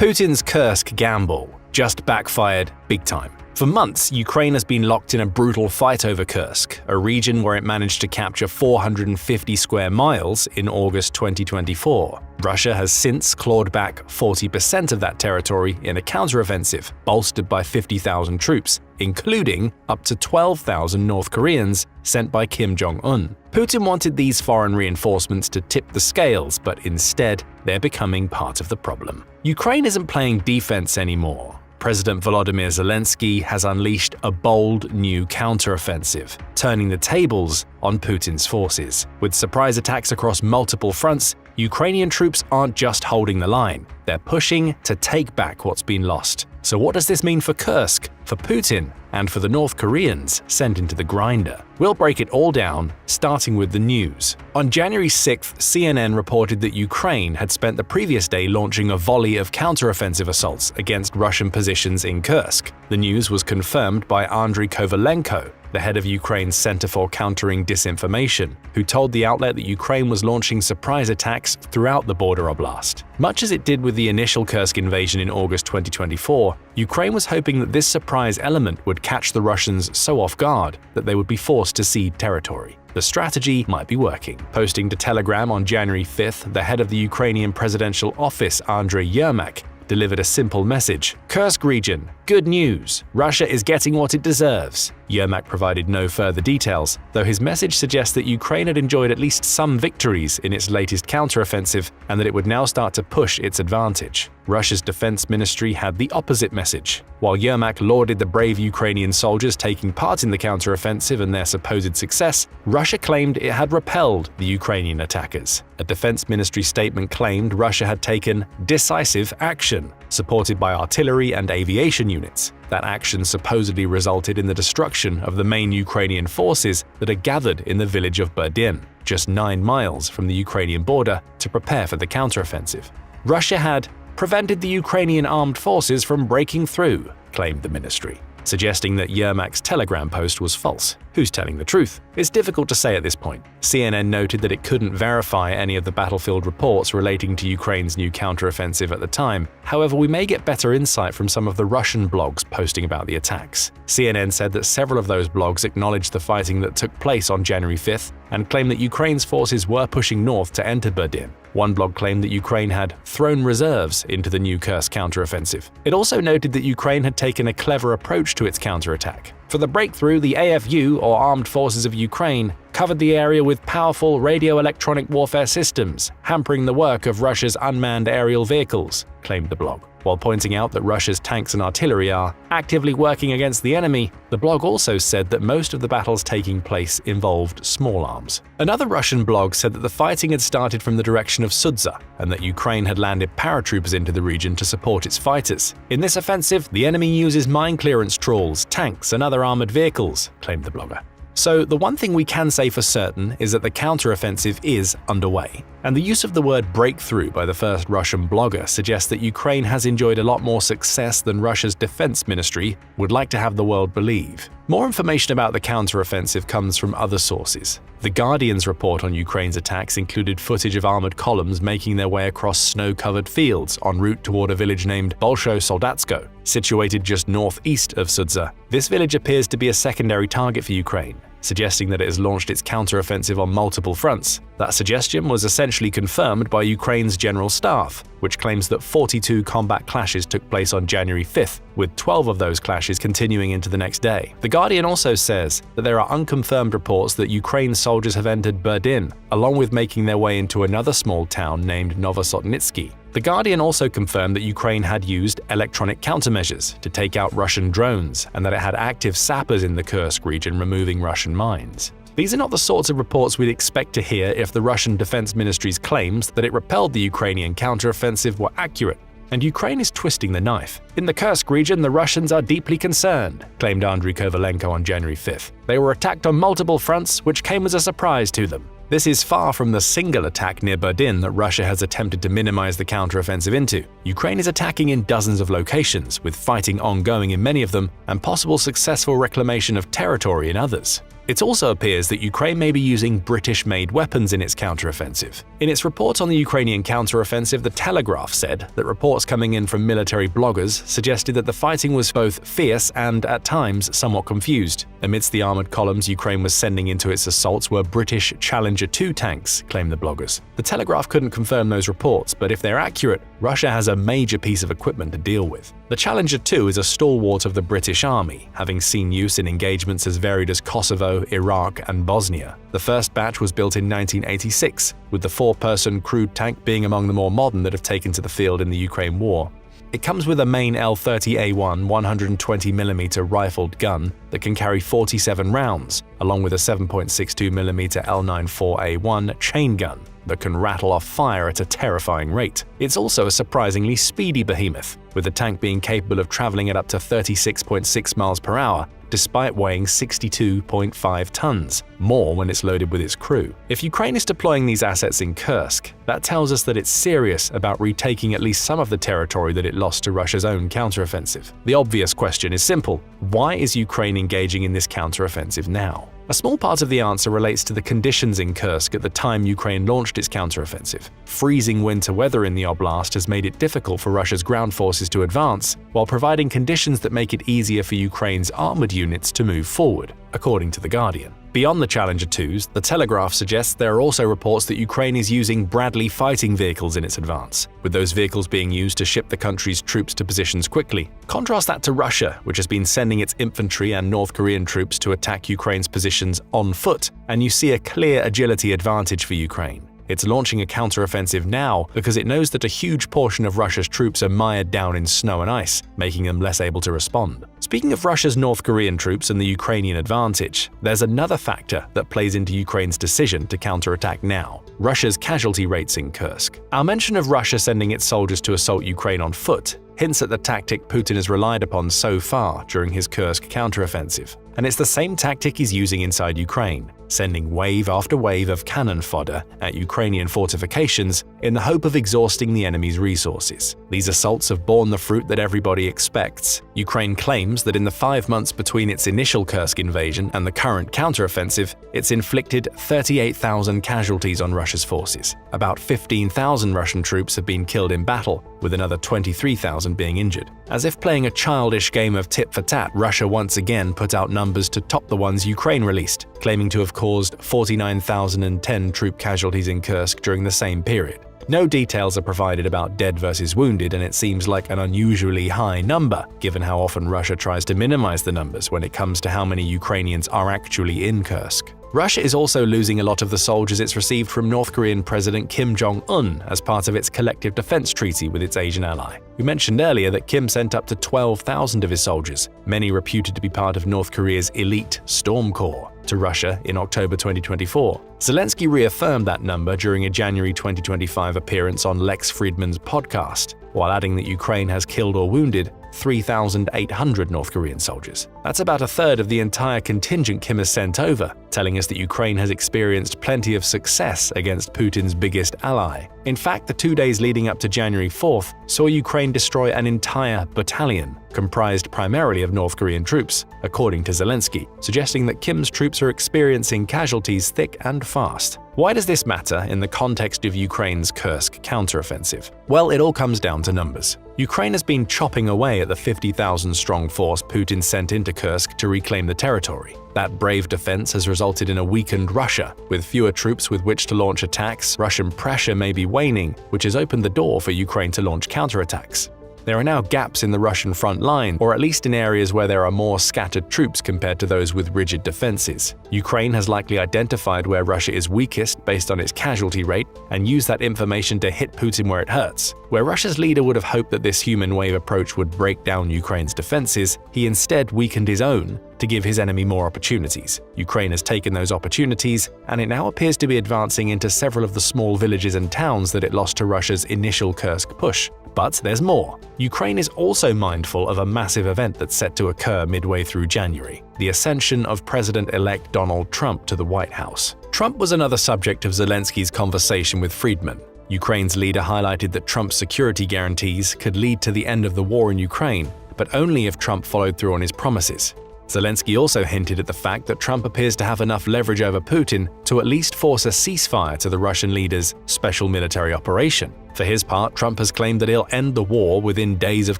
Putin's Kursk gamble just backfired big time. For months, Ukraine has been locked in a brutal fight over Kursk, a region where it managed to capture 450 square miles in August 2024. Russia has since clawed back 40% of that territory in a counteroffensive, bolstered by 50,000 troops, including up to 12,000 North Koreans sent by Kim Jong-un. Putin wanted these foreign reinforcements to tip the scales, but instead, they're becoming part of the problem. Ukraine isn't playing defense anymore. President Volodymyr Zelensky has unleashed a bold new counteroffensive, turning the tables on Putin's forces. With surprise attacks across multiple fronts, Ukrainian troops aren't just holding the line, they're pushing to take back what's been lost. So what does this mean for Kursk, for Putin, and for the North Koreans sent into the grinder? We'll break it all down, starting with the news. On January 6th, CNN reported that Ukraine had spent the previous day launching a volley of counteroffensive assaults against Russian positions in Kursk. The news was confirmed by Andriy Kovalenko, the head of Ukraine's Center for Countering Disinformation, who told the outlet that Ukraine was launching surprise attacks throughout the border oblast. Much as it did with the initial Kursk invasion in August 2024, Ukraine was hoping that this surprise element would catch the Russians so off guard that they would be forced to cede territory. The strategy might be working. Posting to Telegram on January 5th, the head of the Ukrainian presidential office, Andriy Yermak, delivered a simple message. Kursk region, good news. Russia is getting what it deserves. Yermak provided no further details, though his message suggests that Ukraine had enjoyed at least some victories in its latest counteroffensive and that it would now start to push its advantage. Russia's defense ministry had the opposite message. While Yermak lauded the brave Ukrainian soldiers taking part in the counteroffensive and their supposed success, Russia claimed it had repelled the Ukrainian attackers. A defense ministry statement claimed Russia had taken decisive action, supported by artillery and aviation units. That action supposedly resulted in the destruction of the main Ukrainian forces that are gathered in the village of Berdyan, just 9 miles from the Ukrainian border, to prepare for the counteroffensive. Russia had prevented the Ukrainian armed forces from breaking through, claimed the ministry, suggesting that Yermak's Telegram post was false. Who's telling the truth? It's difficult to say at this point. CNN noted that it couldn't verify any of the battlefield reports relating to Ukraine's new counteroffensive at the time. However, we may get better insight from some of the Russian blogs posting about the attacks. CNN said that several of those blogs acknowledged the fighting that took place on January 5th and claimed that Ukraine's forces were pushing north to enter Berdyan. One blog claimed that Ukraine had thrown reserves into the new Kursk counteroffensive. It also noted that Ukraine had taken a clever approach to its counterattack. For the breakthrough, the AFU, or Armed Forces of Ukraine, covered the area with powerful radio-electronic warfare systems, hampering the work of Russia's unmanned aerial vehicles, claimed the blog. While pointing out that Russia's tanks and artillery are actively working against the enemy, the blog also said that most of the battles taking place involved small arms. Another Russian blog said that the fighting had started from the direction of Sudza and that Ukraine had landed paratroopers into the region to support its fighters. In this offensive, the enemy uses mine clearance trawls, tanks, and other armored vehicles, claimed the blogger. So the one thing we can say for certain is that the counteroffensive is underway. And the use of the word breakthrough by the first Russian blogger suggests that Ukraine has enjoyed a lot more success than Russia's defense ministry would like to have the world believe. More information about the counteroffensive comes from other sources. The Guardian's report on Ukraine's attacks included footage of armored columns making their way across snow-covered fields en route toward a village named Bolsho Soldatsko, situated just northeast of Sudza. This village appears to be a secondary target for Ukraine, suggesting that it has launched its counteroffensive on multiple fronts. That suggestion was essentially confirmed by Ukraine's General Staff, which claims that 42 combat clashes took place on January 5th, with 12 of those clashes continuing into the next day. The Guardian also says that there are unconfirmed reports that Ukraine's soldiers have entered Berdyan, along with making their way into another small town named Novosotnitsky. The Guardian also confirmed that Ukraine had used electronic countermeasures to take out Russian drones and that it had active sappers in the Kursk region removing Russian mines. These are not the sorts of reports we'd expect to hear if the Russian Defense Ministry's claims that it repelled the Ukrainian counteroffensive were accurate. And Ukraine is twisting the knife. In the Kursk region, the Russians are deeply concerned, claimed Andriy Kovalenko on January 5th. They were attacked on multiple fronts, which came as a surprise to them. This is far from the single attack near Berdyan that Russia has attempted to minimize the counteroffensive into. Ukraine is attacking in dozens of locations, with fighting ongoing in many of them and possible successful reclamation of territory in others. It also appears that Ukraine may be using British-made weapons in its counteroffensive. In its report on the Ukrainian counteroffensive, The Telegraph said that reports coming in from military bloggers suggested that the fighting was both fierce and, at times, somewhat confused. Amidst the armored columns Ukraine was sending into its assaults were British Challenger 2 tanks, claimed the bloggers. The Telegraph couldn't confirm those reports, but if they're accurate, Russia has a major piece of equipment to deal with. The Challenger 2 is a stalwart of the British Army, having seen use in engagements as varied as Kosovo, Iraq, and Bosnia. The first batch was built in 1986, with the 4-person crude tank being among the more modern that have taken to the field in the Ukraine war. It comes with a main L30A1 120mm rifled gun that can carry 47 rounds, along with a 7.62mm L94A1 chain gun that can rattle off fire at a terrifying rate. It's also a surprisingly speedy behemoth, with the tank being capable of traveling at up to 36.6 miles per hour, despite weighing 62.5 tons, more when it's loaded with its crew. If Ukraine is deploying these assets in Kursk, that tells us that it's serious about retaking at least some of the territory that it lost to Russia's own counteroffensive. The obvious question is simple: why is Ukraine engaging in this counteroffensive now? A small part of the answer relates to the conditions in Kursk at the time Ukraine launched its counteroffensive. Freezing winter weather in the oblast has made it difficult for Russia's ground forces to advance, while providing conditions that make it easier for Ukraine's armored units to move forward, according to The Guardian. Beyond the Challenger 2s, The Telegraph suggests there are also reports that Ukraine is using Bradley fighting vehicles in its advance, with those vehicles being used to ship the country's troops to positions quickly. Contrast that to Russia, which has been sending its infantry and North Korean troops to attack Ukraine's positions on foot, and you see a clear agility advantage for Ukraine. It's launching a counteroffensive now because it knows that a huge portion of Russia's troops are mired down in snow and ice, making them less able to respond. Speaking of Russia's North Korean troops and the Ukrainian advantage, there's another factor that plays into Ukraine's decision to counterattack now: Russia's casualty rates in Kursk. Our mention of Russia sending its soldiers to assault Ukraine on foot hints at the tactic Putin has relied upon so far during his Kursk counteroffensive. And it's the same tactic he's using inside Ukraine, sending wave after wave of cannon fodder at Ukrainian fortifications in the hope of exhausting the enemy's resources. These assaults have borne the fruit that everybody expects. Ukraine claims that in the 5 months between its initial Kursk invasion and the current counteroffensive, it's inflicted 38,000 casualties on Russia's forces. About 15,000 Russian troops have been killed in battle, with another 23,000 being injured. As if playing a childish game of tit-for-tat, Russia once again put out numbers to top the ones Ukraine released, claiming to have caused 49,010 troop casualties in Kursk during the same period. No details are provided about dead versus wounded, and it seems like an unusually high number, given how often Russia tries to minimize the numbers when it comes to how many Ukrainians are actually in Kursk. Russia is also losing a lot of the soldiers it's received from North Korean President Kim Jong-un as part of its collective defense treaty with its Asian ally. We mentioned earlier that Kim sent up to 12,000 of his soldiers, many reputed to be part of North Korea's elite Storm Corps, to Russia in October 2024. Zelensky reaffirmed that number during a January 2025 appearance on Lex Friedman's podcast, while adding that Ukraine has killed or wounded 3,800 North Korean soldiers. That's about a third of the entire contingent Kim has sent over, telling us that Ukraine has experienced plenty of success against Putin's biggest ally. In fact, the 2 days leading up to January 4th saw Ukraine destroy an entire battalion, comprised primarily of North Korean troops, according to Zelensky, suggesting that Kim's troops are experiencing casualties thick and fast. Why does this matter in the context of Ukraine's Kursk counteroffensive? Well, it all comes down to numbers. Ukraine has been chopping away at the 50,000-strong force Putin sent into Kursk to reclaim the territory. That brave defense has resulted in a weakened Russia. With fewer troops with which to launch attacks, Russian pressure may be waning, which has opened the door for Ukraine to launch counterattacks. There are now gaps in the Russian front line, or at least in areas where there are more scattered troops compared to those with rigid defenses. Ukraine has likely identified where Russia is weakest based on its casualty rate and used that information to hit Putin where it hurts. Where Russia's leader would have hoped that this human wave approach would break down Ukraine's defenses, he instead weakened his own to give his enemy more opportunities. Ukraine has taken those opportunities, and it now appears to be advancing into several of the small villages and towns that it lost to Russia's initial Kursk push. But there's more. Ukraine is also mindful of a massive event that's set to occur midway through January: the ascension of President-elect Donald Trump to the White House. Trump was another subject of Zelensky's conversation with Friedman. Ukraine's leader highlighted that Trump's security guarantees could lead to the end of the war in Ukraine, but only if Trump followed through on his promises. Zelensky also hinted at the fact that Trump appears to have enough leverage over Putin to at least force a ceasefire to the Russian leader's special military operation. For his part, Trump has claimed that he'll end the war within days of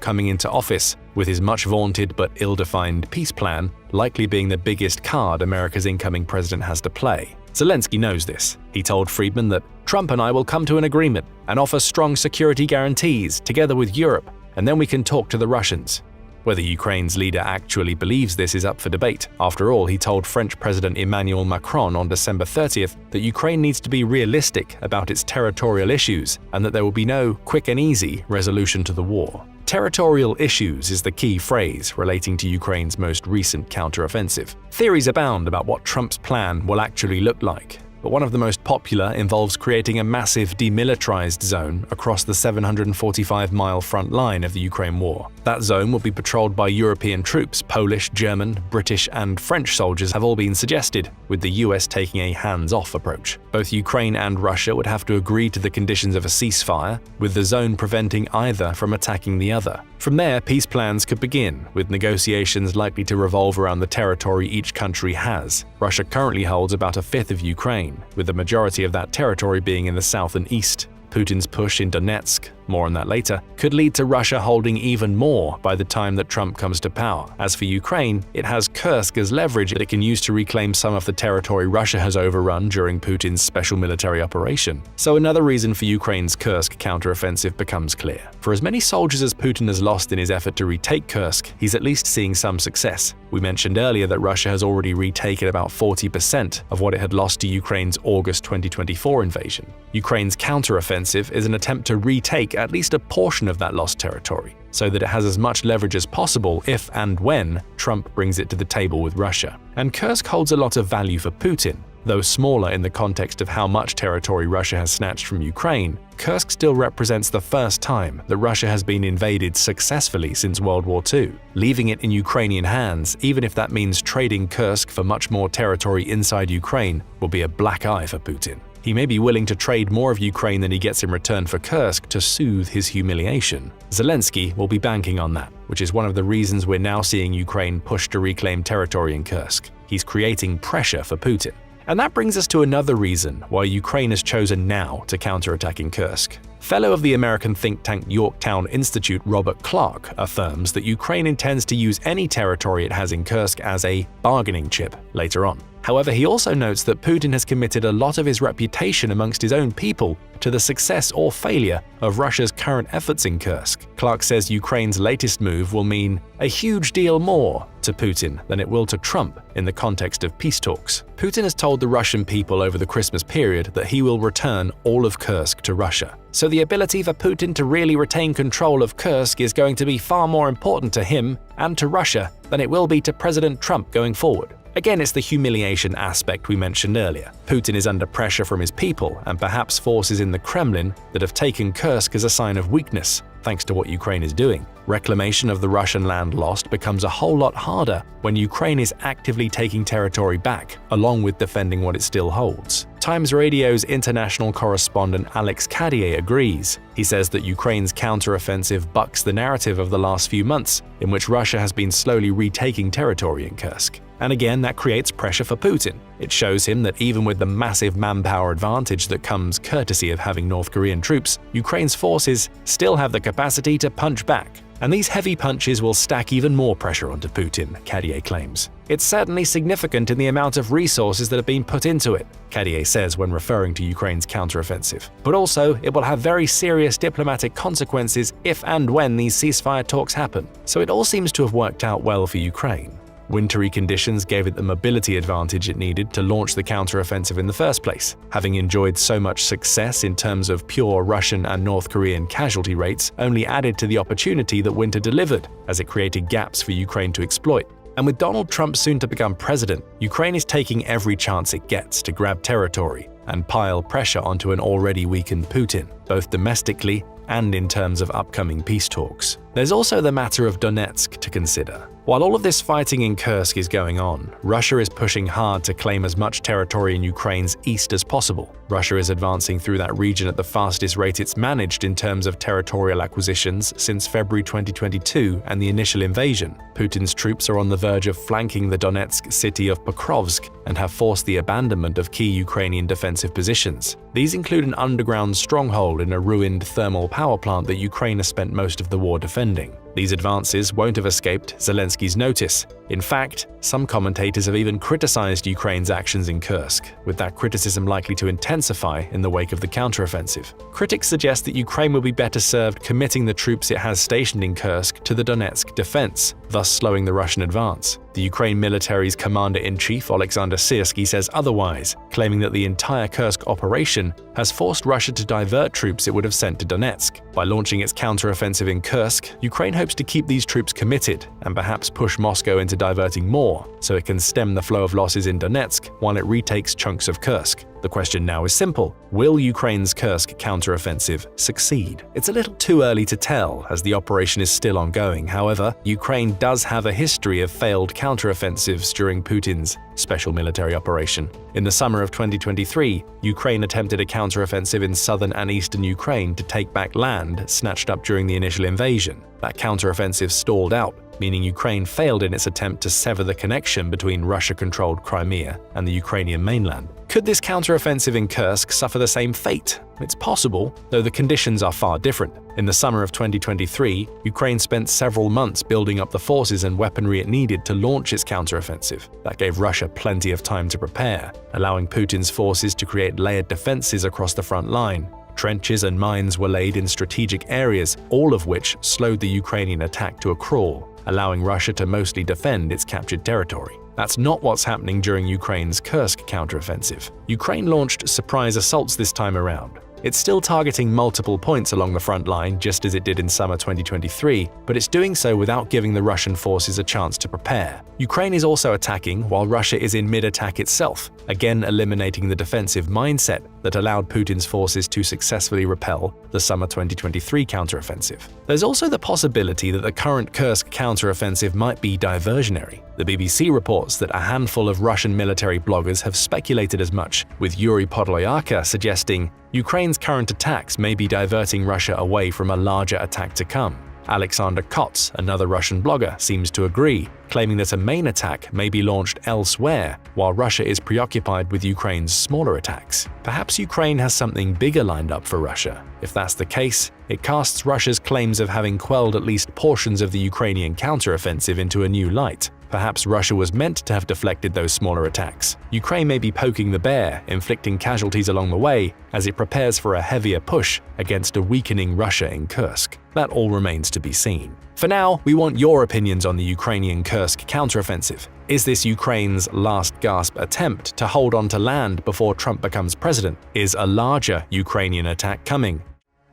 coming into office, with his much vaunted but ill-defined peace plan likely being the biggest card America's incoming president has to play. Zelensky knows this. He told Friedman that Trump and I will come to an agreement and offer strong security guarantees together with Europe, and then we can talk to the Russians. Whether Ukraine's leader actually believes this is up for debate. After all, he told French President Emmanuel Macron on December 30th that Ukraine needs to be realistic about its territorial issues and that there will be no quick and easy resolution to the war. Territorial issues is the key phrase relating to Ukraine's most recent counteroffensive. Theories abound about what Trump's plan will actually look like, but one of the most popular involves creating a massive demilitarized zone across the 745-mile front line of the Ukraine war. That zone will be patrolled by European troops. Polish, German, British, and French soldiers have all been suggested, with the US taking a hands-off approach. Both Ukraine and Russia would have to agree to the conditions of a ceasefire, with the zone preventing either from attacking the other. From there, peace plans could begin, with negotiations likely to revolve around the territory each country has. Russia currently holds about a fifth of Ukraine, with the majority of that territory being in the south and east. Putin's push in Donetsk, more on that later, could lead to Russia holding even more by the time that Trump comes to power. As for Ukraine, it has Kursk as leverage that it can use to reclaim some of the territory Russia has overrun during Putin's special military operation. So another reason for Ukraine's Kursk counteroffensive becomes clear. For as many soldiers as Putin has lost in his effort to retake Kursk, he's at least seeing some success. We mentioned earlier that Russia has already retaken about 40% of what it had lost to Ukraine's August 2024 invasion. Ukraine's counteroffensive is an attempt to retake at least a portion of that lost territory, so that it has as much leverage as possible if and when Trump brings it to the table with Russia. And Kursk holds a lot of value for Putin. Though smaller in the context of how much territory Russia has snatched from Ukraine, Kursk still represents the first time that Russia has been invaded successfully since World War II. Leaving it in Ukrainian hands, even if that means trading Kursk for much more territory inside Ukraine, will be a black eye for Putin. He may be willing to trade more of Ukraine than he gets in return for Kursk to soothe his humiliation. Zelensky will be banking on that, which is one of the reasons we're now seeing Ukraine push to reclaim territory in Kursk. He's creating pressure for Putin. And that brings us to another reason why Ukraine has chosen now to counterattack in Kursk. Fellow of the American think tank Yorktown Institute Robert Clark affirms that Ukraine intends to use any territory it has in Kursk as a bargaining chip later on. However, he also notes that Putin has committed a lot of his reputation amongst his own people to the success or failure of Russia's current efforts in Kursk. Clark says Ukraine's latest move will mean a huge deal more to Putin than it will to Trump in the context of peace talks. Putin has told the Russian people over the Christmas period that he will return all of Kursk to Russia. So the ability for Putin to really retain control of Kursk is going to be far more important to him and to Russia than it will be to President Trump going forward. Again, it's the humiliation aspect we mentioned earlier. Putin is under pressure from his people and perhaps forces in the Kremlin that have taken Kursk as a sign of weakness, thanks to what Ukraine is doing. Reclamation of the Russian land lost becomes a whole lot harder when Ukraine is actively taking territory back, along with defending what it still holds. Times Radio's international correspondent Alex Cadier agrees. He says that Ukraine's counteroffensive bucks the narrative of the last few months, in which Russia has been slowly retaking territory in Kursk. And again, that creates pressure for Putin. It shows him that even with the massive manpower advantage that comes courtesy of having North Korean troops, Ukraine's forces still have the capacity to punch back. And these heavy punches will stack even more pressure onto Putin, Cadier claims. It's certainly significant in the amount of resources that have been put into it, Cadier says when referring to Ukraine's counteroffensive. But also, it will have very serious diplomatic consequences if and when these ceasefire talks happen. So it all seems to have worked out well for Ukraine. Wintry conditions gave it the mobility advantage it needed to launch the counteroffensive in the first place. Having enjoyed so much success in terms of pure Russian and North Korean casualty rates only added to the opportunity that winter delivered, as it created gaps for Ukraine to exploit. And with Donald Trump soon to become president, Ukraine is taking every chance it gets to grab territory and pile pressure onto an already weakened Putin, both domestically and in terms of upcoming peace talks. There's also the matter of Donetsk to consider. While all of this fighting in Kursk is going on, Russia is pushing hard to claim as much territory in Ukraine's east as possible. Russia is advancing through that region at the fastest rate it's managed in terms of territorial acquisitions since February 2022 and the initial invasion. Putin's troops are on the verge of flanking the Donetsk city of Pokrovsk and have forced the abandonment of key Ukrainian defensive positions. These include an underground stronghold in a ruined thermal power plant that Ukraine has spent most of the war defending. These advances won't have escaped Zelensky's notice. In fact, some commentators have even criticized Ukraine's actions in Kursk, with that criticism likely to intensify in the wake of the counteroffensive. Critics suggest that Ukraine will be better served committing the troops it has stationed in Kursk to the Donetsk defense, thus slowing the Russian advance. The Ukraine military's commander-in-chief Alexander Syrskyi says otherwise, claiming that the entire Kursk operation has forced Russia to divert troops it would have sent to Donetsk. By launching its counteroffensive in Kursk, Ukraine hopes to keep these troops committed and perhaps push Moscow into diverting more, so it can stem the flow of losses in Donetsk while it retakes chunks of Kursk. The question now is simple: will Ukraine's Kursk counteroffensive succeed? It's a little too early to tell, as the operation is still ongoing. However, Ukraine does have a history of failed counteroffensives during Putin's special military operation. In the summer of 2023, Ukraine attempted a counteroffensive in southern and eastern Ukraine to take back land snatched up during the initial invasion. That counteroffensive stalled out, meaning Ukraine failed in its attempt to sever the connection between Russia-controlled Crimea and the Ukrainian mainland. Could this counteroffensive in Kursk suffer the same fate? It's possible, though the conditions are far different. In the summer of 2023, Ukraine spent several months building up the forces and weaponry it needed to launch its counteroffensive. That gave Russia plenty of time to prepare, allowing Putin's forces to create layered defenses across the front line. Trenches and mines were laid in strategic areas, all of which slowed the Ukrainian attack to a crawl, allowing Russia to mostly defend its captured territory. That's not what's happening during Ukraine's Kursk counteroffensive. Ukraine launched surprise assaults this time around. It's still targeting multiple points along the front line, just as it did in summer 2023, but it's doing so without giving the Russian forces a chance to prepare. Ukraine is also attacking while Russia is in mid-attack itself, again eliminating the defensive mindset that allowed Putin's forces to successfully repel the summer 2023 counteroffensive. There's also the possibility that the current Kursk counteroffensive might be diversionary. The BBC reports that a handful of Russian military bloggers have speculated as much, with Yuri Podloyarka suggesting Ukraine's current attacks may be diverting Russia away from a larger attack to come. Alexander Kots, another Russian blogger, seems to agree, claiming that a main attack may be launched elsewhere while Russia is preoccupied with Ukraine's smaller attacks. Perhaps Ukraine has something bigger lined up for Russia. If that's the case, it casts Russia's claims of having quelled at least portions of the Ukrainian counteroffensive into a new light. Perhaps Russia was meant to have deflected those smaller attacks. Ukraine may be poking the bear, inflicting casualties along the way as it prepares for a heavier push against a weakening Russia in Kursk. That all remains to be seen. For now, we want your opinions on the Ukrainian Kursk counteroffensive. Is this Ukraine's last gasp attempt to hold on to land before Trump becomes president? Is a larger Ukrainian attack coming?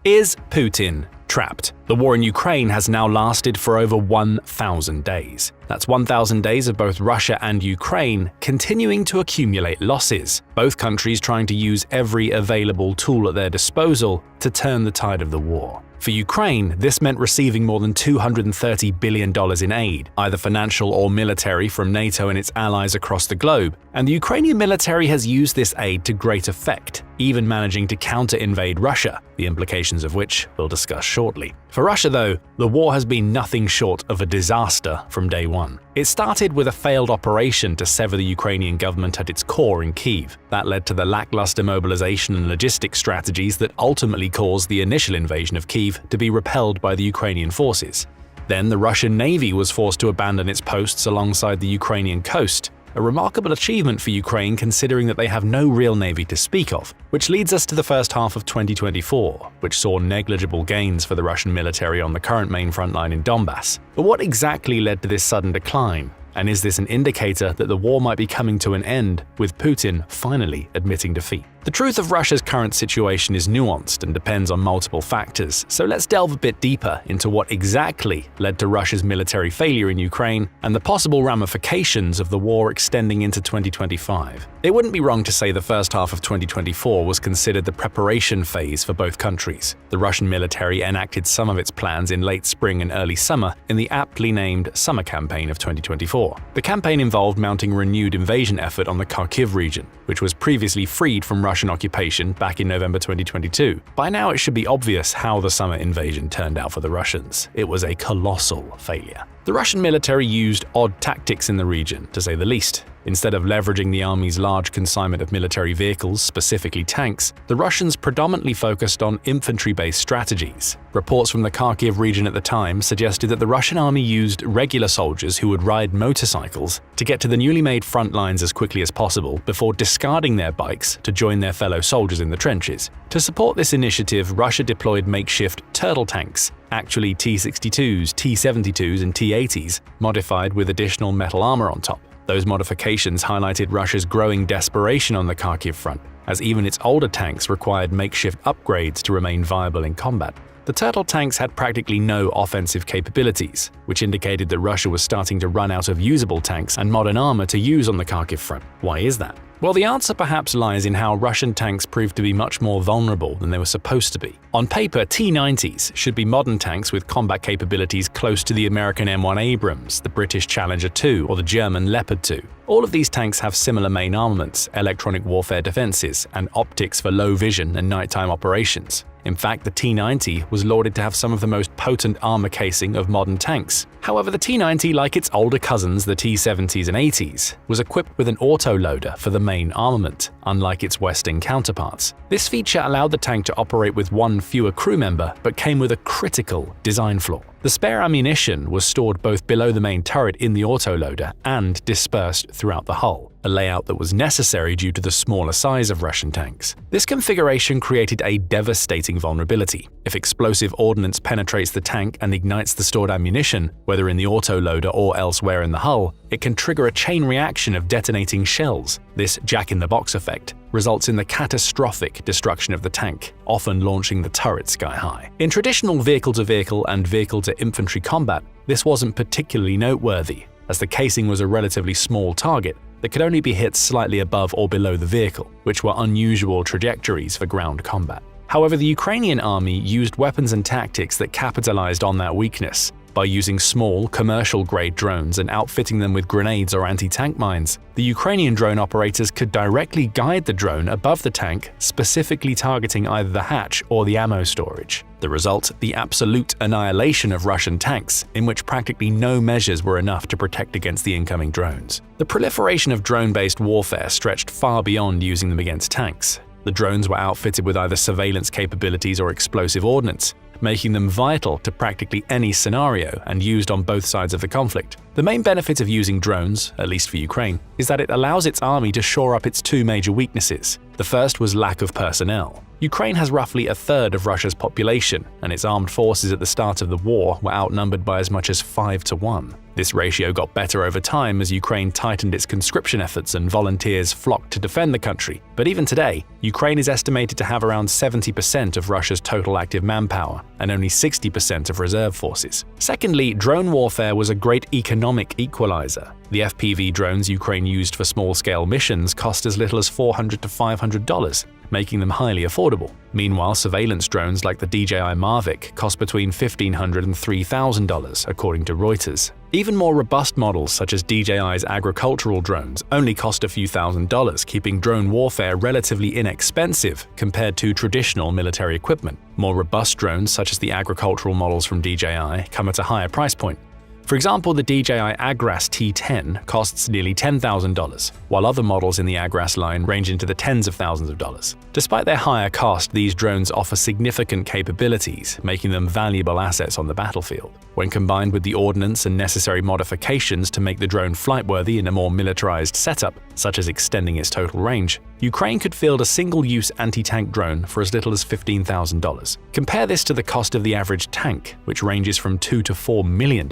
Is Putin trapped? The war in Ukraine has now lasted for over 1,000 days. That's 1,000 days of both Russia and Ukraine continuing to accumulate losses, both countries trying to use every available tool at their disposal to turn the tide of the war. For Ukraine, this meant receiving more than $230 billion in aid, either financial or military, from NATO and its allies across the globe, and the Ukrainian military has used this aid to great effect, even managing to counter-invade Russia, the implications of which we'll discuss shortly. For Russia, though, the war has been nothing short of a disaster from day one. It started with a failed operation to sever the Ukrainian government at its core in Kyiv. That led to the lackluster mobilization and logistics strategies that ultimately caused the initial invasion of Kyiv to be repelled by the Ukrainian forces. Then the Russian Navy was forced to abandon its posts alongside the Ukrainian coast, a remarkable achievement for Ukraine considering that they have no real navy to speak of, which leads us to the first half of 2024, which saw negligible gains for the Russian military on the current main front line in Donbass. But what exactly led to this sudden decline? And is this an indicator that the war might be coming to an end, with Putin finally admitting defeat? The truth of Russia's current situation is nuanced and depends on multiple factors, so let's delve a bit deeper into what exactly led to Russia's military failure in Ukraine and the possible ramifications of the war extending into 2025. It wouldn't be wrong to say the first half of 2024 was considered the preparation phase for both countries. The Russian military enacted some of its plans in late spring and early summer in the aptly named Summer Campaign of 2024. The campaign involved mounting a renewed invasion effort on the Kharkiv region, which was previously freed from Russian occupation back in November 2022. By now, it should be obvious how the summer invasion turned out for the Russians. It was a colossal failure. The Russian military used odd tactics in the region, to say the least. Instead of leveraging the army's large consignment of military vehicles, specifically tanks, the Russians predominantly focused on infantry-based strategies. Reports from the Kharkiv region at the time suggested that the Russian army used regular soldiers who would ride motorcycles to get to the newly made front lines as quickly as possible before discarding their bikes to join their fellow soldiers in the trenches. To support this initiative, Russia deployed makeshift turtle tanks, actually T-62s, T-72s, and T-80s, modified with additional metal armor on top. Those modifications highlighted Russia's growing desperation on the Kharkiv front, as even its older tanks required makeshift upgrades to remain viable in combat. The turtle tanks had practically no offensive capabilities, which indicated that Russia was starting to run out of usable tanks and modern armor to use on the Kharkiv front. Why is that? Well, the answer perhaps lies in how Russian tanks proved to be much more vulnerable than they were supposed to be. On paper, T-90s should be modern tanks with combat capabilities close to the American M1 Abrams, the British Challenger 2, or the German Leopard 2. All of these tanks have similar main armaments, electronic warfare defenses, and optics for low vision and nighttime operations. In fact, the T-90 was lauded to have some of the most potent armor casing of modern tanks. However, the T-90, like its older cousins, the T-70s and 80s, was equipped with an autoloader for the main armament, unlike its Western counterparts. This feature allowed the tank to operate with one fewer crew member, but came with a critical design flaw. The spare ammunition was stored both below the main turret in the autoloader and dispersed throughout the hull, a layout that was necessary due to the smaller size of Russian tanks. This configuration created a devastating vulnerability. If explosive ordnance penetrates the tank and ignites the stored ammunition, whether in the autoloader or elsewhere in the hull, it can trigger a chain reaction of detonating shells. This jack-in-the-box effect results in the catastrophic destruction of the tank, often launching the turret sky high. In traditional vehicle-to-vehicle and vehicle-to-infantry combat, this wasn't particularly noteworthy, as the casing was a relatively small target that could only be hit slightly above or below the vehicle, which were unusual trajectories for ground combat. However, the Ukrainian army used weapons and tactics that capitalized on that weakness. By using small, commercial-grade drones and outfitting them with grenades or anti-tank mines, the Ukrainian drone operators could directly guide the drone above the tank, specifically targeting either the hatch or the ammo storage. The result, the absolute annihilation of Russian tanks, in which practically no measures were enough to protect against the incoming drones. The proliferation of drone-based warfare stretched far beyond using them against tanks. The drones were outfitted with either surveillance capabilities or explosive ordnance, making them vital to practically any scenario and used on both sides of the conflict. The main benefit of using drones, at least for Ukraine, is that it allows its army to shore up its two major weaknesses. The first was lack of personnel. Ukraine has roughly a third of Russia's population, and its armed forces at the start of the war were outnumbered by as much as 5-to-1. This ratio got better over time as Ukraine tightened its conscription efforts and volunteers flocked to defend the country. But even today, Ukraine is estimated to have around 70% of Russia's total active manpower and only 60% of reserve forces. Secondly, drone warfare was a great economic equalizer. The FPV drones Ukraine used for small-scale missions cost as little as $400 to $500, making them highly affordable. Meanwhile, surveillance drones like the DJI Mavic cost between $1,500 and $3,000, according to Reuters. Even more robust models such as DJI's agricultural drones only cost a few $1,000s, keeping drone warfare relatively inexpensive compared to traditional military equipment. More robust drones such as the agricultural models from DJI come at a higher price point. For example, the DJI Agras T10 costs nearly $10,000, while other models in the Agras line range into the tens of thousands of dollars. Despite their higher cost, these drones offer significant capabilities, making them valuable assets on the battlefield. When combined with the ordnance and necessary modifications to make the drone flightworthy in a more militarized setup, such as extending its total range, Ukraine could field a single-use anti-tank drone for as little as $15,000. Compare this to the cost of the average tank, which ranges from $2 to $4 million,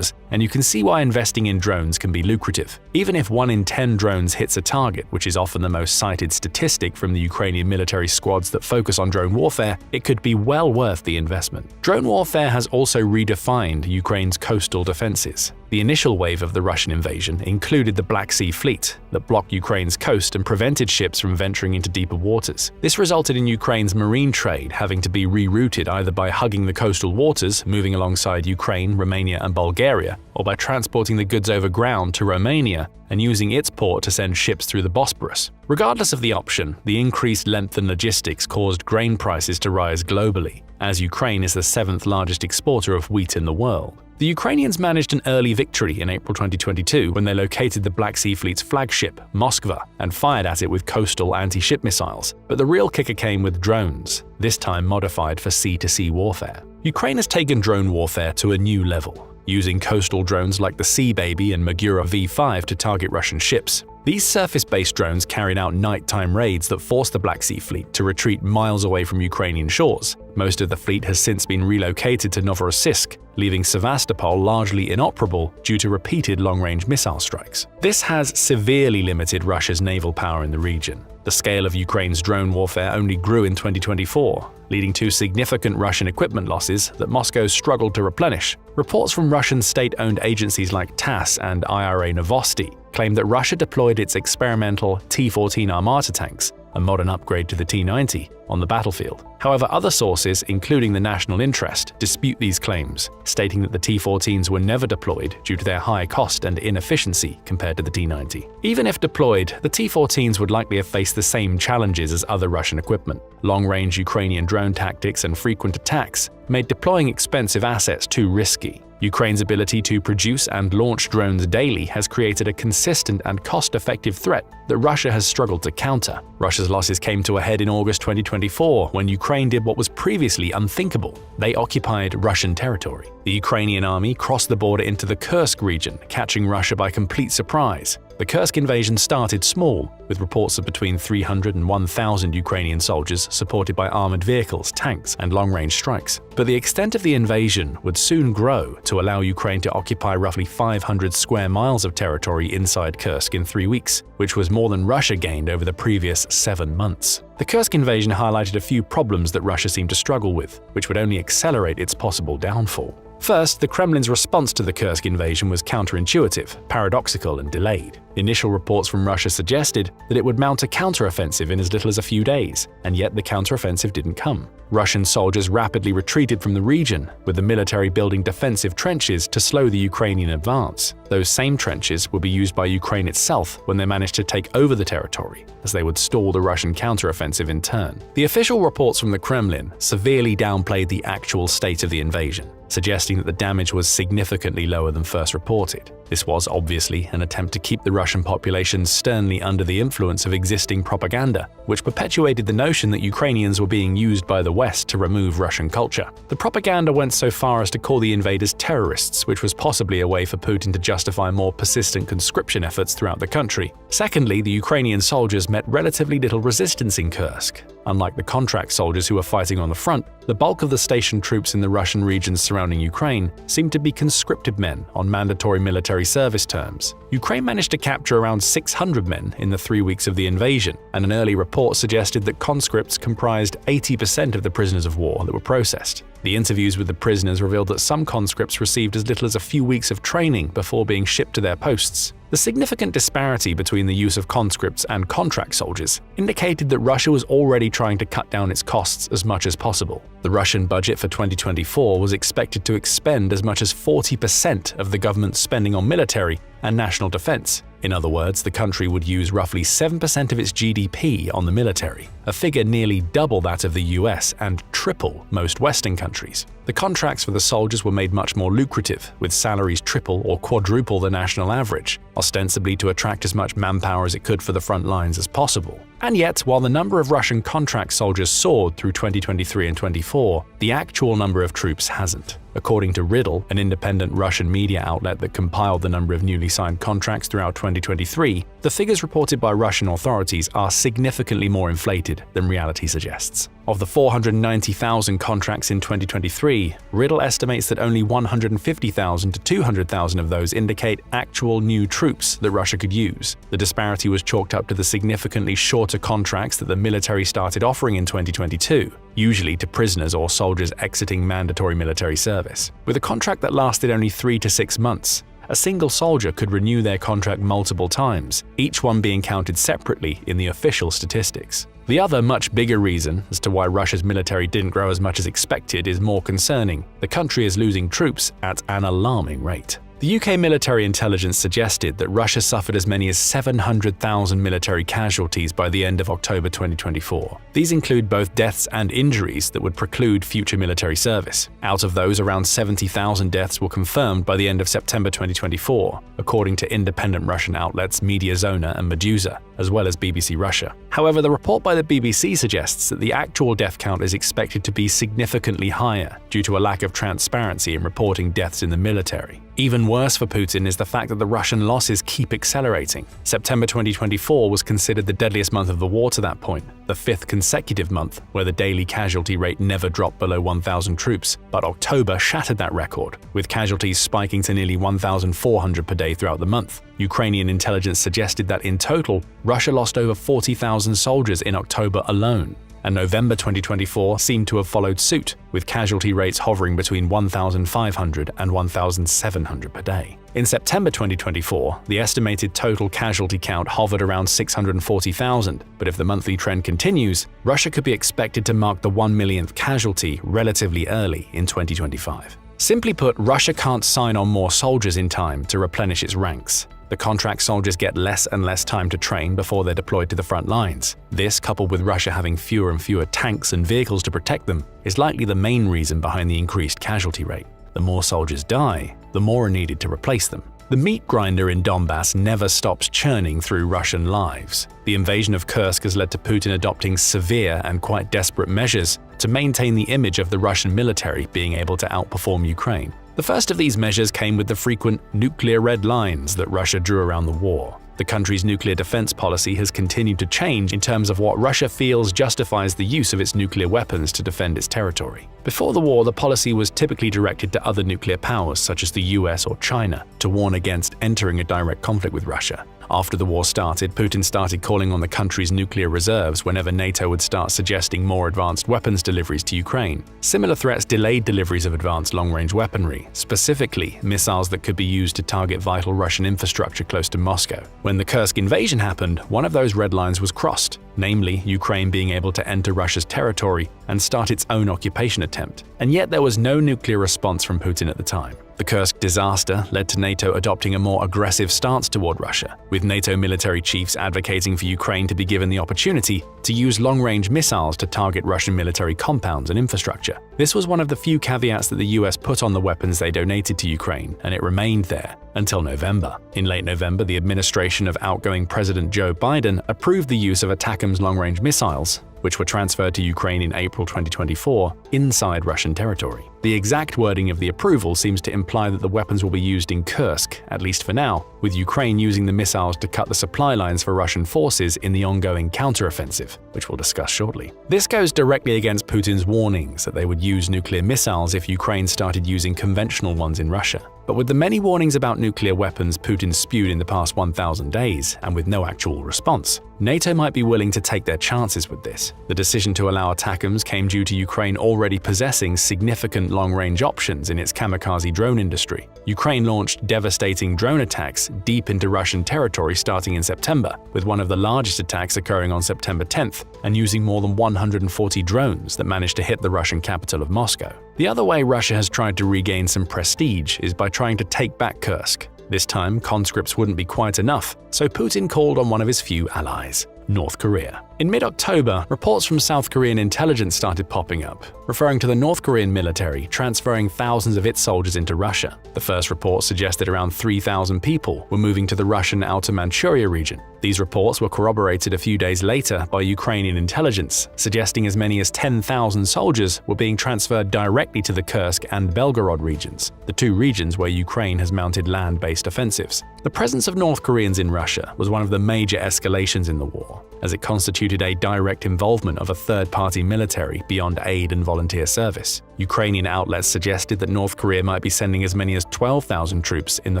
and you can see why investing in drones can be lucrative. Even if 1 in 10 drones hits a target, which is often the most cited statistic from the Ukrainian military squads that focus on drone warfare, it could be well worth the investment. Drone warfare has also redefined Ukraine's coastal defenses. The initial wave of the Russian invasion included the Black Sea Fleet that blocked Ukraine's coast and prevented ships from venturing into deeper waters. This resulted in Ukraine's marine trade having to be rerouted either by hugging the coastal waters, moving alongside Ukraine, Romania, and Bulgaria, or by transporting the goods over ground to Romania and using its port to send ships through the Bosporus. Regardless of the option, the increased length and logistics caused grain prices to rise globally, as Ukraine is the 7th largest exporter of wheat in the world. The Ukrainians managed an early victory in April 2022 when they located the Black Sea Fleet's flagship, Moskva, and fired at it with coastal anti-ship missiles. But the real kicker came with drones, this time modified for sea-to-sea warfare. Ukraine has taken drone warfare to a new level, using coastal drones like the Sea Baby and Magura V5 to target Russian ships. These surface-based drones carried out nighttime raids that forced the Black Sea Fleet to retreat miles away from Ukrainian shores. Most of the fleet has since been relocated to Novorossiysk, leaving Sevastopol largely inoperable due to repeated long-range missile strikes. This has severely limited Russia's naval power in the region. The scale of Ukraine's drone warfare only grew in 2024, leading to significant Russian equipment losses that Moscow struggled to replenish. Reports from Russian state-owned agencies like TASS and IRA Novosti claim that Russia deployed its experimental T-14 Armata tanks, a modern upgrade to the T-90, on the battlefield. However, other sources, including the National Interest, dispute these claims, stating that the T-14s were never deployed due to their high cost and inefficiency compared to the T-90. Even if deployed, the T-14s would likely have faced the same challenges as other Russian equipment. Long-range Ukrainian drone tactics and frequent attacks made deploying expensive assets too risky. Ukraine's ability to produce and launch drones daily has created a consistent and cost-effective threat that Russia has struggled to counter. Russia's losses came to a head in August 2024 when Ukraine did what was previously unthinkable. They occupied Russian territory. The Ukrainian army crossed the border into the Kursk region, catching Russia by complete surprise. The Kursk invasion started small, with reports of between 300 and 1,000 Ukrainian soldiers supported by armored vehicles, tanks, and long-range strikes. But the extent of the invasion would soon grow to allow Ukraine to occupy roughly 500 square miles of territory inside Kursk in 3 weeks, which was more than Russia gained over the previous 7 months. The Kursk invasion highlighted a few problems that Russia seemed to struggle with, which would only accelerate its possible downfall. First, the Kremlin's response to the Kursk invasion was counterintuitive, paradoxical, and delayed. Initial reports from Russia suggested that it would mount a counteroffensive in as little as a few days, and yet the counteroffensive didn't come. Russian soldiers rapidly retreated from the region, with the military building defensive trenches to slow the Ukrainian advance. Those same trenches would be used by Ukraine itself when they managed to take over the territory, as they would stall the Russian counteroffensive in turn. The official reports from the Kremlin severely downplayed the actual state of the invasion, suggesting that the damage was significantly lower than first reported. This was obviously an attempt to keep the Russian population sternly under the influence of existing propaganda, which perpetuated the notion that Ukrainians were being used by the West to remove Russian culture. The propaganda went so far as to call the invaders terrorists, which was possibly a way for Putin to justify more persistent conscription efforts throughout the country. Secondly, the Ukrainian soldiers met relatively little resistance in Kursk. Unlike the contract soldiers who were fighting on the front, the bulk of the stationed troops in the Russian regions surrounding Ukraine seemed to be conscripted men on mandatory military service terms. Ukraine managed to capture around 600 men in the 3 weeks of the invasion, and an early report suggested that conscripts comprised 80% of the prisoners of war that were processed. The interviews with the prisoners revealed that some conscripts received as little as a few weeks of training before being shipped to their posts. The significant disparity between the use of conscripts and contract soldiers indicated that Russia was already trying to cut down its costs as much as possible. The Russian budget for 2024 was expected to expend as much as 40% of the government's spending on military and national defense. In other words, the country would use roughly 7% of its GDP on the military, a figure nearly double that of the US and triple most Western countries. The contracts for the soldiers were made much more lucrative, with salaries triple or quadruple the national average, ostensibly to attract as much manpower as it could for the front lines as possible. And yet, while the number of Russian contract soldiers soared through 2023 and 24, the actual number of troops hasn't. According to Riddle, an independent Russian media outlet that compiled the number of newly signed contracts throughout 2023, the figures reported by Russian authorities are significantly more inflated than reality suggests. Of the 490,000 contracts in 2023, Riddle estimates that only 150,000 to 200,000 of those indicate actual new troops that Russia could use. The disparity was chalked up to the significantly shorter contracts that the military started offering in 2022, usually to prisoners or soldiers exiting mandatory military service. With a contract that lasted only 3 to 6 months, a single soldier could renew their contract multiple times, each one being counted separately in the official statistics. The other, much bigger reason as to why Russia's military didn't grow as much as expected is more concerning. The country is losing troops at an alarming rate. The UK military intelligence suggested that Russia suffered as many as 700,000 military casualties by the end of October 2024. These include both deaths and injuries that would preclude future military service. Out of those, around 70,000 deaths were confirmed by the end of September 2024, according to independent Russian outlets Mediazona and Meduza, as well as BBC Russia. However, the report by the BBC suggests that the actual death count is expected to be significantly higher due to a lack of transparency in reporting deaths in the military. Even worse for Putin is the fact that the Russian losses keep accelerating. September 2024 was considered the deadliest month of the war to that point, the 5th consecutive month where the daily casualty rate never dropped below 1,000 troops, but October shattered that record, with casualties spiking to nearly 1,400 per day throughout the month. Ukrainian intelligence suggested that in total, Russia lost over 40,000 soldiers in October alone. And November 2024 seemed to have followed suit, with casualty rates hovering between 1,500 and 1,700 per day. In September 2024, the estimated total casualty count hovered around 640,000, but if the monthly trend continues, Russia could be expected to mark the 1 millionth casualty relatively early in 2025. Simply put, Russia can't sign on more soldiers in time to replenish its ranks. The contract soldiers get less and less time to train before they're deployed to the front lines. This, coupled with Russia having fewer and fewer tanks and vehicles to protect them, is likely the main reason behind the increased casualty rate. The more soldiers die, the more are needed to replace them. The meat grinder in Donbass never stops churning through Russian lives. The invasion of Kursk has led to Putin adopting severe and quite desperate measures to maintain the image of the Russian military being able to outperform Ukraine. The first of these measures came with the frequent nuclear red lines that Russia drew around the war. The country's nuclear defense policy has continued to change in terms of what Russia feels justifies the use of its nuclear weapons to defend its territory. Before the war, the policy was typically directed to other nuclear powers such as the US or China to warn against entering a direct conflict with Russia. After the war started, Putin started calling on the country's nuclear reserves whenever NATO would start suggesting more advanced weapons deliveries to Ukraine. Similar threats delayed deliveries of advanced long-range weaponry, specifically missiles that could be used to target vital Russian infrastructure close to Moscow. When the Kursk invasion happened, one of those red lines was crossed, namely Ukraine being able to enter Russia's territory and start its own occupation attempt. And yet there was no nuclear response from Putin at the time. The Kursk disaster led to NATO adopting a more aggressive stance toward Russia, with NATO military chiefs advocating for Ukraine to be given the opportunity to use long-range missiles to target Russian military compounds and infrastructure. This was one of the few caveats that the US put on the weapons they donated to Ukraine, and it remained there until November. In late November, the administration of outgoing President Joe Biden approved the use of ATACMS long-range missiles, which were transferred to Ukraine in April 2024, inside Russian territory. The exact wording of the approval seems to imply that the weapons will be used in Kursk, at least for now, with Ukraine using the missiles to cut the supply lines for Russian forces in the ongoing counteroffensive, which we'll discuss shortly. This goes directly against Putin's warnings that they would use nuclear missiles if Ukraine started using conventional ones in Russia. But with the many warnings about nuclear weapons Putin spewed in the past 1,000 days, and with no actual response, NATO might be willing to take their chances with this. The decision to allow ATACMS came due to Ukraine already possessing significant long-range options in its kamikaze drone industry. Ukraine launched devastating drone attacks deep into Russian territory starting in September, with one of the largest attacks occurring on September 10th, and using more than 140 drones that managed to hit the Russian capital of Moscow. The other way Russia has tried to regain some prestige is by trying to take back Kursk. This time, conscripts wouldn't be quite enough, so Putin called on one of his few allies, North Korea. In mid-October, reports from South Korean intelligence started popping up, referring to the North Korean military transferring thousands of its soldiers into Russia. The first report suggested around 3,000 people were moving to the Russian Outer Manchuria region. These reports were corroborated a few days later by Ukrainian intelligence, suggesting as many as 10,000 soldiers were being transferred directly to the Kursk and Belgorod regions, the two regions where Ukraine has mounted land-based offensives. The presence of North Koreans in Russia was one of the major escalations in the war, as it constituted a direct involvement of a third-party military beyond aid and volunteer service. Ukrainian outlets suggested that North Korea might be sending as many as 12,000 troops in the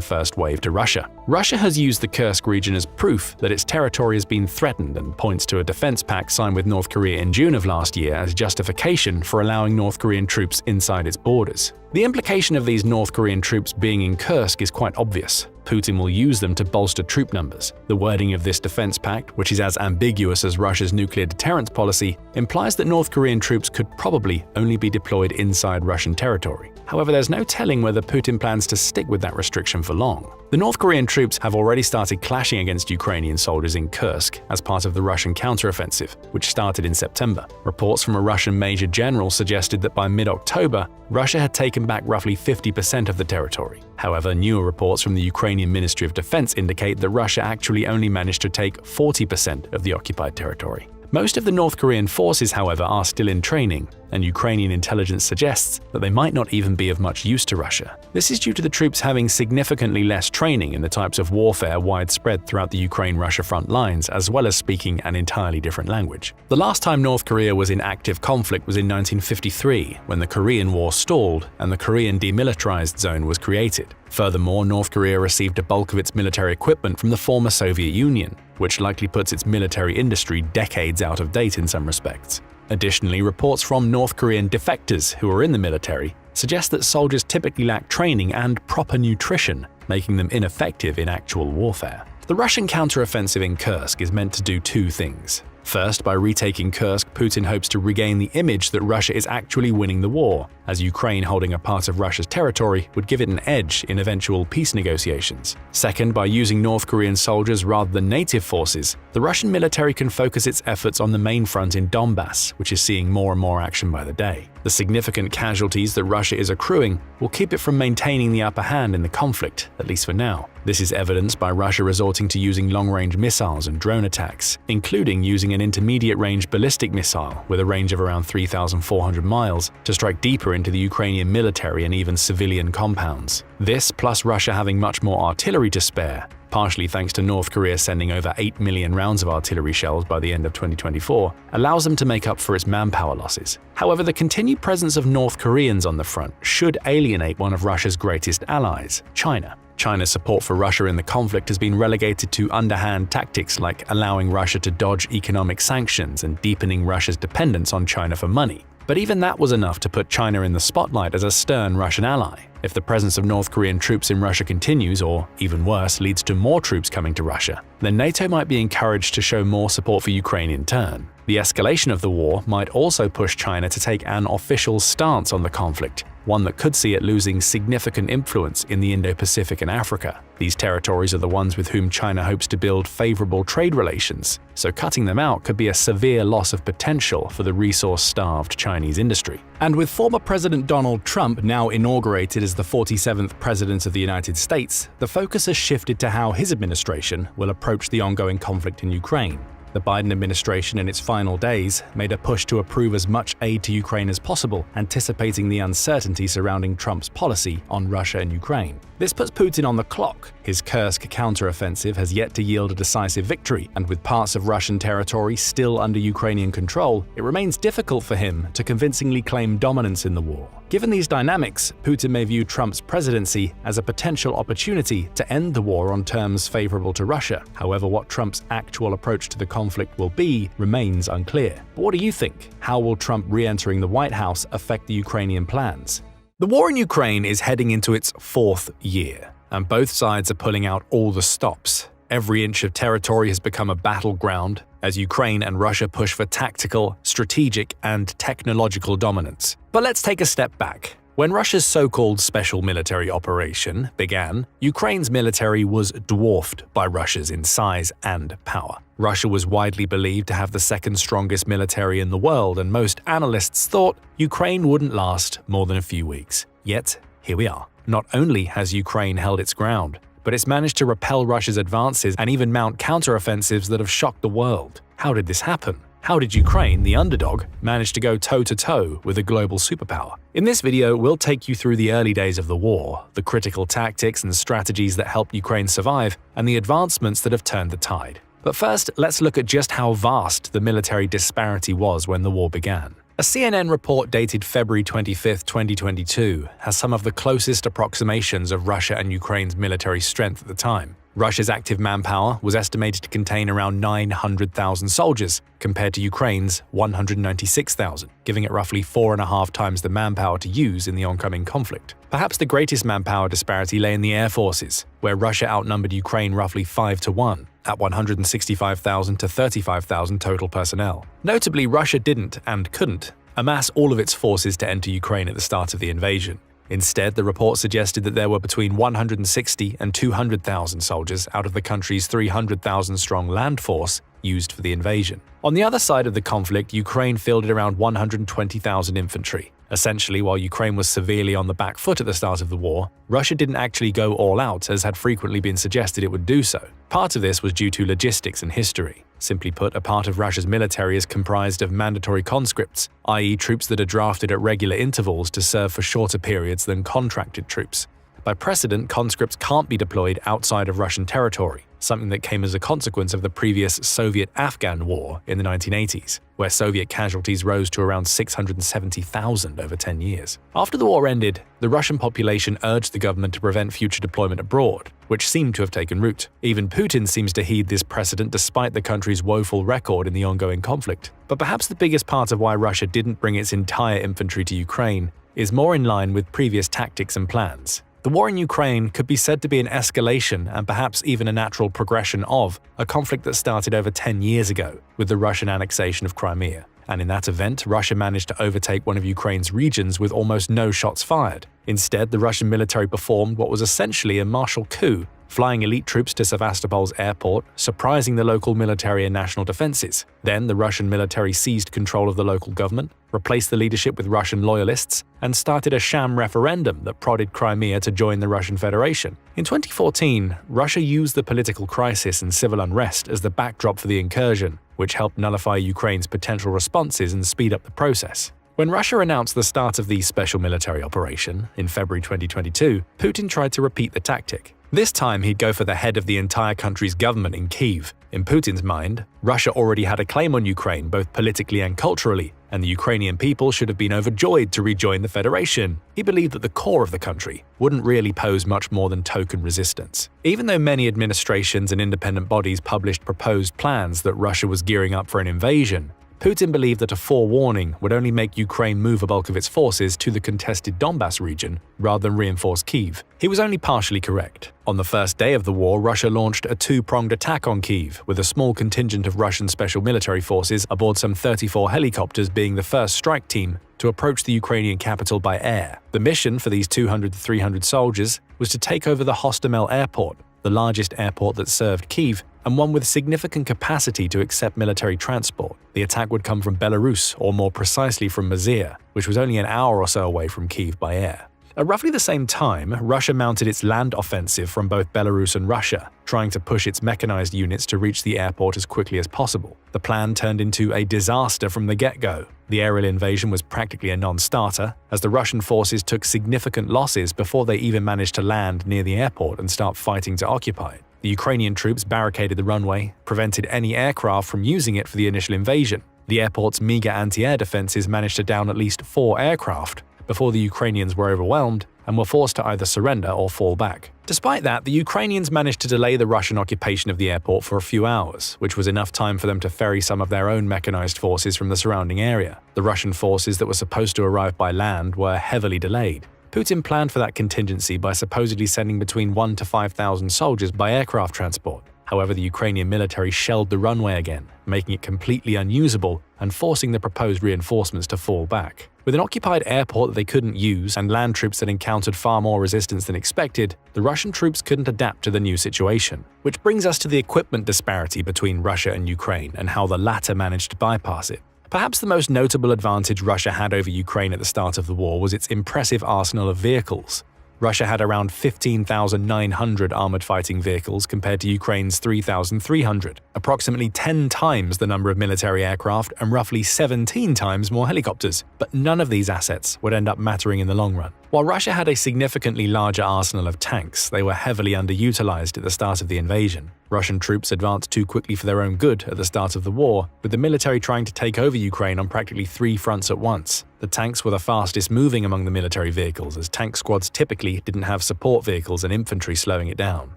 first wave to Russia. Russia has used the Kursk region as proof that its territory has been threatened and points to a defense pact signed with North Korea in June of last year as justification for allowing North Korean troops inside its borders. The implication of these North Korean troops being in Kursk is quite obvious. Putin will use them to bolster troop numbers. The wording of this defense pact, which is as ambiguous as Russia's nuclear deterrence policy, implies that North Korean troops could probably only be deployed inside Russian territory. However, there's no telling whether Putin plans to stick with that restriction for long. The North Korean troops have already started clashing against Ukrainian soldiers in Kursk as part of the Russian counteroffensive, which started in September. Reports from a Russian major general suggested that by mid-October, Russia had taken back roughly 50% of the territory. However, newer reports from the Ukrainian Ministry of Defense indicate that Russia actually only managed to take 40% of the occupied territory. Most of the North Korean forces, however, are still in training, and Ukrainian intelligence suggests that they might not even be of much use to Russia. This is due to the troops having significantly less training in the types of warfare widespread throughout the Ukraine-Russia front lines, as well as speaking an entirely different language. The last time North Korea was in active conflict was in 1953, when the Korean War stalled and the Korean Demilitarized Zone was created. Furthermore, North Korea received a bulk of its military equipment from the former Soviet Union, which likely puts its military industry decades out of date in some respects. Additionally, reports from North Korean defectors who are in the military suggest that soldiers typically lack training and proper nutrition, making them ineffective in actual warfare. The Russian counteroffensive in Kursk is meant to do two things. First, by retaking Kursk, Putin hopes to regain the image that Russia is actually winning the war, as Ukraine holding a part of Russia's territory would give it an edge in eventual peace negotiations. Second, by using North Korean soldiers rather than native forces, the Russian military can focus its efforts on the main front in Donbass, which is seeing more and more action by the day. The significant casualties that Russia is accruing will keep it from maintaining the upper hand in the conflict, at least for now. This is evidenced by Russia resorting to using long-range missiles and drone attacks, including using an intermediate-range ballistic missile with a range of around 3,400 miles to strike deeper into the Ukrainian military and even civilian compounds. This, plus Russia having much more artillery to spare, partially thanks to North Korea sending over 8 million rounds of artillery shells by the end of 2024, allows them to make up for its manpower losses. However, the continued presence of North Koreans on the front should alienate one of Russia's greatest allies, China. China's support for Russia in the conflict has been relegated to underhand tactics like allowing Russia to dodge economic sanctions and deepening Russia's dependence on China for money. But even that was enough to put China in the spotlight as a stern Russian ally. If the presence of North Korean troops in Russia continues, or even worse, leads to more troops coming to Russia, then NATO might be encouraged to show more support for Ukraine in turn. The escalation of the war might also push China to take an official stance on the conflict, one that could see it losing significant influence in the Indo-Pacific and Africa. These territories are the ones with whom China hopes to build favorable trade relations, so cutting them out could be a severe loss of potential for the resource-starved Chinese industry. And with former President Donald Trump now inaugurated as the 47th President of the United States, the focus has shifted to how his administration will approach the ongoing conflict in Ukraine. The Biden administration in its final days made a push to approve as much aid to Ukraine as possible, anticipating the uncertainty surrounding Trump's policy on Russia and Ukraine. This puts Putin on the clock. His Kursk counteroffensive has yet to yield a decisive victory, and with parts of Russian territory still under Ukrainian control, it remains difficult for him to convincingly claim dominance in the war. Given these dynamics, Putin may view Trump's presidency as a potential opportunity to end the war on terms favorable to Russia. However, what Trump's actual approach to the conflict will be remains unclear. But what do you think? How will Trump re-entering the White House affect the Ukrainian plans? The war in Ukraine is heading into its fourth year, and both sides are pulling out all the stops. Every inch of territory has become a battleground as Ukraine and Russia push for tactical, strategic, and technological dominance. But let's take a step back. When Russia's so-called special military operation began, Ukraine's military was dwarfed by Russia's in size and power. Russia was widely believed to have the second strongest military in the world, and most analysts thought Ukraine wouldn't last more than a few weeks. Yet, here we are. Not only has Ukraine held its ground, but it's managed to repel Russia's advances and even mount counteroffensives that have shocked the world. How did this happen? How did Ukraine, the underdog, manage to go toe-to-toe with a global superpower? In this video, we'll take you through the early days of the war, the critical tactics and strategies that helped Ukraine survive, and the advancements that have turned the tide. But first, let's look at just how vast the military disparity was when the war began. A CNN report dated February 25, 2022, has some of the closest approximations of Russia and Ukraine's military strength at the time. Russia's active manpower was estimated to contain around 900,000 soldiers, compared to Ukraine's 196,000, giving it roughly 4.5 times the manpower to use in the oncoming conflict. Perhaps the greatest manpower disparity lay in the air forces, where Russia outnumbered Ukraine roughly 5-1, at 165,000 to 35,000 total personnel. Notably, Russia didn't, and couldn't, amass all of its forces to enter Ukraine at the start of the invasion. Instead, the report suggested that there were between 160 and 200,000 soldiers out of the country's 300,000-strong land force used for the invasion. On the other side of the conflict, Ukraine fielded around 120,000 infantry. Essentially, while Ukraine was severely on the back foot at the start of the war, Russia didn't actually go all out as had frequently been suggested it would do so. Part of this was due to logistics and history. Simply put, a part of Russia's military is comprised of mandatory conscripts, i.e. troops that are drafted at regular intervals to serve for shorter periods than contracted troops. By precedent, conscripts can't be deployed outside of Russian territory, something that came as a consequence of the previous Soviet-Afghan War in the 1980s, where Soviet casualties rose to around 670,000 over 10 years. After the war ended, the Russian population urged the government to prevent future deployment abroad, which seemed to have taken root. Even Putin seems to heed this precedent despite the country's woeful record in the ongoing conflict. But perhaps the biggest part of why Russia didn't bring its entire infantry to Ukraine is more in line with previous tactics and plans. The war in Ukraine could be said to be an escalation and perhaps even a natural progression of a conflict that started over 10 years ago with the Russian annexation of Crimea. And in that event, Russia managed to overtake one of Ukraine's regions with almost no shots fired. Instead, the Russian military performed what was essentially a martial coup, flying elite troops to Sevastopol's airport, surprising the local military and national defenses. Then the Russian military seized control of the local government, replaced the leadership with Russian loyalists, and started a sham referendum that prodded Crimea to join the Russian Federation. In 2014, Russia used the political crisis and civil unrest as the backdrop for the incursion, which helped nullify Ukraine's potential responses and speed up the process. When Russia announced the start of the special military operation in February 2022, Putin tried to repeat the tactic. This time, he'd go for the head of the entire country's government in Kyiv. In Putin's mind, Russia already had a claim on Ukraine both politically and culturally, and the Ukrainian people should have been overjoyed to rejoin the Federation. He believed that the core of the country wouldn't really pose much more than token resistance. Even though many administrations and independent bodies published proposed plans that Russia was gearing up for an invasion, Putin believed that a forewarning would only make Ukraine move a bulk of its forces to the contested Donbas region rather than reinforce Kyiv. He was only partially correct. On the first day of the war, Russia launched a two-pronged attack on Kyiv, with a small contingent of Russian special military forces aboard some 34 helicopters being the first strike team to approach the Ukrainian capital by air. The mission for these 200 to 300 soldiers was to take over the Hostomel airport, the largest airport that served Kyiv, and one with significant capacity to accept military transport. The attack would come from Belarus, or more precisely from Myzyr, which was only an hour or so away from Kyiv by air. At roughly the same time, Russia mounted its land offensive from both Belarus and Russia, trying to push its mechanized units to reach the airport as quickly as possible. The plan turned into a disaster from the get-go. The aerial invasion was practically a non-starter, as the Russian forces took significant losses before they even managed to land near the airport and start fighting to occupy it. The Ukrainian troops barricaded the runway, prevented any aircraft from using it for the initial invasion. The airport's meager anti-air defenses managed to down at least 4 aircraft before the Ukrainians were overwhelmed and were forced to either surrender or fall back. Despite that, the Ukrainians managed to delay the Russian occupation of the airport for a few hours, which was enough time for them to ferry some of their own mechanized forces from the surrounding area. The Russian forces that were supposed to arrive by land were heavily delayed. Putin planned for that contingency by supposedly sending between 1,000 to 5,000 soldiers by aircraft transport. However, the Ukrainian military shelled the runway again, making it completely unusable and forcing the proposed reinforcements to fall back. With an occupied airport that they couldn't use and land troops that encountered far more resistance than expected, the Russian troops couldn't adapt to the new situation. Which brings us to the equipment disparity between Russia and Ukraine and how the latter managed to bypass it. Perhaps the most notable advantage Russia had over Ukraine at the start of the war was its impressive arsenal of vehicles. Russia had around 15,900 armored fighting vehicles compared to Ukraine's 3,300, approximately 10 times the number of military aircraft and roughly 17 times more helicopters. But none of these assets would end up mattering in the long run. While Russia had a significantly larger arsenal of tanks, they were heavily underutilized at the start of the invasion. Russian troops advanced too quickly for their own good at the start of the war, with the military trying to take over Ukraine on practically 3 fronts at once. The tanks were the fastest moving among the military vehicles, as tank squads typically didn't have support vehicles and infantry slowing it down.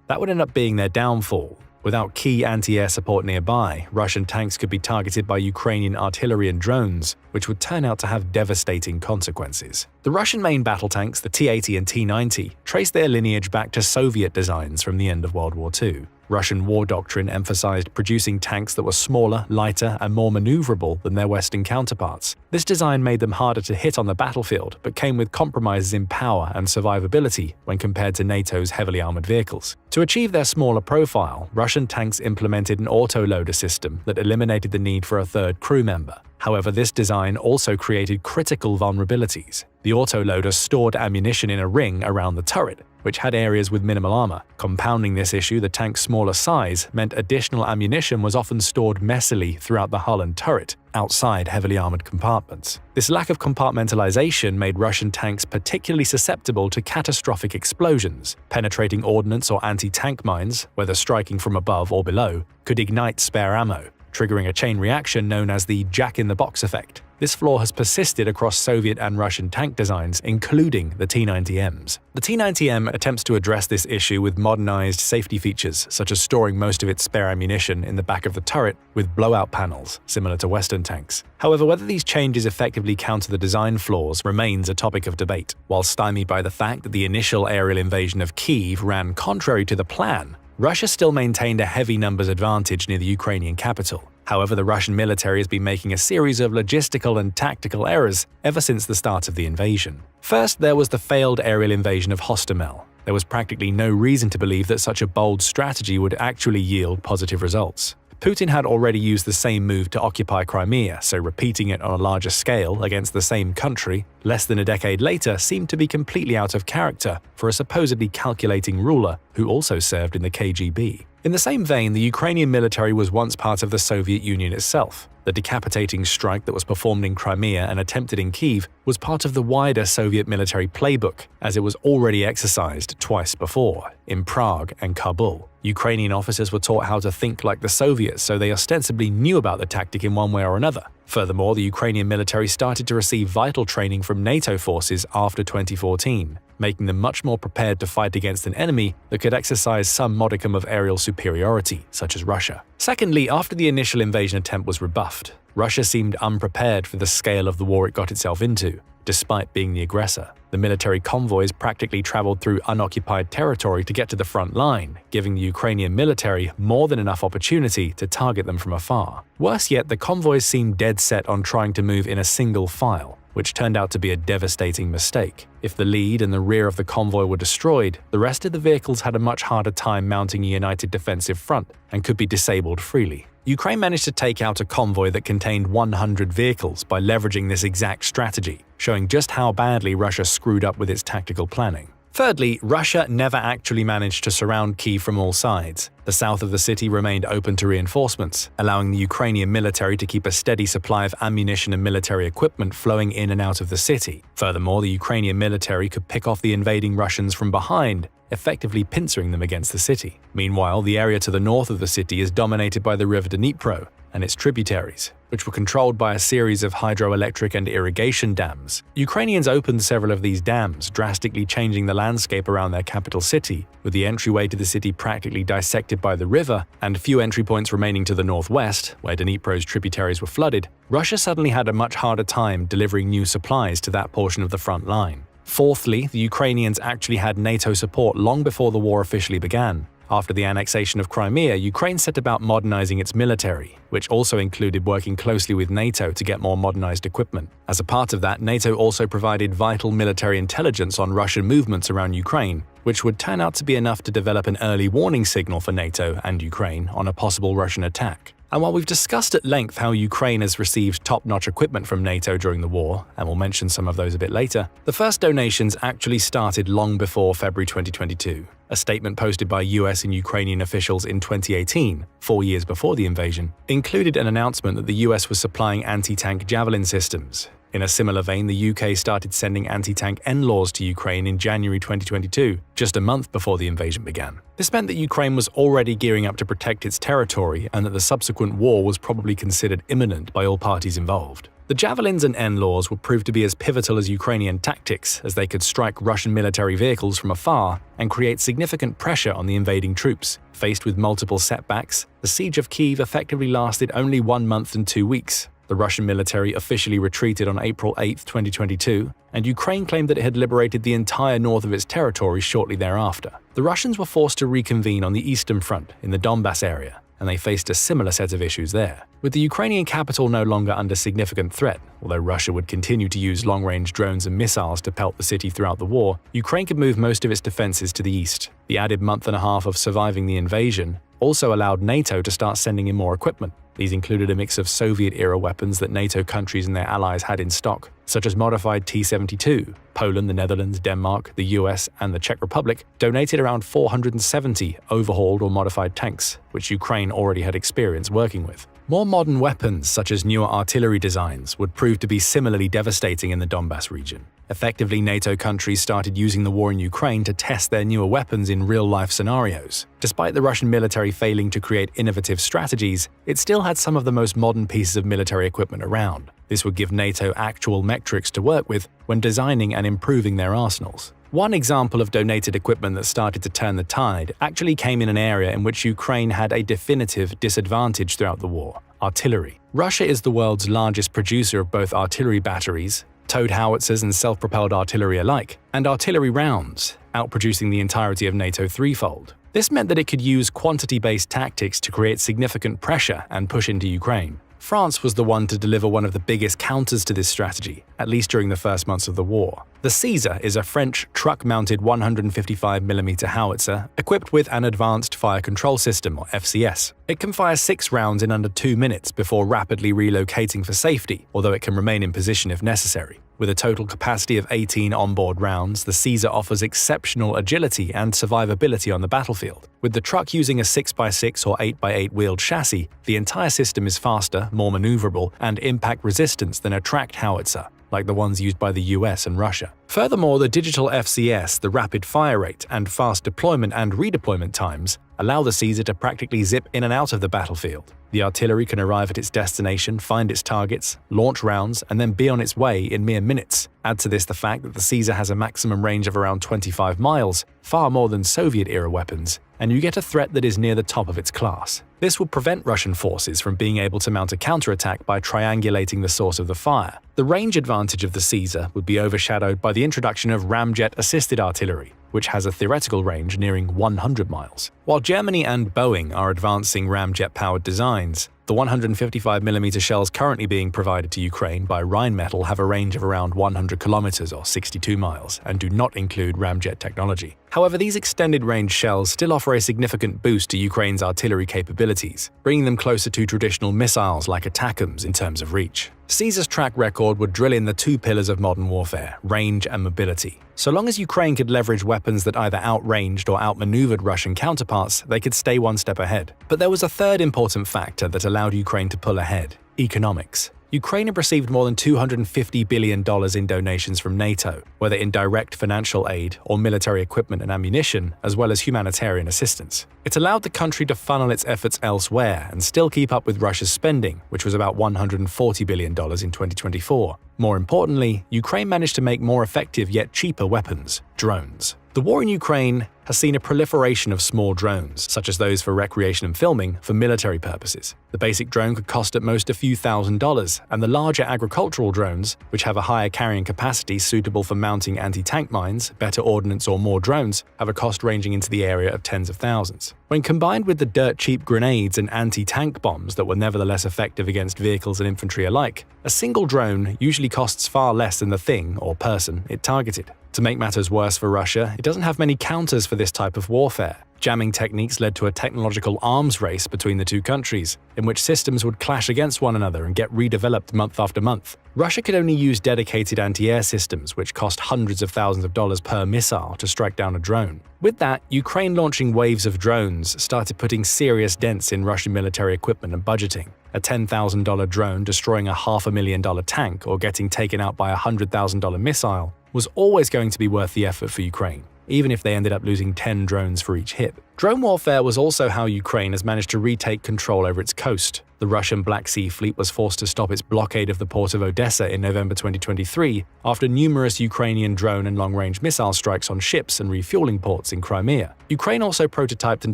That would end up being their downfall. Without key anti-air support nearby, Russian tanks could be targeted by Ukrainian artillery and drones, which would turn out to have devastating consequences. The Russian main battle tanks, the T-80 and T-90, trace their lineage back to Soviet designs from the end of World War II. Russian war doctrine emphasized producing tanks that were smaller, lighter, and more maneuverable than their Western counterparts. This design made them harder to hit on the battlefield, but came with compromises in power and survivability when compared to NATO's heavily armored vehicles. To achieve their smaller profile, Russian tanks implemented an autoloader system that eliminated the need for a third crew member. However, this design also created critical vulnerabilities. The autoloader stored ammunition in a ring around the turret, which had areas with minimal armor. Compounding this issue, the tank's smaller size meant additional ammunition was often stored messily throughout the hull and turret, outside heavily armored compartments. This lack of compartmentalization made Russian tanks particularly susceptible to catastrophic explosions. Penetrating ordnance or anti-tank mines, whether striking from above or below, could ignite spare ammo, triggering a chain reaction known as the jack-in-the-box effect. This flaw has persisted across Soviet and Russian tank designs, including the T-90Ms. The T-90M attempts to address this issue with modernized safety features, such as storing most of its spare ammunition in the back of the turret with blowout panels, similar to Western tanks. However, whether these changes effectively counter the design flaws remains a topic of debate. While stymied by the fact that the initial aerial invasion of Kyiv ran contrary to the plan, Russia still maintained a heavy numbers advantage near the Ukrainian capital. However, the Russian military has been making a series of logistical and tactical errors ever since the start of the invasion. First, there was the failed aerial invasion of Hostomel. There was practically no reason to believe that such a bold strategy would actually yield positive results. Putin had already used the same move to occupy Crimea, so repeating it on a larger scale against the same country less than a decade later seemed to be completely out of character for a supposedly calculating ruler who also served in the KGB. In the same vein, the Ukrainian military was once part of the Soviet Union itself. The decapitating strike that was performed in Crimea and attempted in Kyiv was part of the wider Soviet military playbook, as it was already exercised twice before, in Prague and Kabul. Ukrainian officers were taught how to think like the Soviets, so they ostensibly knew about the tactic in one way or another. Furthermore, the Ukrainian military started to receive vital training from NATO forces after 2014, making them much more prepared to fight against an enemy that could exercise some modicum of aerial superiority, such as Russia. Secondly, after the initial invasion attempt was rebuffed, Russia seemed unprepared for the scale of the war it got itself into. Despite being the aggressor, the military convoys practically traveled through unoccupied territory to get to the front line, giving the Ukrainian military more than enough opportunity to target them from afar. Worse yet, the convoys seemed dead set on trying to move in a single file, which turned out to be a devastating mistake. If the lead and the rear of the convoy were destroyed, the rest of the vehicles had a much harder time mounting a united defensive front and could be disabled freely. Ukraine managed to take out a convoy that contained 100 vehicles by leveraging this exact strategy, showing just how badly Russia screwed up with its tactical planning. Thirdly, Russia never actually managed to surround Kyiv from all sides. The south of the city remained open to reinforcements, allowing the Ukrainian military to keep a steady supply of ammunition and military equipment flowing in and out of the city. Furthermore, the Ukrainian military could pick off the invading Russians from behind, effectively pincerring them against the city. Meanwhile, the area to the north of the city is dominated by the river Dnipro and its tributaries, which were controlled by a series of hydroelectric and irrigation dams. Ukrainians opened several of these dams, drastically changing the landscape around their capital city, with the entryway to the city practically dissected by the river and few entry points remaining to the northwest, where Dnipro's tributaries were flooded. Russia suddenly had a much harder time delivering new supplies to that portion of the front line. Fourthly, the Ukrainians actually had NATO support long before the war officially began. After the annexation of Crimea, Ukraine set about modernizing its military, which also included working closely with NATO to get more modernized equipment. As a part of that, NATO also provided vital military intelligence on Russian movements around Ukraine, which would turn out to be enough to develop an early warning signal for NATO and Ukraine on a possible Russian attack. And while we've discussed at length how Ukraine has received top-notch equipment from NATO during the war, and we'll mention some of those a bit later, the first donations actually started long before February 2022. A statement posted by US and Ukrainian officials in 2018, 4 years before the invasion, included an announcement that the US was supplying anti-tank Javelin systems. In a similar vein, the UK started sending anti-tank NLAWs to Ukraine in January 2022, just a month before the invasion began. This meant that Ukraine was already gearing up to protect its territory and that the subsequent war was probably considered imminent by all parties involved. The Javelins and NLAWs would prove to be as pivotal as Ukrainian tactics, as they could strike Russian military vehicles from afar and create significant pressure on the invading troops. Faced with multiple setbacks, the siege of Kyiv effectively lasted only 1 month and 2 weeks. The Russian military officially retreated on April 8, 2022, and Ukraine claimed that it had liberated the entire north of its territory shortly thereafter. The Russians were forced to reconvene on the Eastern Front in the Donbass area, and they faced a similar set of issues there. With the Ukrainian capital no longer under significant threat, although Russia would continue to use long-range drones and missiles to pelt the city throughout the war, Ukraine could move most of its defenses to the east. The added month and a half of surviving the invasion also allowed NATO to start sending in more equipment. These included a mix of Soviet-era weapons that NATO countries and their allies had in stock, such as modified T-72. Poland, the Netherlands, Denmark, the US, and the Czech Republic donated around 470 overhauled or modified tanks, which Ukraine already had experience working with. More modern weapons, such as newer artillery designs, would prove to be similarly devastating in the Donbass region. Effectively, NATO countries started using the war in Ukraine to test their newer weapons in real-life scenarios. Despite the Russian military failing to create innovative strategies, it still had some of the most modern pieces of military equipment around. This would give NATO actual metrics to work with when designing and improving their arsenals. One example of donated equipment that started to turn the tide actually came in an area in which Ukraine had a definitive disadvantage throughout the war: artillery. Russia is the world's largest producer of both artillery batteries, towed howitzers and self-propelled artillery alike, and artillery rounds, outproducing the entirety of NATO threefold. This meant that it could use quantity-based tactics to create significant pressure and push into Ukraine. France was the one to deliver one of the biggest counters to this strategy, at least during the first months of the war. The Caesar is a French truck-mounted 155mm howitzer equipped with an Advanced Fire Control System, or FCS. It can fire 6 rounds in under 2 minutes before rapidly relocating for safety, although it can remain in position if necessary. With a total capacity of 18 onboard rounds, the Caesar offers exceptional agility and survivability on the battlefield. With the truck using a 6x6 or 8x8 wheeled chassis, the entire system is faster, more maneuverable, and impact-resistant than a tracked howitzer, like the ones used by the US and Russia. Furthermore, the digital FCS, the rapid fire rate, and fast deployment and redeployment times allow the Caesar to practically zip in and out of the battlefield. The artillery can arrive at its destination, find its targets, launch rounds, and then be on its way in mere minutes. Add to this the fact that the Caesar has a maximum range of around 25 miles, far more than Soviet-era weapons, and you get a threat that is near the top of its class. This would prevent Russian forces from being able to mount a counterattack by triangulating the source of the fire. The range advantage of the Caesar would be overshadowed by the introduction of ramjet-assisted artillery, which has a theoretical range nearing 100 miles. While Germany and Boeing are advancing ramjet-powered designs, the 155mm shells currently being provided to Ukraine by Rheinmetall have a range of around 100 kilometers or 62 miles and do not include ramjet technology. However, these extended-range shells still offer a significant boost to Ukraine's artillery capabilities, bringing them closer to traditional missiles like ATACMS in terms of reach. Caesar's track record would drill in the 2 pillars of modern warfare: range and mobility. So long as Ukraine could leverage weapons that either outranged or outmaneuvered Russian counterparts, they could stay one step ahead. But there was a third important factor that allowed Ukraine to pull ahead: economics. Ukraine had received more than $250 billion in donations from NATO, whether in direct financial aid or military equipment and ammunition, as well as humanitarian assistance. It allowed the country to funnel its efforts elsewhere and still keep up with Russia's spending, which was about $140 billion in 2024. More importantly, Ukraine managed to make more effective yet cheaper weapons: drones. The war in Ukraine has seen a proliferation of small drones, such as those for recreation and filming, for military purposes. The basic drone could cost at most a few $1,000s, and the larger agricultural drones, which have a higher carrying capacity suitable for mounting anti-tank mines, better ordnance or more drones, have a cost ranging into the area of tens of thousands. When combined with the dirt-cheap grenades and anti-tank bombs that were nevertheless effective against vehicles and infantry alike, a single drone usually costs far less than the thing or person it targeted. To make matters worse for Russia, it doesn't have many counters for this type of warfare. Jamming techniques led to a technological arms race between the two countries, in which systems would clash against one another and get redeveloped month after month. Russia could only use dedicated anti-air systems, which cost hundreds of thousands of dollars per missile to strike down a drone. With that, Ukraine launching waves of drones started putting serious dents in Russian military equipment and budgeting. A $10,000 drone destroying a $500,000 tank or getting taken out by a $100,000 missile was always going to be worth the effort for Ukraine, even if they ended up losing 10 drones for each hit. Drone warfare was also how Ukraine has managed to retake control over its coast. The Russian Black Sea Fleet was forced to stop its blockade of the port of Odessa in November 2023 after numerous Ukrainian drone and long-range missile strikes on ships and refueling ports in Crimea. Ukraine also prototyped and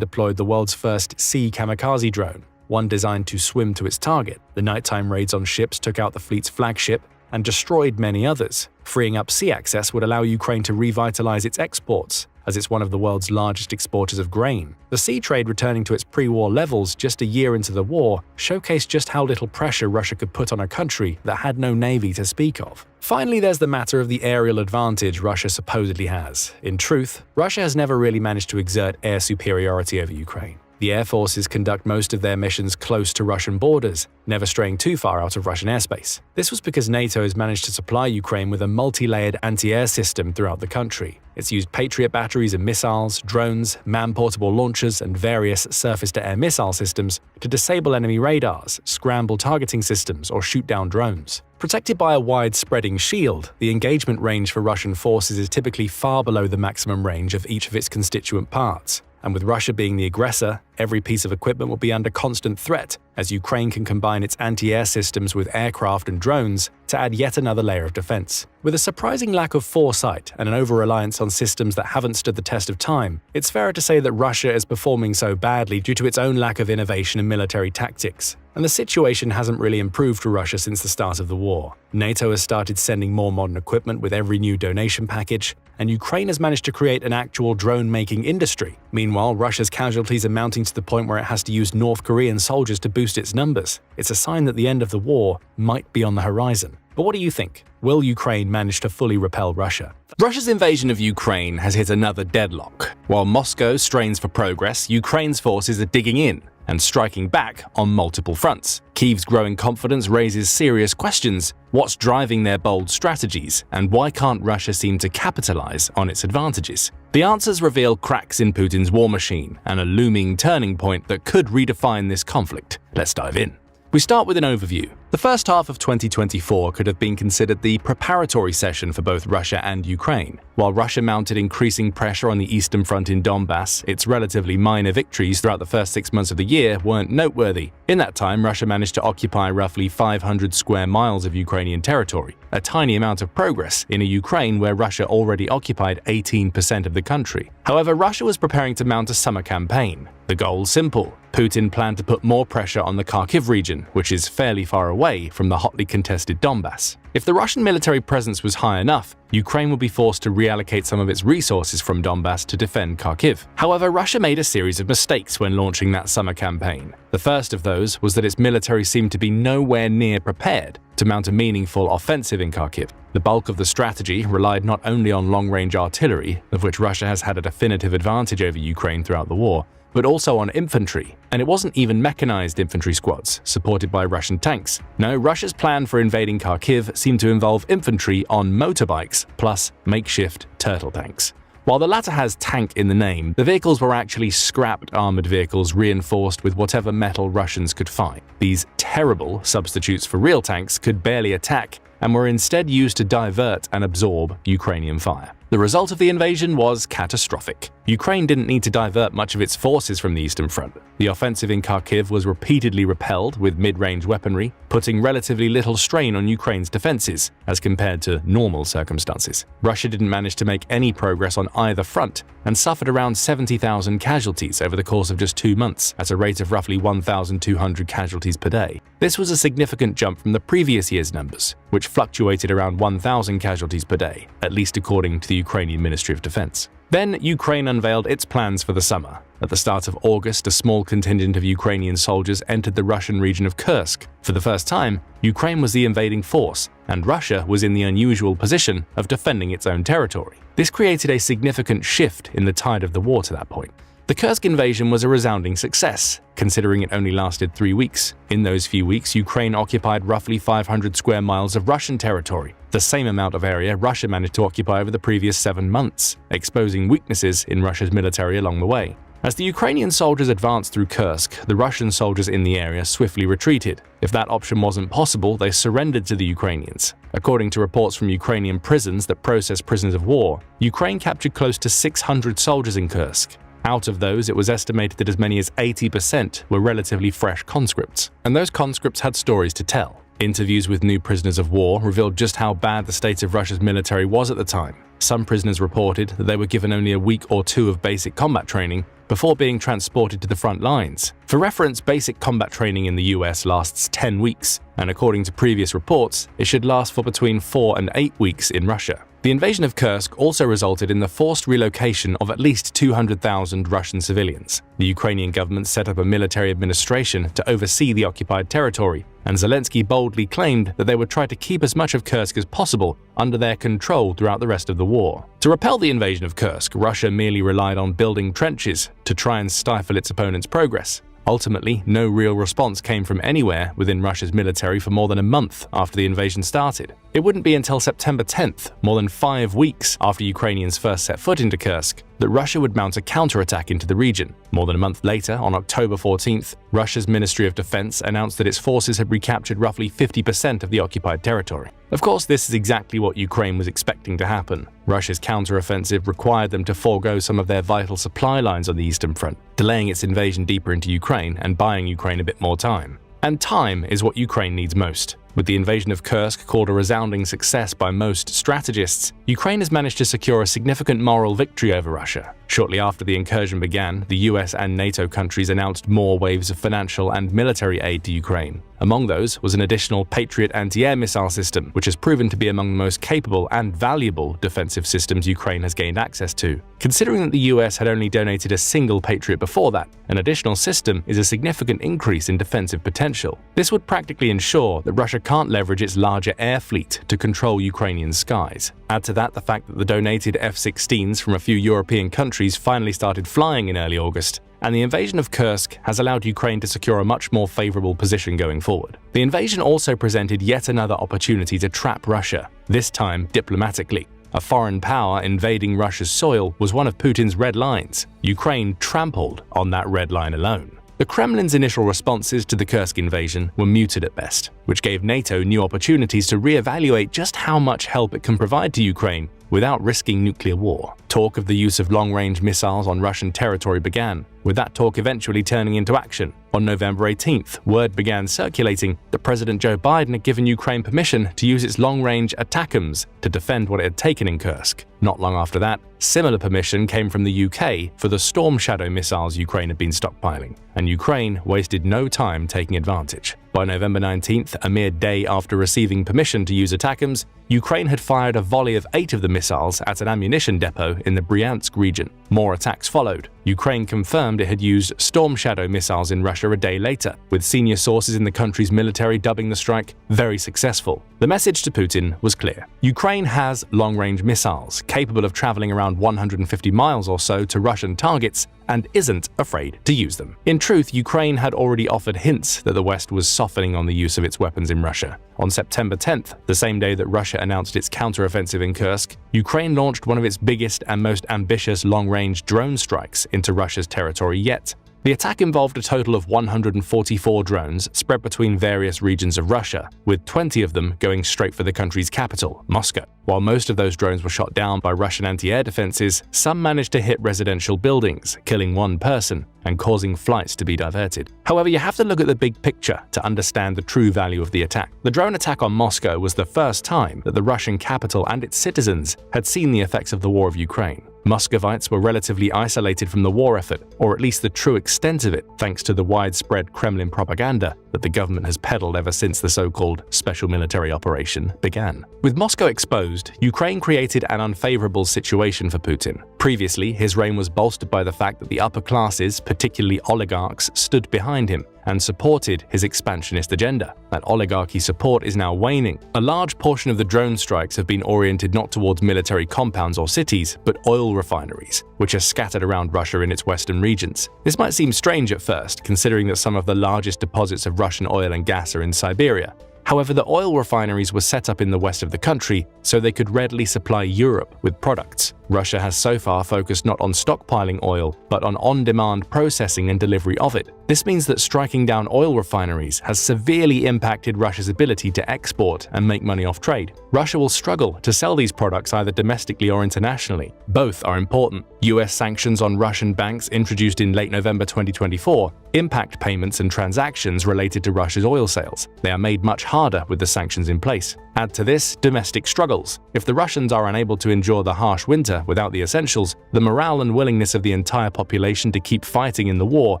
deployed the world's first sea kamikaze drone, one designed to swim to its target. The nighttime raids on ships took out the fleet's flagship and destroyed many others. Freeing up sea access would allow Ukraine to revitalize its exports, as it's one of the world's largest exporters of grain. The sea trade returning to its pre-war levels just a year into the war showcased just how little pressure Russia could put on a country that had no navy to speak of. Finally, there's the matter of the aerial advantage Russia supposedly has. In truth, Russia has never really managed to exert air superiority over Ukraine. The air forces conduct most of their missions close to Russian borders, never straying too far out of Russian airspace. This was because NATO has managed to supply Ukraine with a multi-layered anti-air system throughout the country. It's used Patriot batteries and missiles, drones, man-portable launchers, and various surface-to-air missile systems to disable enemy radars, scramble targeting systems, or shoot down drones. Protected by a wide-spreading shield, the engagement range for Russian forces is typically far below the maximum range of each of its constituent parts. And with Russia being the aggressor, every piece of equipment will be under constant threat, as Ukraine can combine its anti-air systems with aircraft and drones to add yet another layer of defense. With a surprising lack of foresight and an over-reliance on systems that haven't stood the test of time, it's fairer to say that Russia is performing so badly due to its own lack of innovation in military tactics. And the situation hasn't really improved for Russia since the start of the war. NATO has started sending more modern equipment with every new donation package, and Ukraine has managed to create an actual drone-making industry. Meanwhile, Russia's casualties are mounting to the point where it has to use North Korean soldiers to boost its numbers. It's a sign that the end of the war might be on the horizon. But what do you think? Will Ukraine manage to fully repel Russia? Russia's invasion of Ukraine has hit another deadlock. While Moscow strains for progress, Ukraine's forces are digging in and striking back on multiple fronts. Kyiv's growing confidence raises serious questions. What's driving their bold strategies, and why can't Russia seem to capitalize on its advantages? The answers reveal cracks in Putin's war machine and a looming turning point that could redefine this conflict. Let's dive in. We start with an overview. The first half of 2024 could have been considered the preparatory session for both Russia and Ukraine. While Russia mounted increasing pressure on the eastern front in Donbass, its relatively minor victories throughout the first 6 months of the year weren't noteworthy. In that time, Russia managed to occupy roughly 500 square miles of Ukrainian territory, a tiny amount of progress in a Ukraine where Russia already occupied 18% of the country. However, Russia was preparing to mount a summer campaign. The goal simple. Putin planned to put more pressure on the Kharkiv region, which is fairly far away from the hotly contested Donbass. If the Russian military presence was high enough, Ukraine would be forced to reallocate some of its resources from Donbass to defend Kharkiv. However, Russia made a series of mistakes when launching that summer campaign. The first of those was that its military seemed to be nowhere near prepared to mount a meaningful offensive in Kharkiv. The bulk of the strategy relied not only on long-range artillery, of which Russia has had a definitive advantage over Ukraine throughout the war, but also on infantry, and it wasn't even mechanized infantry squads, supported by Russian tanks. No, Russia's plan for invading Kharkiv seemed to involve infantry on motorbikes, plus makeshift turtle tanks. While the latter has tank in the name, the vehicles were actually scrapped armored vehicles reinforced with whatever metal Russians could find. These terrible substitutes for real tanks could barely attack, and were instead used to divert and absorb Ukrainian fire. The result of the invasion was catastrophic. Ukraine didn't need to divert much of its forces from the Eastern Front. The offensive in Kharkiv was repeatedly repelled with mid-range weaponry, putting relatively little strain on Ukraine's defenses as compared to normal circumstances. Russia didn't manage to make any progress on either front and suffered around 70,000 casualties over the course of just 2 months, at a rate of roughly 1,200 casualties per day. This was a significant jump from the previous year's numbers, which fluctuated around 1,000 casualties per day, at least according to the Ukrainian Ministry of Defense. Then Ukraine unveiled its plans for the summer. At the start of August, a small contingent of Ukrainian soldiers entered the Russian region of Kursk. For the first time, Ukraine was the invading force, and Russia was in the unusual position of defending its own territory. This created a significant shift in the tide of the war to that point. The Kursk invasion was a resounding success, considering it only lasted 3 weeks. In those few weeks, Ukraine occupied roughly 500 square miles of Russian territory, the same amount of area Russia managed to occupy over the previous 7 months, exposing weaknesses in Russia's military along the way. As the Ukrainian soldiers advanced through Kursk, the Russian soldiers in the area swiftly retreated. If that option wasn't possible, they surrendered to the Ukrainians. According to reports from Ukrainian prisons that process prisoners of war, Ukraine captured close to 600 soldiers in Kursk. Out of those, it was estimated that as many as 80% were relatively fresh conscripts, and those conscripts had stories to tell. Interviews with new prisoners of war revealed just how bad the state of Russia's military was at the time. Some prisoners reported that they were given only a week or 2 of basic combat training before being transported to the front lines. For reference, basic combat training in the US lasts 10 weeks, and according to previous reports, it should last for between 4 and 8 weeks in Russia. The invasion of Kursk also resulted in the forced relocation of at least 200,000 Russian civilians. The Ukrainian government set up a military administration to oversee the occupied territory, and Zelensky boldly claimed that they would try to keep as much of Kursk as possible under their control throughout the rest of the war. To repel the invasion of Kursk, Russia merely relied on building trenches to try and stifle its opponent's progress. Ultimately, no real response came from anywhere within Russia's military for more than a month after the invasion started. It wouldn't be until September 10th, more than 5 weeks after Ukrainians first set foot into Kursk, that Russia would mount a counterattack into the region. More than a month later, on October 14th, Russia's Ministry of Defense announced that its forces had recaptured roughly 50% of the occupied territory. Of course, this is exactly what Ukraine was expecting to happen. Russia's counteroffensive required them to forego some of their vital supply lines on the Eastern Front, delaying its invasion deeper into Ukraine and buying Ukraine a bit more time. And time is what Ukraine needs most. With the invasion of Kursk called a resounding success by most strategists, Ukraine has managed to secure a significant moral victory over Russia. Shortly after the incursion began, the US and NATO countries announced more waves of financial and military aid to Ukraine. Among those was an additional Patriot anti-air missile system, which has proven to be among the most capable and valuable defensive systems Ukraine has gained access to. Considering that the US had only donated a single Patriot before that, an additional system is a significant increase in defensive potential. This would practically ensure that Russia can't leverage its larger air fleet to control Ukrainian skies. Add to that the fact that the donated F-16s from a few European countries finally started flying in early August, and the invasion of Kursk has allowed Ukraine to secure a much more favorable position going forward. The invasion also presented yet another opportunity to trap Russia, this time diplomatically. A foreign power invading Russia's soil was one of Putin's red lines. Ukraine trampled on that red line alone. The Kremlin's initial responses to the Kursk invasion were muted at best, which gave NATO new opportunities to re-evaluate just how much help it can provide to Ukraine without risking nuclear war. Talk of the use of long-range missiles on Russian territory began, with that talk eventually turning into action. On November 18th, word began circulating that President Joe Biden had given Ukraine permission to use its long-range ATTACMS to defend what it had taken in Kursk. Not long after that, similar permission came from the UK for the Storm Shadow missiles Ukraine had been stockpiling, and Ukraine wasted no time taking advantage. By November 19th, a mere day after receiving permission to use ATACMS, Ukraine had fired a volley of 8 of the missiles at an ammunition depot in the Bryansk region. More attacks followed. Ukraine confirmed it had used Storm Shadow missiles in Russia a day later, with senior sources in the country's military dubbing the strike very successful. The message to Putin was clear. Ukraine has long-range missiles capable of traveling around 150 miles or so to Russian targets and isn't afraid to use them. In truth, Ukraine had already offered hints that the West was softening on the use of its weapons in Russia. On September 10th, the same day that Russia announced its counteroffensive in Kursk, Ukraine launched one of its biggest and most ambitious long-range drone strikes into Russia's territory yet. The attack involved a total of 144 drones spread between various regions of Russia, with 20 of them going straight for the country's capital, Moscow. While most of those drones were shot down by Russian anti-air defenses, some managed to hit residential buildings, killing one person and causing flights to be diverted. However, you have to look at the big picture to understand the true value of the attack. The drone attack on Moscow was the first time that the Russian capital and its citizens had seen the effects of the war of Ukraine. Muscovites were relatively isolated from the war effort, or at least the true extent of it, thanks to the widespread Kremlin propaganda that the government has peddled ever since the so-called special military operation began. With Moscow exposed, Ukraine created an unfavorable situation for Putin. Previously, his reign was bolstered by the fact that the upper classes, particularly oligarchs, stood behind him and supported his expansionist agenda. That oligarchy support is now waning. A large portion of the drone strikes have been oriented not towards military compounds or cities, but oil refineries, which are scattered around Russia in its western regions. This might seem strange at first, considering that some of the largest deposits of Russian oil and gas are in Siberia. However, the oil refineries were set up in the west of the country so they could readily supply Europe with products. Russia has so far focused not on stockpiling oil, but on on-demand processing and delivery of it. This means that striking down oil refineries has severely impacted Russia's ability to export and make money off trade. Russia will struggle to sell these products either domestically or internationally. Both are important. US sanctions on Russian banks introduced in late November 2024 impact payments and transactions related to Russia's oil sales. They are made much harder with the sanctions in place. Add to this domestic struggles. If the Russians are unable to endure the harsh winter without the essentials, the morale and willingness of the entire population to keep fighting in the war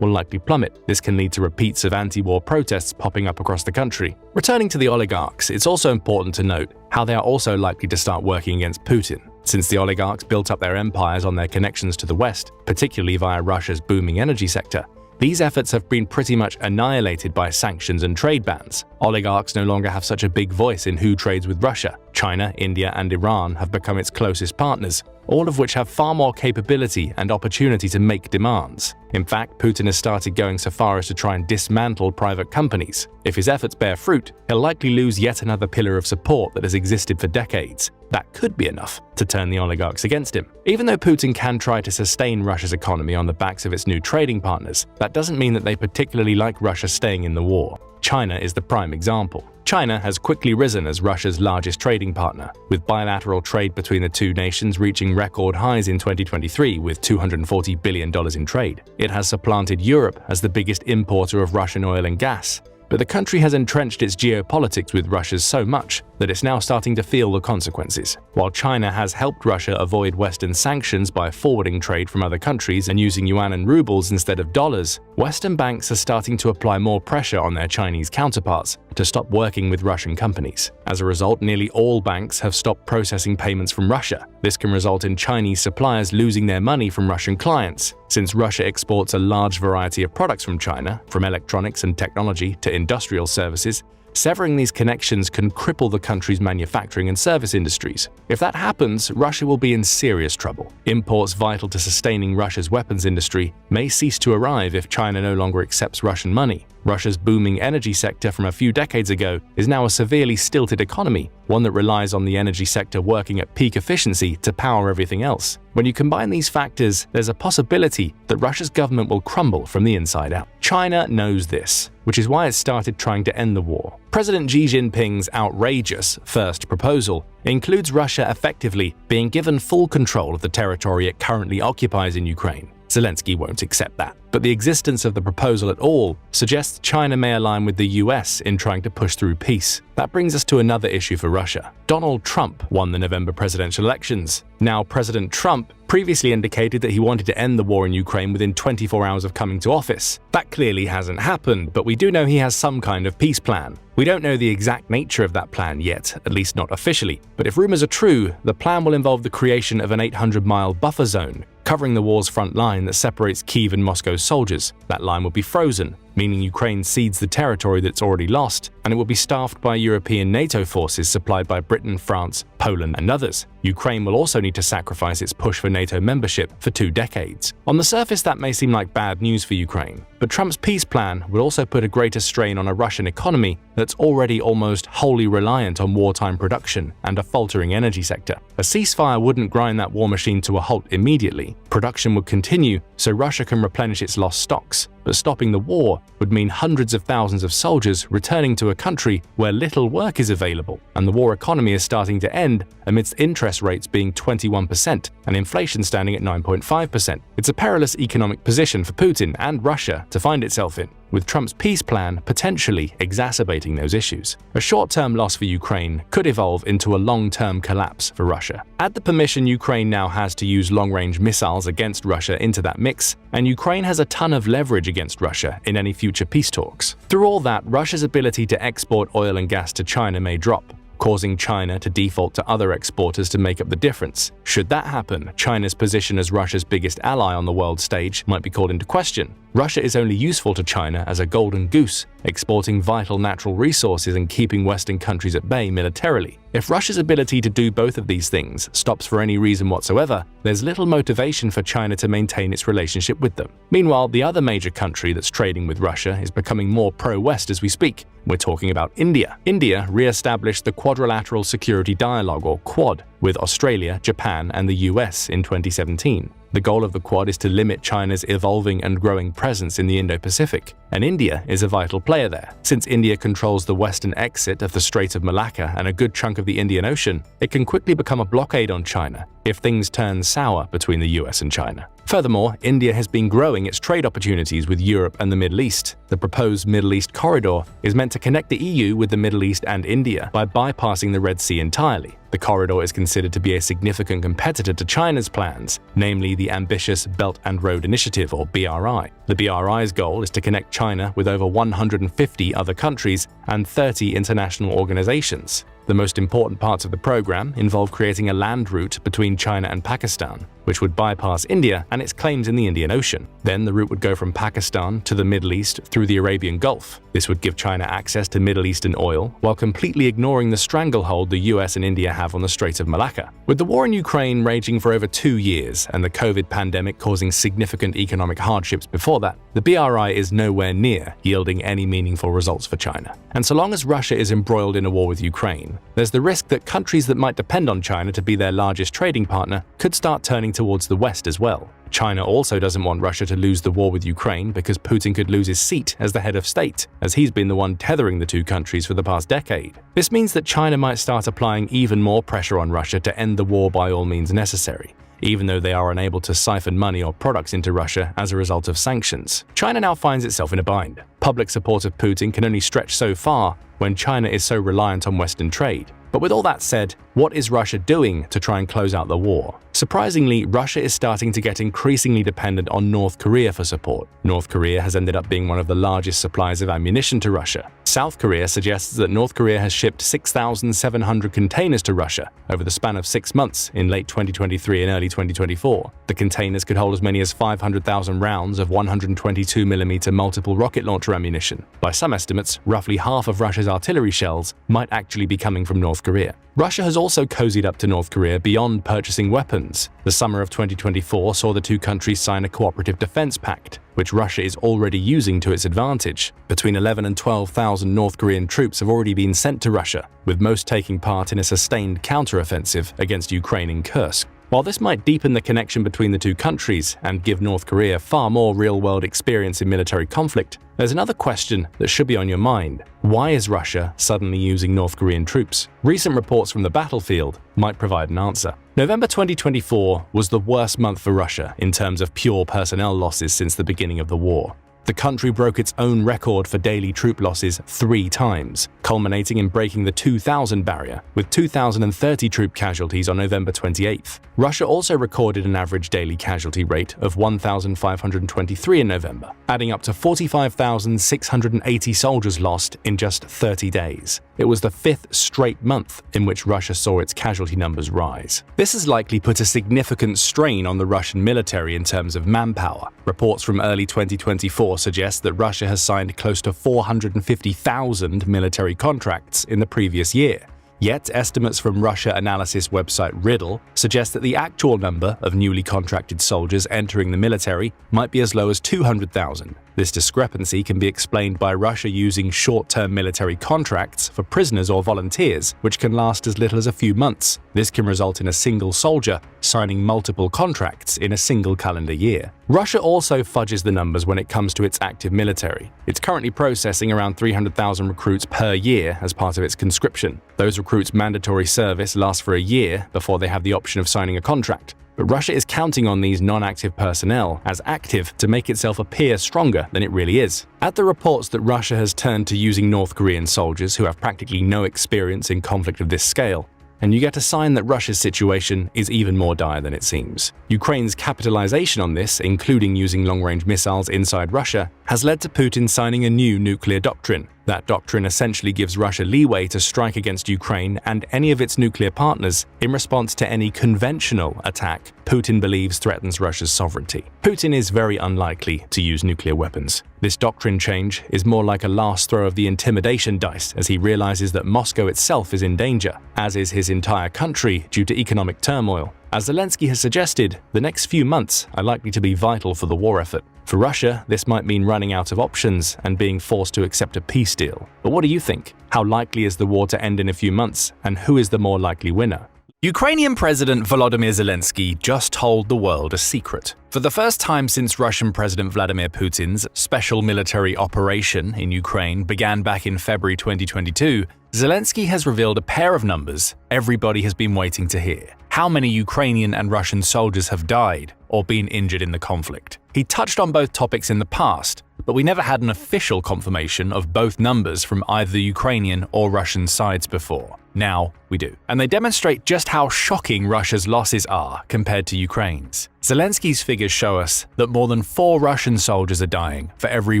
will likely plummet. This can lead to repeats of anti-war protests popping up across the country. Returning to the oligarchs, it's also important to note how they are also likely to start working against Putin. Since the oligarchs built up their empires on their connections to the West, particularly via Russia's booming energy sector, these efforts have been pretty much annihilated by sanctions and trade bans. Oligarchs no longer have such a big voice in who trades with Russia. China, India, and Iran have become its closest partners, all of which have far more capability and opportunity to make demands. In fact, Putin has started going so far as to try and dismantle private companies. If his efforts bear fruit, he'll likely lose yet another pillar of support that has existed for decades. That could be enough to turn the oligarchs against him. Even though Putin can try to sustain Russia's economy on the backs of its new trading partners, that doesn't mean that they particularly like Russia staying in the war. China is the prime example. China has quickly risen as Russia's largest trading partner, with bilateral trade between the two nations reaching record highs in 2023 with $240 billion in trade. It has supplanted Europe as the biggest importer of Russian oil and gas, but the country has entrenched its geopolitics with Russia so much that it's now starting to feel the consequences. While China has helped Russia avoid Western sanctions by forwarding trade from other countries and using yuan and rubles instead of dollars, Western banks are starting to apply more pressure on their Chinese counterparts to stop working with Russian companies. As a result, nearly all banks have stopped processing payments from Russia. This can result in Chinese suppliers losing their money from Russian clients. Since Russia exports a large variety of products from China, from electronics and technology to industrial services, severing these connections can cripple the country's manufacturing and service industries. If that happens, Russia will be in serious trouble. Imports vital to sustaining Russia's weapons industry may cease to arrive if China no longer accepts Russian money. Russia's booming energy sector from a few decades ago is now a severely stilted economy, one that relies on the energy sector working at peak efficiency to power everything else. When you combine these factors, there's a possibility that Russia's government will crumble from the inside out. China knows this, which is why it started trying to end the war. President Xi Jinping's outrageous first proposal includes Russia effectively being given full control of the territory it currently occupies in Ukraine. Zelensky won't accept that. But the existence of the proposal at all suggests China may align with the US in trying to push through peace. That brings us to another issue for Russia. Donald Trump won the November presidential elections. Now, President Trump previously indicated that he wanted to end the war in Ukraine within 24 hours of coming to office. That clearly hasn't happened, but we do know he has some kind of peace plan. We don't know the exact nature of that plan yet, at least not officially. But if rumors are true, the plan will involve the creation of an 800-mile buffer zone covering the war's front line that separates Kyiv and Moscow's soldiers. That line will be frozen, meaning Ukraine cedes the territory that's already lost, and it will be staffed by European NATO forces supplied by Britain, France, Poland, and others. Ukraine will also need to sacrifice its push for NATO membership for 2 decades. On the surface, that may seem like bad news for Ukraine, but Trump's peace plan will also put a greater strain on a Russian economy that's already almost wholly reliant on wartime production and a faltering energy sector. A ceasefire wouldn't grind that war machine to a halt immediately, Production would continue so Russia can replenish its lost stocks, but stopping the war would mean hundreds of thousands of soldiers returning to a country where little work is available, and the war economy is starting to end amidst interest rates being 21% and inflation standing at 9.5%. It's a perilous economic position for Putin and Russia to find itself in, with Trump's peace plan potentially exacerbating those issues. A short-term loss for Ukraine could evolve into a long-term collapse for Russia. Add the permission Ukraine now has to use long-range missiles against Russia into that mix, and Ukraine has a ton of leverage against Russia in any future peace talks. Through all that, Russia's ability to export oil and gas to China may drop, causing China to default to other exporters to make up the difference. Should that happen, China's position as Russia's biggest ally on the world stage might be called into question. Russia is only useful to China as a golden goose, exporting vital natural resources and keeping Western countries at bay militarily. If Russia's ability to do both of these things stops for any reason whatsoever, there's little motivation for China to maintain its relationship with them. Meanwhile, the other major country that's trading with Russia is becoming more pro-West as we speak. We're talking about India. India re-established the Quadrilateral Security Dialogue, or Quad, with Australia, Japan, and the US in 2017. The goal of the Quad is to limit China's evolving and growing presence in the Indo-Pacific, and India is a vital player there. Since India controls the western exit of the Strait of Malacca and a good chunk of the Indian Ocean, it can quickly become a blockade on China if things turn sour between the US and China. Furthermore, India has been growing its trade opportunities with Europe and the Middle East. The proposed Middle East corridor is meant to connect the EU with the Middle East and India by bypassing the Red Sea entirely. The corridor is considered to be a significant competitor to China's plans, namely the ambitious Belt and Road Initiative, or BRI. The BRI's goal is to connect China with over 150 other countries and 30 international organizations. The most important parts of the program involve creating a land route between China and Pakistan, which would bypass India and its claims in the Indian Ocean. Then the route would go from Pakistan to the Middle East through the Arabian Gulf. This would give China access to Middle Eastern oil, while completely ignoring the stranglehold the US and India have on the Strait of Malacca. With the war in Ukraine raging for over 2 years and the COVID pandemic causing significant economic hardships before that, the BRI is nowhere near yielding any meaningful results for China. And so long as Russia is embroiled in a war with Ukraine, there's the risk that countries that might depend on China to be their largest trading partner could start turning towards the West as well. China also doesn't want Russia to lose the war with Ukraine because Putin could lose his seat as the head of state, as he's been the one tethering the two countries for the past decade. This means that China might start applying even more pressure on Russia to end the war by all means necessary, even though they are unable to siphon money or products into Russia as a result of sanctions. China now finds itself in a bind. Public support of Putin can only stretch so far when China is so reliant on Western trade. But with all that said, what is Russia doing to try and close out the war? Surprisingly, Russia is starting to get increasingly dependent on North Korea for support. North Korea has ended up being one of the largest suppliers of ammunition to Russia. South Korea suggests that North Korea has shipped 6,700 containers to Russia over the span of 6 months in late 2023 and early 2024. The containers could hold as many as 500,000 rounds of 122mm multiple rocket launcher ammunition. By some estimates, roughly half of Russia's artillery shells might actually be coming from North Korea. Russia has also cozied up to North Korea beyond purchasing weapons. The summer of 2024 saw the two countries sign a cooperative defense pact, which Russia is already using to its advantage. Between 11,000 and 12,000 North Korean troops have already been sent to Russia, with most taking part in a sustained counteroffensive against Ukraine in Kursk. While this might deepen the connection between the two countries and give North Korea far more real-world experience in military conflict, there's another question that should be on your mind. Why is Russia suddenly using North Korean troops? Recent reports from the battlefield might provide an answer. November 2024 was the worst month for Russia in terms of pure personnel losses since the beginning of the war. The country broke its own record for daily troop losses 3 times, culminating in breaking the 2,000 barrier, with 2,030 troop casualties on November 28th. Russia also recorded an average daily casualty rate of 1,523 in November, adding up to 45,680 soldiers lost in just 30 days. It was the 5th straight month in which Russia saw its casualty numbers rise. This has likely put a significant strain on the Russian military in terms of manpower. Reports from early 2024 suggest that Russia has signed close to 450,000 military contracts in the previous year, Yet, estimates from Russia analysis website Riddle suggest that the actual number of newly contracted soldiers entering the military might be as low as 200,000. This discrepancy can be explained by Russia using short-term military contracts for prisoners or volunteers, which can last as little as a few months. This can result in a single soldier signing multiple contracts in a single calendar year. Russia also fudges the numbers when it comes to its active military. It's currently processing around 300,000 recruits per year as part of its conscription. Those recruits' mandatory service lasts for a year before they have the option of signing a contract. But Russia is counting on these non-active personnel as active to make itself appear stronger than it really is. At the reports that Russia has turned to using North Korean soldiers who have practically no experience in conflict of this scale, and you get a sign that Russia's situation is even more dire than it seems. Ukraine's capitalization on this, including using long-range missiles inside Russia, has led to Putin signing a new nuclear doctrine. That doctrine essentially gives Russia leeway to strike against Ukraine and any of its nuclear partners in response to any conventional attack Putin believes threatens Russia's sovereignty. Putin is very unlikely to use nuclear weapons. This doctrine change is more like a last throw of the intimidation dice as he realizes that Moscow itself is in danger, as is his entire country due to economic turmoil. As Zelensky has suggested, the next few months are likely to be vital for the war effort. For Russia, this might mean running out of options and being forced to accept a peace deal. But what do you think? How likely is the war to end in a few months, and who is the more likely winner? Ukrainian President Volodymyr Zelensky just told the world a secret. For the first time since Russian President Vladimir Putin's special military operation in Ukraine began back in February 2022, Zelensky has revealed a pair of numbers everybody has been waiting to hear. How many Ukrainian and Russian soldiers have died or been injured in the conflict? He touched on both topics in the past, but we never had an official confirmation of both numbers from either the Ukrainian or Russian sides before. Now we do. And they demonstrate just how shocking Russia's losses are compared to Ukraine's. Zelensky's figures show us that more than 4 Russian soldiers are dying for every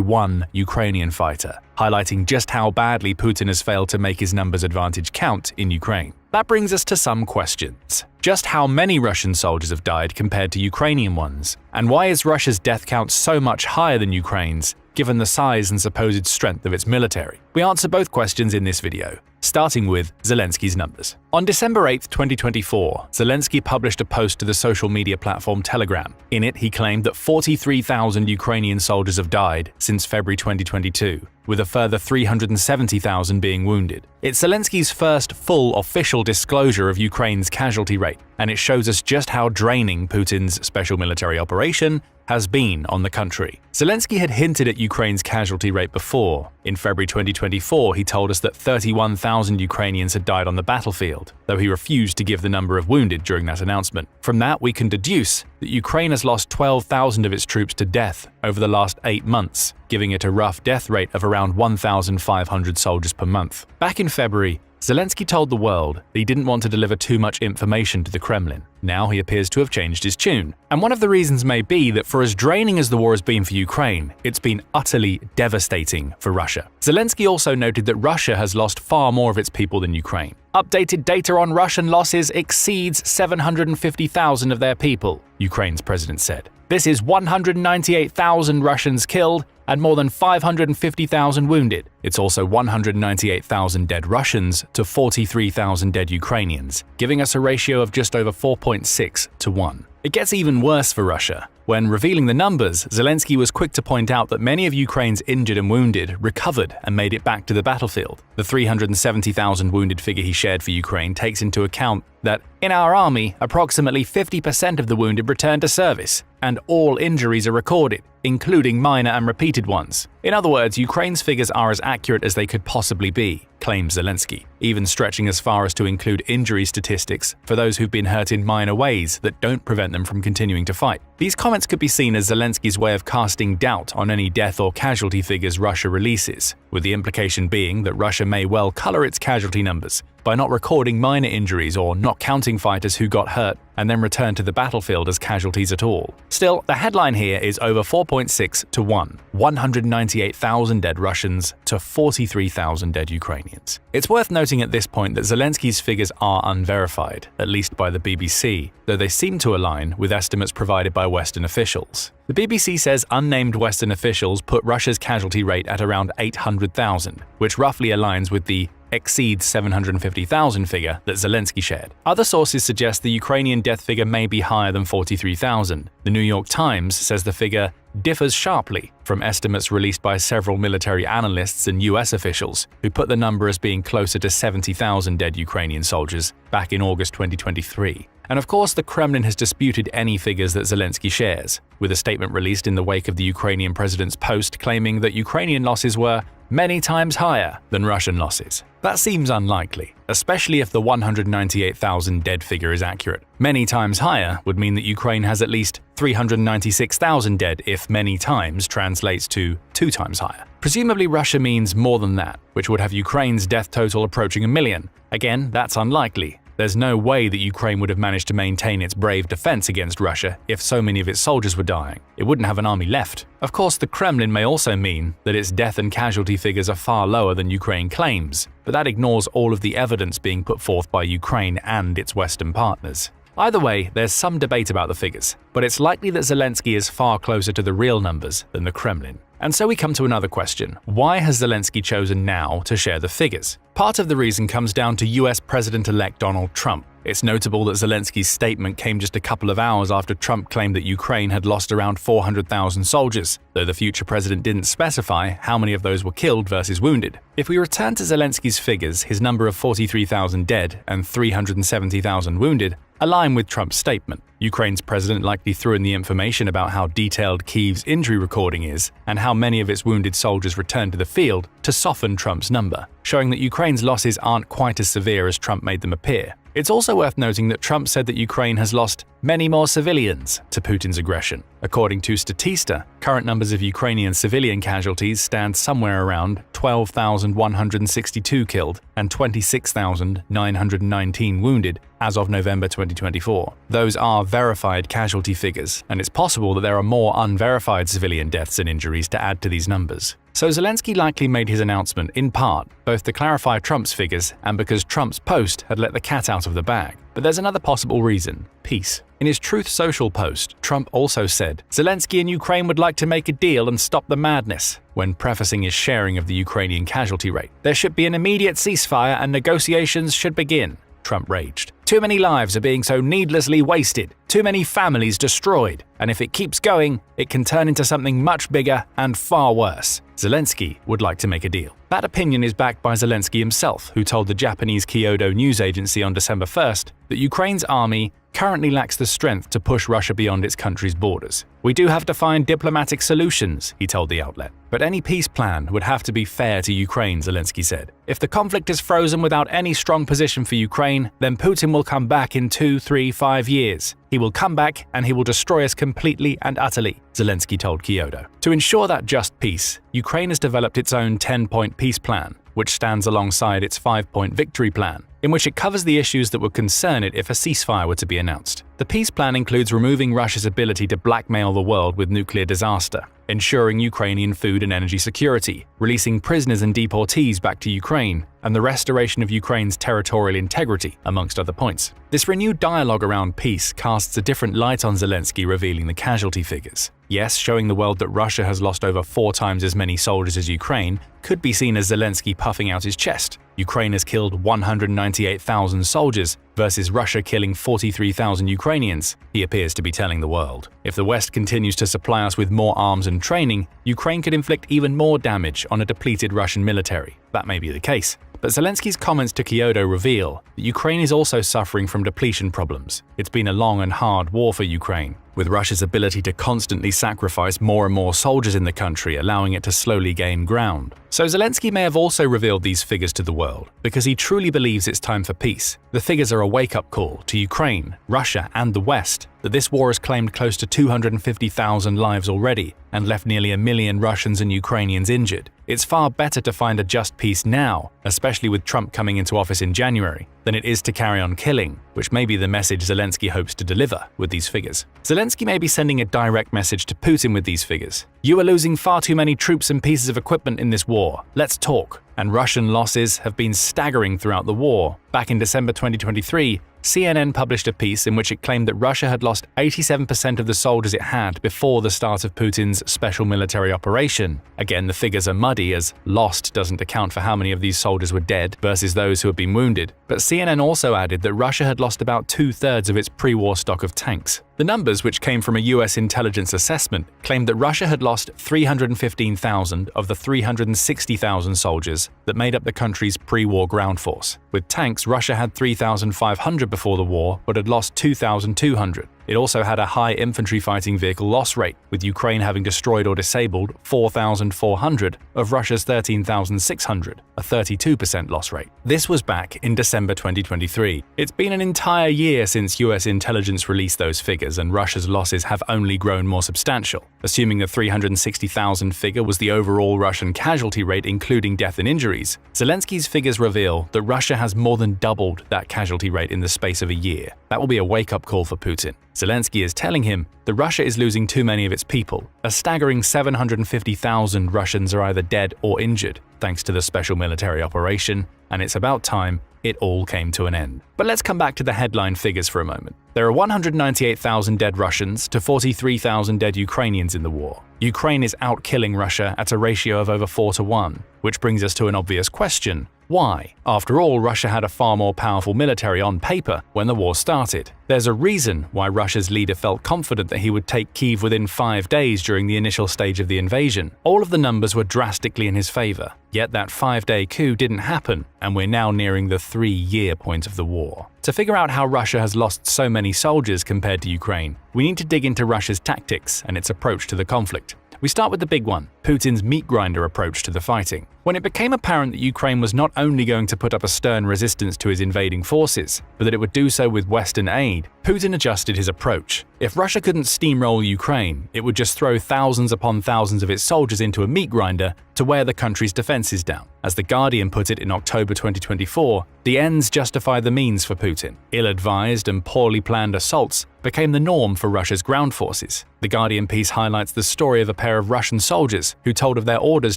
1 Ukrainian fighter, highlighting just how badly Putin has failed to make his numbers advantage count in Ukraine. That brings us to some questions. Just how many Russian soldiers have died compared to Ukrainian ones? And why is Russia's death count so much higher than Ukraine's, given the size and supposed strength of its military? We answer both questions in this video, starting with Zelensky's numbers. On December 8, 2024, Zelensky published a post to the social media platform Telegram. In it, he claimed that 43,000 Ukrainian soldiers have died since February 2022, with a further 370,000 being wounded. It's Zelensky's first full official disclosure of Ukraine's casualty rate, and it shows us just how draining Putin's special military operation has been on the country. Zelensky had hinted at Ukraine's casualty rate before. In February 2024, he told us that 31,000 Ukrainians had died on the battlefield, though he refused to give the number of wounded during that announcement. From that, we can deduce that Ukraine has lost 12,000 of its troops to death over the last 8 months, giving it a rough death rate of around 1,500 soldiers per month. Back in February, Zelensky told the world that he didn't want to deliver too much information to the Kremlin. Now he appears to have changed his tune. And one of the reasons may be that for as draining as the war has been for Ukraine, it's been utterly devastating for Russia. Zelensky also noted that Russia has lost far more of its people than Ukraine. Updated data on Russian losses exceeds 750,000 of their people, Ukraine's president said. This is 198,000 Russians killed and more than 550,000 wounded. It's also 198,000 dead Russians to 43,000 dead Ukrainians, giving us a ratio of just over 4.6 to 1. It gets even worse for Russia. When revealing the numbers, Zelensky was quick to point out that many of Ukraine's injured and wounded recovered and made it back to the battlefield. The 370,000 wounded figure he shared for Ukraine takes into account that in our army, approximately 50% of the wounded return to service, and all injuries are recorded, including minor and repeated ones. In other words, Ukraine's figures are as accurate as they could possibly be, claims Zelensky, even stretching as far as to include injury statistics for those who've been hurt in minor ways that don't prevent them from continuing to fight. These comments could be seen as Zelensky's way of casting doubt on any death or casualty figures Russia releases, with the implication being that Russia may well color its casualty numbers by not recording minor injuries or not counting fighters who got hurt and then returned to the battlefield as casualties at all. Still, the headline here is over 4.6 to 1, 198,000 dead Russians to 43,000 dead Ukrainians. It's worth noting at this point that Zelensky's figures are unverified, at least by the BBC, though they seem to align with estimates provided by Western officials. The BBC says unnamed Western officials put Russia's casualty rate at around 800,000, which roughly aligns with the exceeds 750,000 figure that Zelensky shared. Other sources suggest the Ukrainian death figure may be higher than 43,000. The New York Times says the figure differs sharply from estimates released by several military analysts and US officials, who put the number as being closer to 70,000 dead Ukrainian soldiers back in August 2023. And of course, the Kremlin has disputed any figures that Zelensky shares, with a statement released in the wake of the Ukrainian president's post claiming that Ukrainian losses were many times higher than Russian losses. That seems unlikely, especially if the 198,000 dead figure is accurate. Many times higher would mean that Ukraine has at least 396,000 dead if many times translates to 2 times higher. Presumably Russia means more than that, which would have Ukraine's death total approaching 1 million. Again, that's unlikely. There's no way that Ukraine would have managed to maintain its brave defense against Russia if so many of its soldiers were dying. It wouldn't have an army left. Of course, the Kremlin may also mean that its death and casualty figures are far lower than Ukraine claims, but that ignores all of the evidence being put forth by Ukraine and its Western partners. Either way, there's some debate about the figures, but it's likely that Zelensky is far closer to the real numbers than the Kremlin. And so we come to another question. Why has Zelensky chosen now to share the figures? Part of the reason comes down to US President-elect Donald Trump. It's notable that Zelensky's statement came just a couple of hours after Trump claimed that Ukraine had lost around 400,000 soldiers, though the future president didn't specify how many of those were killed versus wounded. If we return to Zelensky's figures, his number of 43,000 dead and 370,000 wounded align with Trump's statement. Ukraine's president likely threw in the information about how detailed Kyiv's injury recording is and how many of its wounded soldiers returned to the field to soften Trump's number, showing that Ukraine's losses aren't quite as severe as Trump made them appear. It's also worth noting that Trump said that Ukraine has lost many more civilians to Putin's aggression. According to Statista, current numbers of Ukrainian civilian casualties stand somewhere around 12,162 killed and 26,919 wounded as of November 2024. Those are verified casualty figures, and it's possible that there are more unverified civilian deaths and injuries to add to these numbers. So Zelensky likely made his announcement in part both to clarify Trump's figures and because Trump's post had let the cat out of the bag. But there's another possible reason: peace. In his Truth Social post, Trump also said Zelensky and Ukraine would like to make a deal and stop the madness, when prefacing his sharing of the Ukrainian casualty rate. There should be an immediate ceasefire and negotiations should begin, Trump raged. Too many lives are being so needlessly wasted, too many families destroyed, and if it keeps going, it can turn into something much bigger and far worse. Zelensky would like to make a deal. That opinion is backed by Zelensky himself, who told the Japanese Kyodo news agency on December 1st that Ukraine's army currently lacks the strength to push Russia beyond its country's borders. We do have to find diplomatic solutions, he told the outlet. But any peace plan would have to be fair to Ukraine, Zelensky said. If the conflict is frozen without any strong position for Ukraine, then Putin will come back in 2, 3, 5 years. He will come back and he will destroy us completely and utterly, Zelensky told Kyodo. To ensure that just peace, Ukraine has developed its own 10-point peace plan, which stands alongside its 5-point victory plan, in which it covers the issues that would concern it if a ceasefire were to be announced. The peace plan includes removing Russia's ability to blackmail the world with nuclear disaster, ensuring Ukrainian food and energy security, releasing prisoners and deportees back to Ukraine, and the restoration of Ukraine's territorial integrity, amongst other points. This renewed dialogue around peace casts a different light on Zelensky, revealing the casualty figures. Yes, showing the world that Russia has lost over 4 times as many soldiers as Ukraine could be seen as Zelensky puffing out his chest. Ukraine has killed 198,000 soldiers versus Russia killing 43,000 Ukrainians, he appears to be telling the world. If the West continues to supply us with more arms and training, Ukraine could inflict even more damage on a depleted Russian military. That may be the case. But Zelensky's comments to Kyodo reveal that Ukraine is also suffering from depletion problems. It's been a long and hard war for Ukraine, with Russia's ability to constantly sacrifice more and more soldiers in the country, allowing it to slowly gain ground. So Zelensky may have also revealed these figures to the world because he truly believes it's time for peace. The figures are a wake-up call to Ukraine, Russia, and the West that this war has claimed close to 250,000 lives already and left nearly 1 million Russians and Ukrainians injured. It's far better to find a just peace now, especially with Trump coming into office in January, than it is to carry on killing, which may be the message Zelensky hopes to deliver with these figures. Zelensky may be sending a direct message to Putin with these figures. You are losing far too many troops and pieces of equipment in this war. Let's talk. And Russian losses have been staggering throughout the war. Back in December 2023, CNN published a piece in which it claimed that Russia had lost 87% of the soldiers it had before the start of Putin's special military operation. Again, the figures are muddy, as lost doesn't account for how many of these soldiers were dead versus those who had been wounded. But CNN also added that Russia had lost about 2/3 of its pre-war stock of tanks. The numbers, which came from a US intelligence assessment, claimed that Russia had lost 315,000 of the 360,000 soldiers that made up the country's pre-war ground force. With tanks, Russia had 3,500 before the war, but had lost 2,200. It also had a high infantry fighting vehicle loss rate, with Ukraine having destroyed or disabled 4,400 of Russia's 13,600, a 32% loss rate. This was back in December 2023. It's been an entire year since US intelligence released those figures, and Russia's losses have only grown more substantial. Assuming the 360,000 figure was the overall Russian casualty rate including death and injuries, Zelensky's figures reveal that Russia has more than doubled that casualty rate in the space of a year. That will be a wake-up call for Putin. Zelensky is telling him that Russia is losing too many of its people. A staggering 750,000 Russians are either dead or injured, thanks to the special military operation, and it's about time it all came to an end. But let's come back to the headline figures for a moment. There are 198,000 dead Russians to 43,000 dead Ukrainians in the war. Ukraine is out-killing Russia at a ratio of over 4-1, which brings us to an obvious question. Why? After all, Russia had a far more powerful military on paper when the war started. There's a reason why Russia's leader felt confident that he would take Kyiv within 5 days during the initial stage of the invasion. All of the numbers were drastically in his favor. Yet that 5-day coup didn't happen, and we're now nearing the 3-year point of the war. To figure out how Russia has lost so many soldiers compared to Ukraine, we need to dig into Russia's tactics and its approach to the conflict. We start with the big one, Putin's meat grinder approach to the fighting. When it became apparent that Ukraine was not only going to put up a stern resistance to his invading forces, but that it would do so with Western aid, Putin adjusted his approach. If Russia couldn't steamroll Ukraine, it would just throw thousands upon thousands of its soldiers into a meat grinder to wear the country's defenses down. As The Guardian put it in October 2024, the ends justify the means for Putin. Ill-advised and poorly planned assaults became the norm for Russia's ground forces. The Guardian piece highlights the story of a pair of Russian soldiers who told of their orders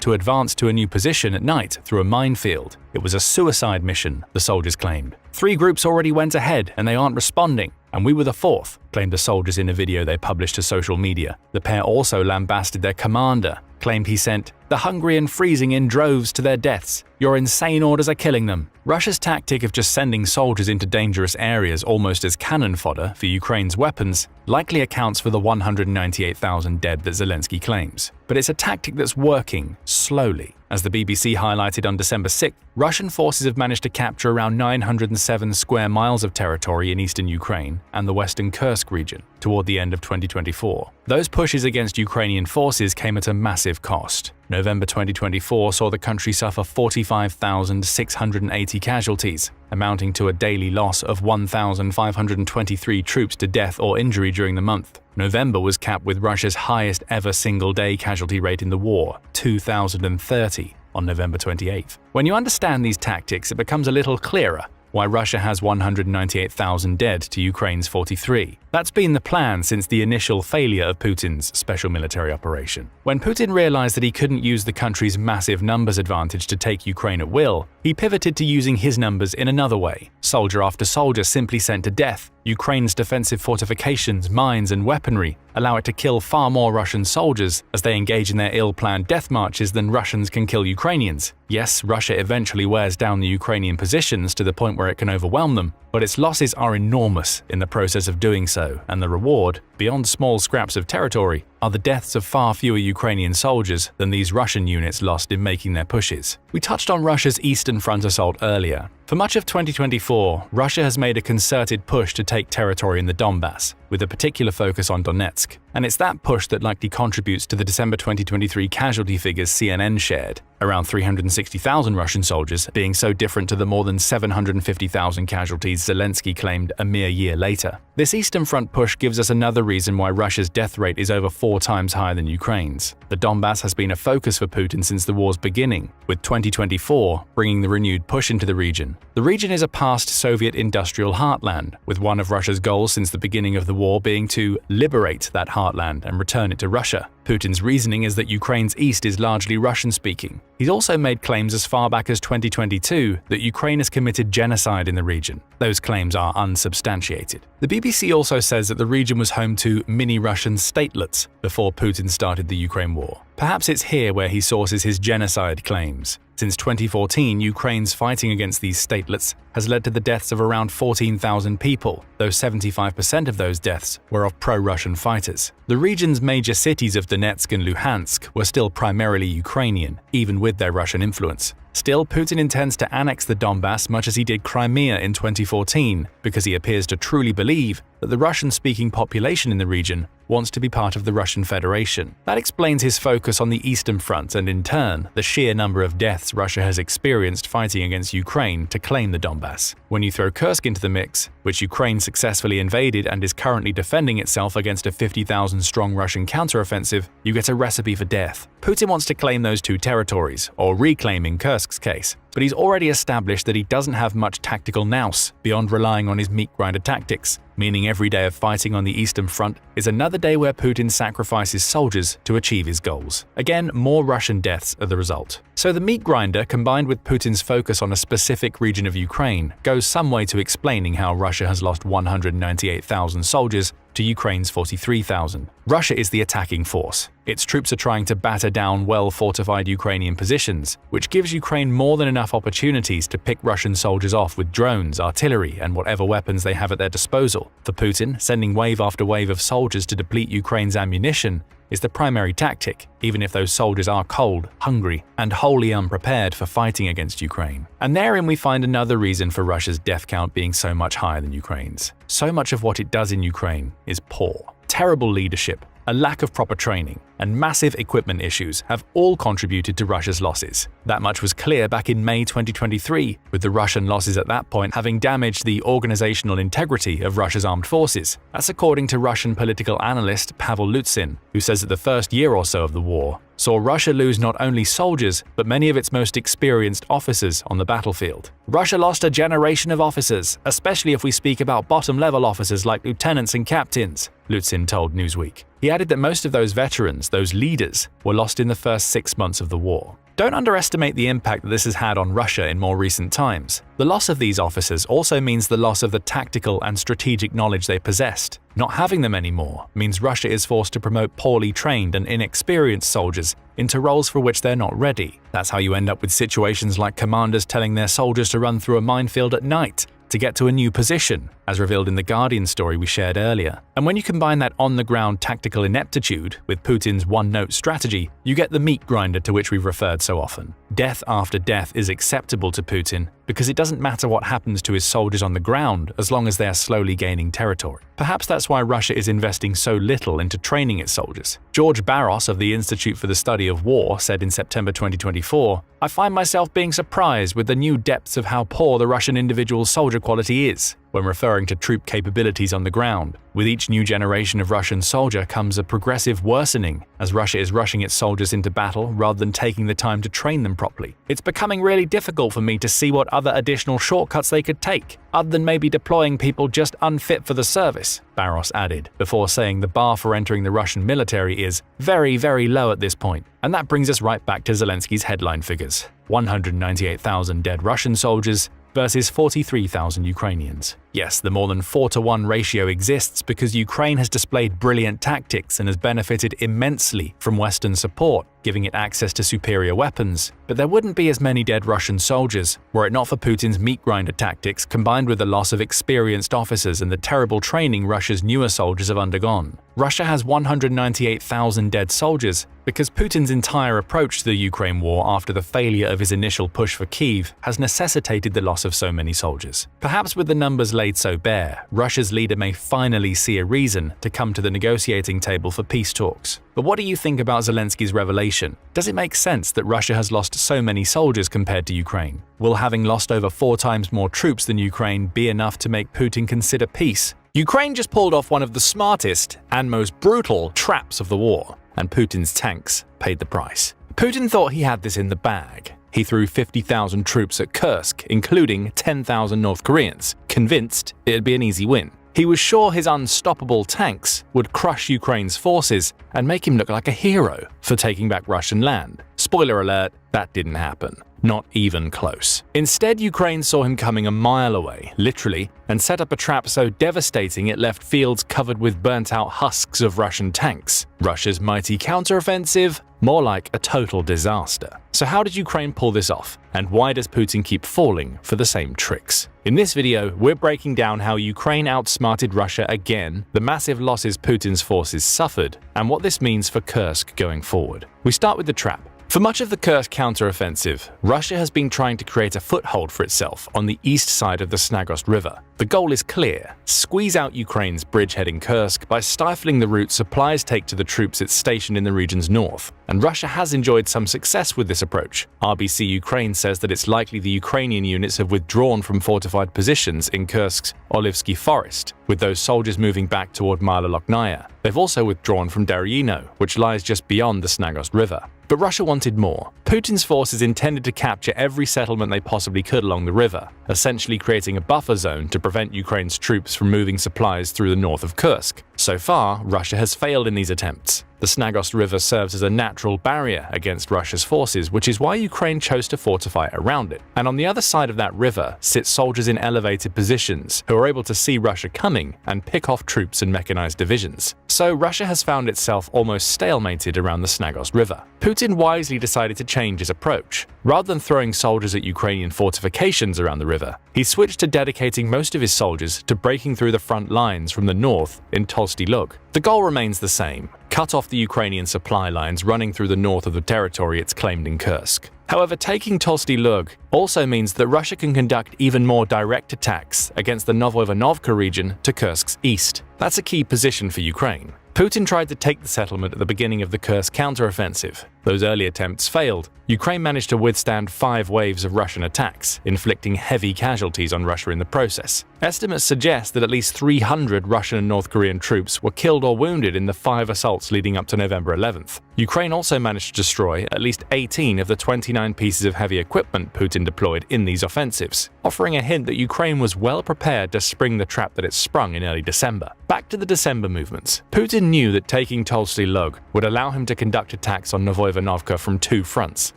to advance to a new position at night through a minefield. It was a suicide mission, the soldiers claimed. 3 groups already went ahead and they aren't responding, and we were the 4th, claimed the soldiers in a video they published to social media. The pair also lambasted their commander, claimed he sent the hungry and freezing in droves to their deaths. Your insane orders are killing them. Russia's tactic of just sending soldiers into dangerous areas almost as cannon fodder for Ukraine's weapons likely accounts for the 198,000 dead that Zelensky claims. But it's a tactic that's working slowly. As the BBC highlighted on December 6th, Russian forces have managed to capture around 907 square miles of territory in eastern Ukraine and the western Kursk region toward the end of 2024. Those pushes against Ukrainian forces came at a massive cost. November 2024 saw the country suffer 45,680 casualties, amounting to a daily loss of 1,523 troops to death or injury during the month. November was capped with Russia's highest ever single-day casualty rate in the war, 2,030, on November 28th. When you understand these tactics, it becomes a little clearer why Russia has 198,000 dead to Ukraine's 43. That's been the plan since the initial failure of Putin's special military operation. When Putin realized that he couldn't use the country's massive numbers advantage to take Ukraine at will, he pivoted to using his numbers in another way. Soldier after soldier simply sent to death. Ukraine's defensive fortifications, mines, and weaponry allow it to kill far more Russian soldiers as they engage in their ill-planned death marches than Russians can kill Ukrainians. Yes, Russia eventually wears down the Ukrainian positions to the point where it can overwhelm them, but its losses are enormous in the process of doing so, and the reward, beyond small scraps of territory, are the deaths of far fewer Ukrainian soldiers than these Russian units lost in making their pushes. We touched on Russia's Eastern Front assault earlier. For much of 2024, Russia has made a concerted push to take territory in the Donbass, with a particular focus on Donetsk. And it's that push that likely contributes to the December 2023 casualty figures CNN shared, around 360,000 Russian soldiers being so different to the more than 750,000 casualties Zelensky claimed a mere year later. This Eastern Front push gives us another reason why Russia's death rate is over 4 times higher than Ukraine's. The Donbass has been a focus for Putin since the war's beginning, with 2024 bringing the renewed push into the region. The region is a past Soviet industrial heartland, with one of Russia's goals since the beginning of the war being to liberate that heartland and return it to Russia. Putin's reasoning is that Ukraine's east is largely Russian-speaking. He's also made claims as far back as 2022 that Ukraine has committed genocide in the region. Those claims are unsubstantiated. The BBC also says that the region was home to mini-Russian statelets before Putin started the Ukraine war. Perhaps it's here where he sources his genocide claims. Since 2014, Ukraine's fighting against these statelets has led to the deaths of around 14,000 people, though 75% of those deaths were of pro-Russian fighters. The region's major cities of Donetsk and Luhansk were still primarily Ukrainian, even with their Russian influence. Still, Putin intends to annex the Donbass much as he did Crimea in 2014, because he appears to truly believe that the Russian-speaking population in the region wants to be part of the Russian Federation. That explains his focus on the Eastern Front and, in turn, the sheer number of deaths Russia has experienced fighting against Ukraine to claim the Donbass. When you throw Kursk into the mix, which Ukraine successfully invaded and is currently defending itself against a 50,000-strong Russian counteroffensive, you get a recipe for death. Putin wants to claim those two territories, or reclaim in Kursk's case, but he's already established that he doesn't have much tactical nous beyond relying on his meat grinder tactics, meaning every day of fighting on the Eastern Front is another day where Putin sacrifices soldiers to achieve his goals. Again, more Russian deaths are the result. So the meat grinder, combined with Putin's focus on a specific region of Ukraine, goes some way to explaining how Russia has lost 198,000 soldiers to Ukraine's 43,000. Russia is the attacking force. Its troops are trying to batter down well-fortified Ukrainian positions, which gives Ukraine more than enough opportunities to pick Russian soldiers off with drones, artillery, and whatever weapons they have at their disposal. For Putin, sending wave after wave of soldiers to deplete Ukraine's ammunition is the primary tactic, even if those soldiers are cold, hungry, and wholly unprepared for fighting against Ukraine. And therein we find another reason for Russia's death count being so much higher than Ukraine's. So much of what it does in Ukraine is poor. Terrible leadership, a lack of proper training, and massive equipment issues have all contributed to Russia's losses. That much was clear back in May 2023, with the Russian losses at that point having damaged the organizational integrity of Russia's armed forces. That's according to Russian political analyst Pavel Lutzin, who says that the first year or so of the war saw Russia lose not only soldiers, but many of its most experienced officers on the battlefield. Russia lost a generation of officers, especially if we speak about bottom-level officers like lieutenants and captains, Lutzin told Newsweek. He added that most of those veterans, those leaders, were lost in the first 6 months of the war. Don't underestimate the impact that this has had on Russia in more recent times. The loss of these officers also means the loss of the tactical and strategic knowledge they possessed. Not having them anymore means Russia is forced to promote poorly trained and inexperienced soldiers into roles for which they're not ready. That's how you end up with situations like commanders telling their soldiers to run through a minefield at night to get to a new position, as revealed in the Guardian story we shared earlier. And when you combine that on-the-ground tactical ineptitude with Putin's one-note strategy, you get the meat grinder to which we've referred so often. Death after death is acceptable to Putin because it doesn't matter what happens to his soldiers on the ground as long as they are slowly gaining territory. Perhaps that's why Russia is investing so little into training its soldiers. George Barros of the Institute for the Study of War said in September 2024, "I find myself being surprised with the new depths of how poor the Russian individual soldier quality is," when referring to troop capabilities on the ground. With each new generation of Russian soldier comes a progressive worsening, as Russia is rushing its soldiers into battle rather than taking the time to train them properly. "It's becoming really difficult for me to see what other additional shortcuts they could take, other than maybe deploying people just unfit for the service," Barros added, before saying the bar for entering the Russian military is very, very low at this point. And that brings us right back to Zelensky's headline figures: 198,000 dead Russian soldiers versus 43,000 Ukrainians. Yes, the more than 4-to-1 ratio exists because Ukraine has displayed brilliant tactics and has benefited immensely from Western support, giving it access to superior weapons. But there wouldn't be as many dead Russian soldiers were it not for Putin's meat grinder tactics combined with the loss of experienced officers and the terrible training Russia's newer soldiers have undergone. Russia has 198,000 dead soldiers because Putin's entire approach to the Ukraine war after the failure of his initial push for Kyiv has necessitated the loss of so many soldiers. Perhaps with the numbers laid so bare, Russia's leader may finally see a reason to come to the negotiating table for peace talks. But what do you think about Zelensky's revelation? Does it make sense that Russia has lost so many soldiers compared to Ukraine? Will having lost over 4 times more troops than Ukraine be enough to make Putin consider peace? Ukraine just pulled off one of the smartest and most brutal traps of the war, and Putin's tanks paid the price. Putin thought he had this in the bag. He threw 50,000 troops at Kursk, including 10,000 North Koreans, convinced it'd be an easy win. He was sure his unstoppable tanks would crush Ukraine's forces and make him look like a hero for taking back Russian land. Spoiler alert, that didn't happen. Not even close. Instead, Ukraine saw him coming a mile away, literally, and set up a trap so devastating it left fields covered with burnt-out husks of Russian tanks. Russia's mighty counteroffensive? More like a total disaster. So how did Ukraine pull this off? And why does Putin keep falling for the same tricks? In this video, we're breaking down how Ukraine outsmarted Russia again, the massive losses Putin's forces suffered, and what this means for Kursk going forward. We start with the trap. For much of the Kursk counteroffensive, Russia has been trying to create a foothold for itself on the east side of the Snagost River. The goal is clear: squeeze out Ukraine's bridgehead in Kursk by stifling the route supplies take to the troops it's stationed in the region's north. And Russia has enjoyed some success with this approach. RBC Ukraine says that it's likely the Ukrainian units have withdrawn from fortified positions in Kursk's Olivsky Forest, with those soldiers moving back toward Mala Loknaya. They've also withdrawn from Deryino, which lies just beyond the Snagost River. But Russia wanted more. Putin's forces intended to capture every settlement they possibly could along the river, essentially creating a buffer zone to prevent Ukraine's troops from moving supplies through the north of Kursk. So far, Russia has failed in these attempts. The Snagost River serves as a natural barrier against Russia's forces, which is why Ukraine chose to fortify around it. And on the other side of that river sit soldiers in elevated positions who are able to see Russia coming and pick off troops and mechanized divisions. So Russia has found itself almost stalemated around the Snagost River. Putin wisely decided to change his approach. Rather than throwing soldiers at Ukrainian fortifications around the river, he switched to dedicating most of his soldiers to breaking through the front lines from the north in Tolsty Lug. The goal remains the same: cut off the Ukrainian supply lines running through the north of the territory it's claimed in Kursk. However, taking Tolsty Lug also means that Russia can conduct even more direct attacks against the Novoivanovka region to Kursk's east. That's a key position for Ukraine. Putin tried to take the settlement at the beginning of the Kursk counteroffensive. Those early attempts failed. Ukraine managed to withstand 5 waves of Russian attacks, inflicting heavy casualties on Russia in the process. Estimates suggest that at least 300 Russian and North Korean troops were killed or wounded in the 5 assaults leading up to November 11th. Ukraine also managed to destroy at least 18 of the 29 pieces of heavy equipment Putin deployed in these offensives, offering a hint that Ukraine was well prepared to spring the trap that it sprung in early December. Back to the December movements. Putin knew that taking Tolsty Lug would allow him to conduct attacks on Novoivanovka from 2 fronts,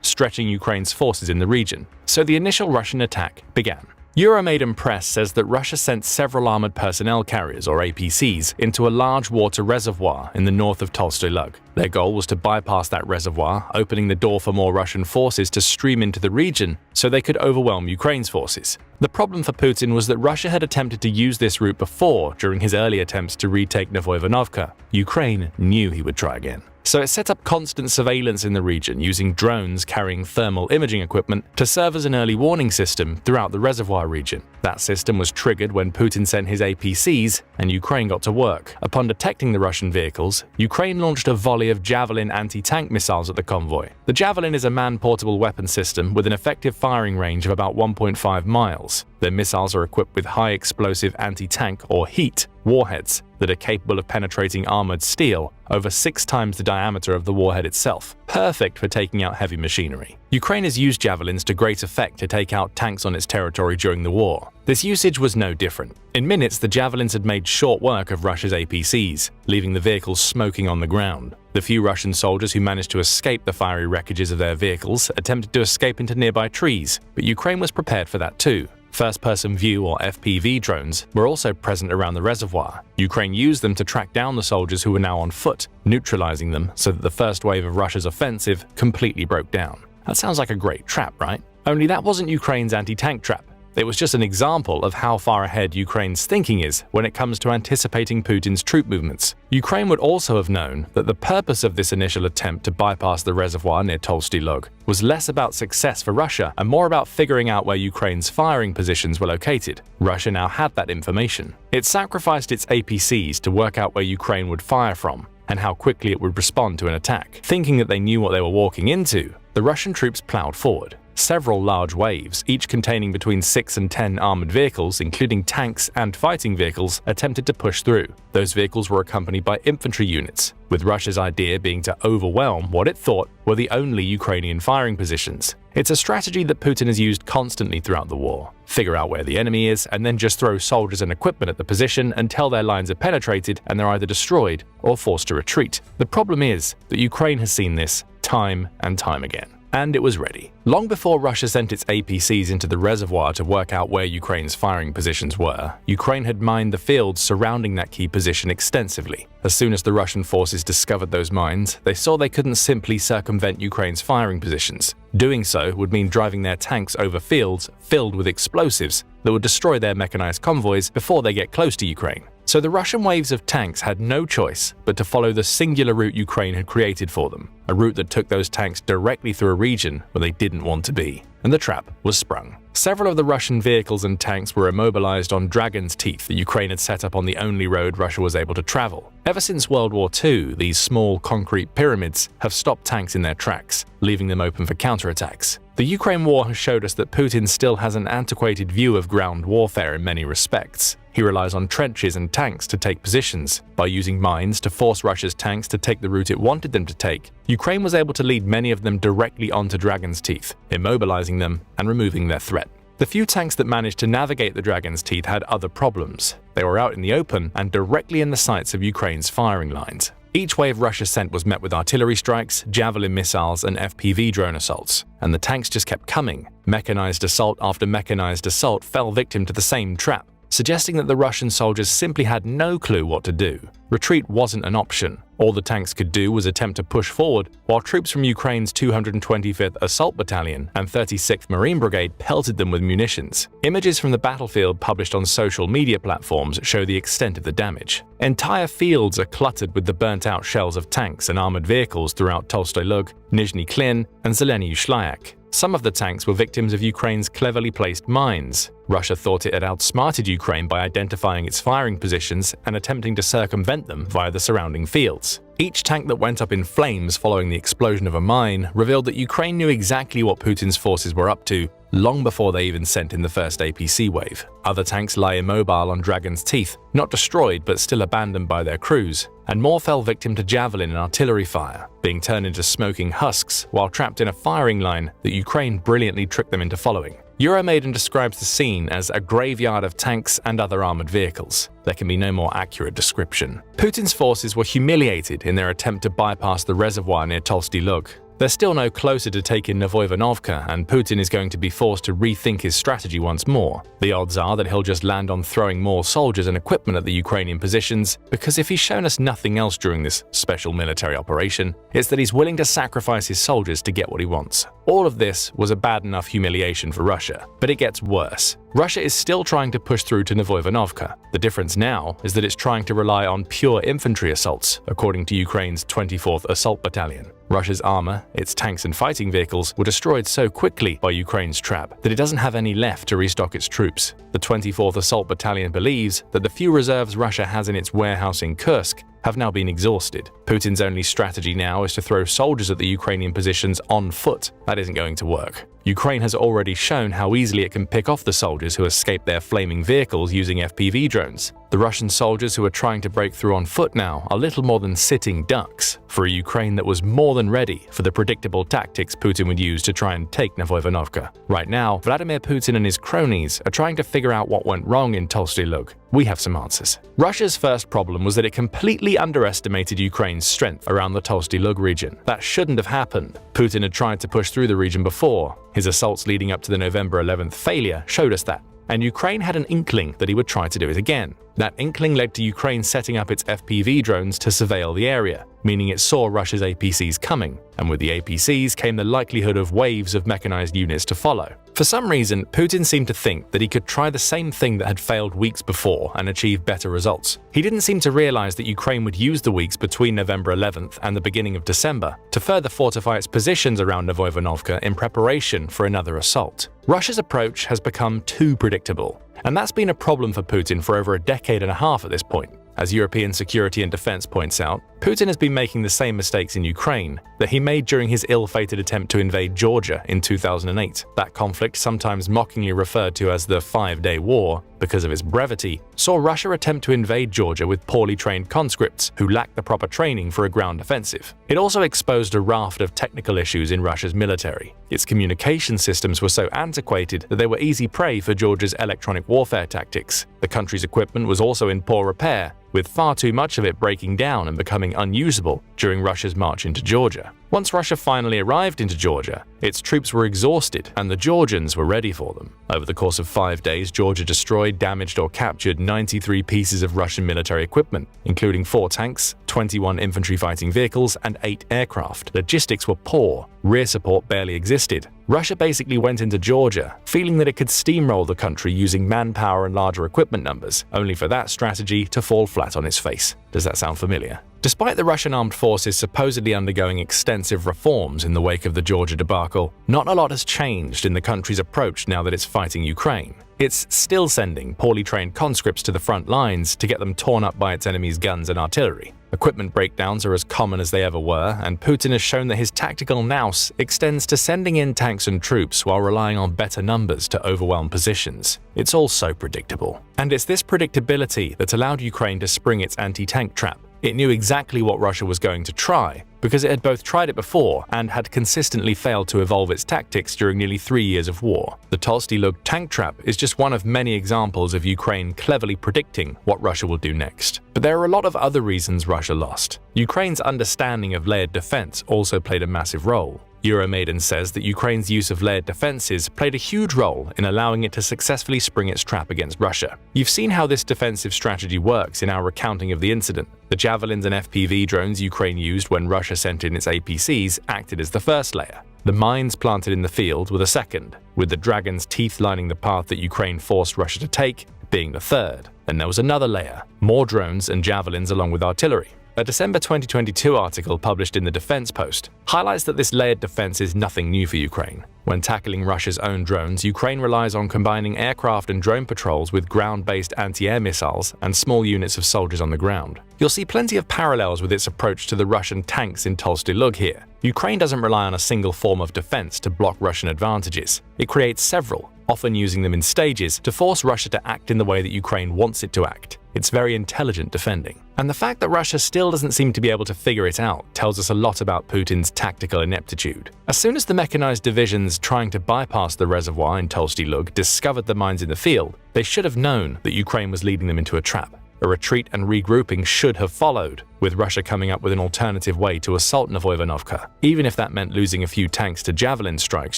stretching Ukraine's forces in the region. So the initial Russian attack began. Euromaidan Press says that Russia sent several armored personnel carriers, or APCs, into a large water reservoir in the north of Tolstoy Lug. Their goal was to bypass that reservoir, opening the door for more Russian forces to stream into the region so they could overwhelm Ukraine's forces. The problem for Putin was that Russia had attempted to use this route before during his early attempts to retake Novoivanovka. Ukraine knew he would try again. So it set up constant surveillance in the region using drones carrying thermal imaging equipment to serve as an early warning system throughout the reservoir region. That system was triggered when Putin sent his APCs and Ukraine got to work. Upon detecting the Russian vehicles, Ukraine launched a volley of Javelin anti-tank missiles at the convoy. The Javelin is a man-portable weapon system with an effective firing range of about 1.5 miles. Their missiles are equipped with high-explosive anti-tank, or HEAT, warheads that are capable of penetrating armored steel over 6 times the diameter of the warhead itself, perfect for taking out heavy machinery. Ukraine has used javelins to great effect to take out tanks on its territory during the war. This usage was no different. In minutes, the javelins had made short work of Russia's APCs, leaving the vehicles smoking on the ground. The few Russian soldiers who managed to escape the fiery wreckages of their vehicles attempted to escape into nearby trees, but Ukraine was prepared for that too. First-person view, or FPV, drones were also present around the reservoir. Ukraine used them to track down the soldiers who were now on foot, neutralizing them so that the first wave of Russia's offensive completely broke down. That sounds like a great trap, right? Only that wasn't Ukraine's anti-tank trap. It was just an example of how far ahead Ukraine's thinking is when it comes to anticipating Putin's troop movements. Ukraine would also have known that the purpose of this initial attempt to bypass the reservoir near Tolsty Lug was less about success for Russia and more about figuring out where Ukraine's firing positions were located. Russia now had that information. It sacrificed its APCs to work out where Ukraine would fire from and how quickly it would respond to an attack. Thinking that they knew what they were walking into, the Russian troops plowed forward. several large waves, each containing between 6 and 10 armored vehicles, including tanks and fighting vehicles, attempted to push through. Those vehicles were accompanied by infantry units, with Russia's idea being to overwhelm what it thought were the only Ukrainian firing positions. It's a strategy that Putin has used constantly throughout the war. Figure out where the enemy is, and then just throw soldiers and equipment at the position until their lines are penetrated and they're either destroyed or forced to retreat. The problem is that Ukraine has seen this time and time again. And it was ready. Long before Russia sent its APCs into the reservoir to work out where Ukraine's firing positions were, Ukraine had mined the fields surrounding that key position extensively. As soon as the Russian forces discovered those mines, they saw they couldn't simply circumvent Ukraine's firing positions. Doing so would mean driving their tanks over fields filled with explosives that would destroy their mechanized convoys before they get close to Ukraine. So the Russian waves of tanks had no choice but to follow the singular route Ukraine had created for them, a route that took those tanks directly through a region where they didn't want to be. And the trap was sprung. Several of the Russian vehicles and tanks were immobilized on Dragon's Teeth that Ukraine had set up on the only road Russia was able to travel. Ever since World War II, these small concrete pyramids have stopped tanks in their tracks, leaving them open for counterattacks. The Ukraine war has showed us that Putin still has an antiquated view of ground warfare in many respects. He relies on trenches and tanks to take positions. By using mines to force Russia's tanks to take the route it wanted them to take, Ukraine was able to lead many of them directly onto Dragon's Teeth, immobilizing them and removing their threat. The few tanks that managed to navigate the Dragon's Teeth had other problems. They were out in the open and directly in the sights of Ukraine's firing lines. Each wave Russia sent was met with artillery strikes, javelin missiles, and FPV drone assaults, and the tanks just kept coming. Mechanized assault after mechanized assault fell victim to the same trap, suggesting that the Russian soldiers simply had no clue what to do. Retreat wasn't an option. All the tanks could do was attempt to push forward, while troops from Ukraine's 225th Assault Battalion and 36th Marine Brigade pelted them with munitions. Images from the battlefield published on social media platforms show the extent of the damage. Entire fields are cluttered with the burnt-out shells of tanks and armored vehicles throughout Tolstoy Lug, Nizhny Klin, and Zeleny Shlyak. Some of the tanks were victims of Ukraine's cleverly placed mines. Russia thought it had outsmarted Ukraine by identifying its firing positions and attempting to circumvent them via the surrounding fields. Each tank that went up in flames following the explosion of a mine revealed that Ukraine knew exactly what Putin's forces were up to long before they even sent in the first APC wave. Other tanks lie immobile on Dragon's Teeth, not destroyed but still abandoned by their crews, and more fell victim to javelin and artillery fire, being turned into smoking husks while trapped in a firing line that Ukraine brilliantly tricked them into following. Euromaiden describes the scene as a graveyard of tanks and other armored vehicles. There can be no more accurate description. Putin's forces were humiliated in their attempt to bypass the reservoir near Tolstoy Lug. They're still no closer to taking Novoivanovka, and Putin is going to be forced to rethink his strategy once more. The odds are that he'll just land on throwing more soldiers and equipment at the Ukrainian positions, because if he's shown us nothing else during this special military operation, it's that he's willing to sacrifice his soldiers to get what he wants. All of this was a bad enough humiliation for Russia, but it gets worse. Russia is still trying to push through to Novoivanovka. The difference now is that it's trying to rely on pure infantry assaults, according to Ukraine's 24th Assault Battalion. Russia's armor, its tanks and fighting vehicles, were destroyed so quickly by Ukraine's trap that it doesn't have any left to restock its troops. The 24th Assault Battalion believes that the few reserves Russia has in its warehouse in Kursk have now been exhausted. Putin's only strategy now is to throw soldiers at the Ukrainian positions on foot. That isn't going to work. Ukraine has already shown how easily it can pick off the soldiers who escape their flaming vehicles using FPV drones. The Russian soldiers who are trying to break through on foot now are little more than sitting ducks for a Ukraine that was more than ready for the predictable tactics Putin would use to try and take Novoivanovka. Right now, Vladimir Putin and his cronies are trying to figure out what went wrong in Tolstoy Lug. We have some answers. Russia's first problem was that it completely underestimated Ukraine's strength around the Tolstoy Lug region. That shouldn't have happened. Putin had tried to push through the region before. His assaults leading up to the November 11th failure showed us that. And Ukraine had an inkling that he would try to do it again. That inkling led to Ukraine setting up its FPV drones to surveil the area, meaning it saw Russia's APCs coming, and with the APCs came the likelihood of waves of mechanized units to follow. For some reason, Putin seemed to think that he could try the same thing that had failed weeks before and achieve better results. He didn't seem to realize that Ukraine would use the weeks between November 11th and the beginning of December to further fortify its positions around Novoivanovka in preparation for another assault. Russia's approach has become too predictable, and that's been a problem for Putin for over a decade and a half at this point. As European Security and Defense points out, Putin has been making the same mistakes in Ukraine that he made during his ill-fated attempt to invade Georgia in 2008. That conflict, sometimes mockingly referred to as the 5-Day War because of its brevity, saw Russia attempt to invade Georgia with poorly trained conscripts who lacked the proper training for a ground offensive. It also exposed a raft of technical issues in Russia's military. Its communication systems were so antiquated that they were easy prey for Georgia's electronic warfare tactics. The country's equipment was also in poor repair, with far too much of it breaking down and becoming unusable during Russia's march into Georgia. Once Russia finally arrived into Georgia, its troops were exhausted and the Georgians were ready for them. Over the course of 5 days, Georgia destroyed, damaged, or captured 93 pieces of Russian military equipment, including 4 tanks, 21 infantry fighting vehicles, and 8 aircraft. Logistics were poor, rear support barely existed. Russia basically went into Georgia, feeling that it could steamroll the country using manpower and larger equipment numbers, only for that strategy to fall flat on its face. Does that sound familiar? Despite the Russian armed forces supposedly undergoing extensive reforms in the wake of the Georgia debacle, not a lot has changed in the country's approach now that it's fighting Ukraine. It's still sending poorly trained conscripts to the front lines to get them torn up by its enemy's guns and artillery. Equipment breakdowns are as common as they ever were, and Putin has shown that his tactical nous extends to sending in tanks and troops while relying on better numbers to overwhelm positions. It's all so predictable. And it's this predictability that allowed Ukraine to spring its anti-tank trap. It knew exactly what Russia was going to try, because it had both tried it before and had consistently failed to evolve its tactics during nearly 3 years of war. The Tolstoy Lug tank trap is just one of many examples of Ukraine cleverly predicting what Russia will do next. But there are a lot of other reasons Russia lost. Ukraine's understanding of layered defense also played a massive role. Euromaidan says that Ukraine's use of layered defenses played a huge role in allowing it to successfully spring its trap against Russia. You've seen how this defensive strategy works in our recounting of the incident. The Javelins and FPV drones Ukraine used when Russia sent in its APCs acted as the first layer. The mines planted in the field were the second, with the Dragon's teeth lining the path that Ukraine forced Russia to take being the third. Then there was another layer, more drones and Javelins along with artillery. A December 2022 article published in the Defense Post highlights that this layered defense is nothing new for Ukraine. When tackling Russia's own drones, Ukraine relies on combining aircraft and drone patrols with ground-based anti-air missiles and small units of soldiers on the ground. You'll see plenty of parallels with its approach to the Russian tanks in Tolstoy Lug here. Ukraine doesn't rely on a single form of defense to block Russian advantages. It creates several, often using them in stages to force Russia to act in the way that Ukraine wants it to act. It's very intelligent defending. And the fact that Russia still doesn't seem to be able to figure it out tells us a lot about Putin's tactical ineptitude. As soon as the mechanized divisions trying to bypass the reservoir in Tolstoy Lug discovered the mines in the field, they should have known that Ukraine was leading them into a trap. A retreat and regrouping should have followed, with Russia coming up with an alternative way to assault Novoivanovka, even if that meant losing a few tanks to Javelin strikes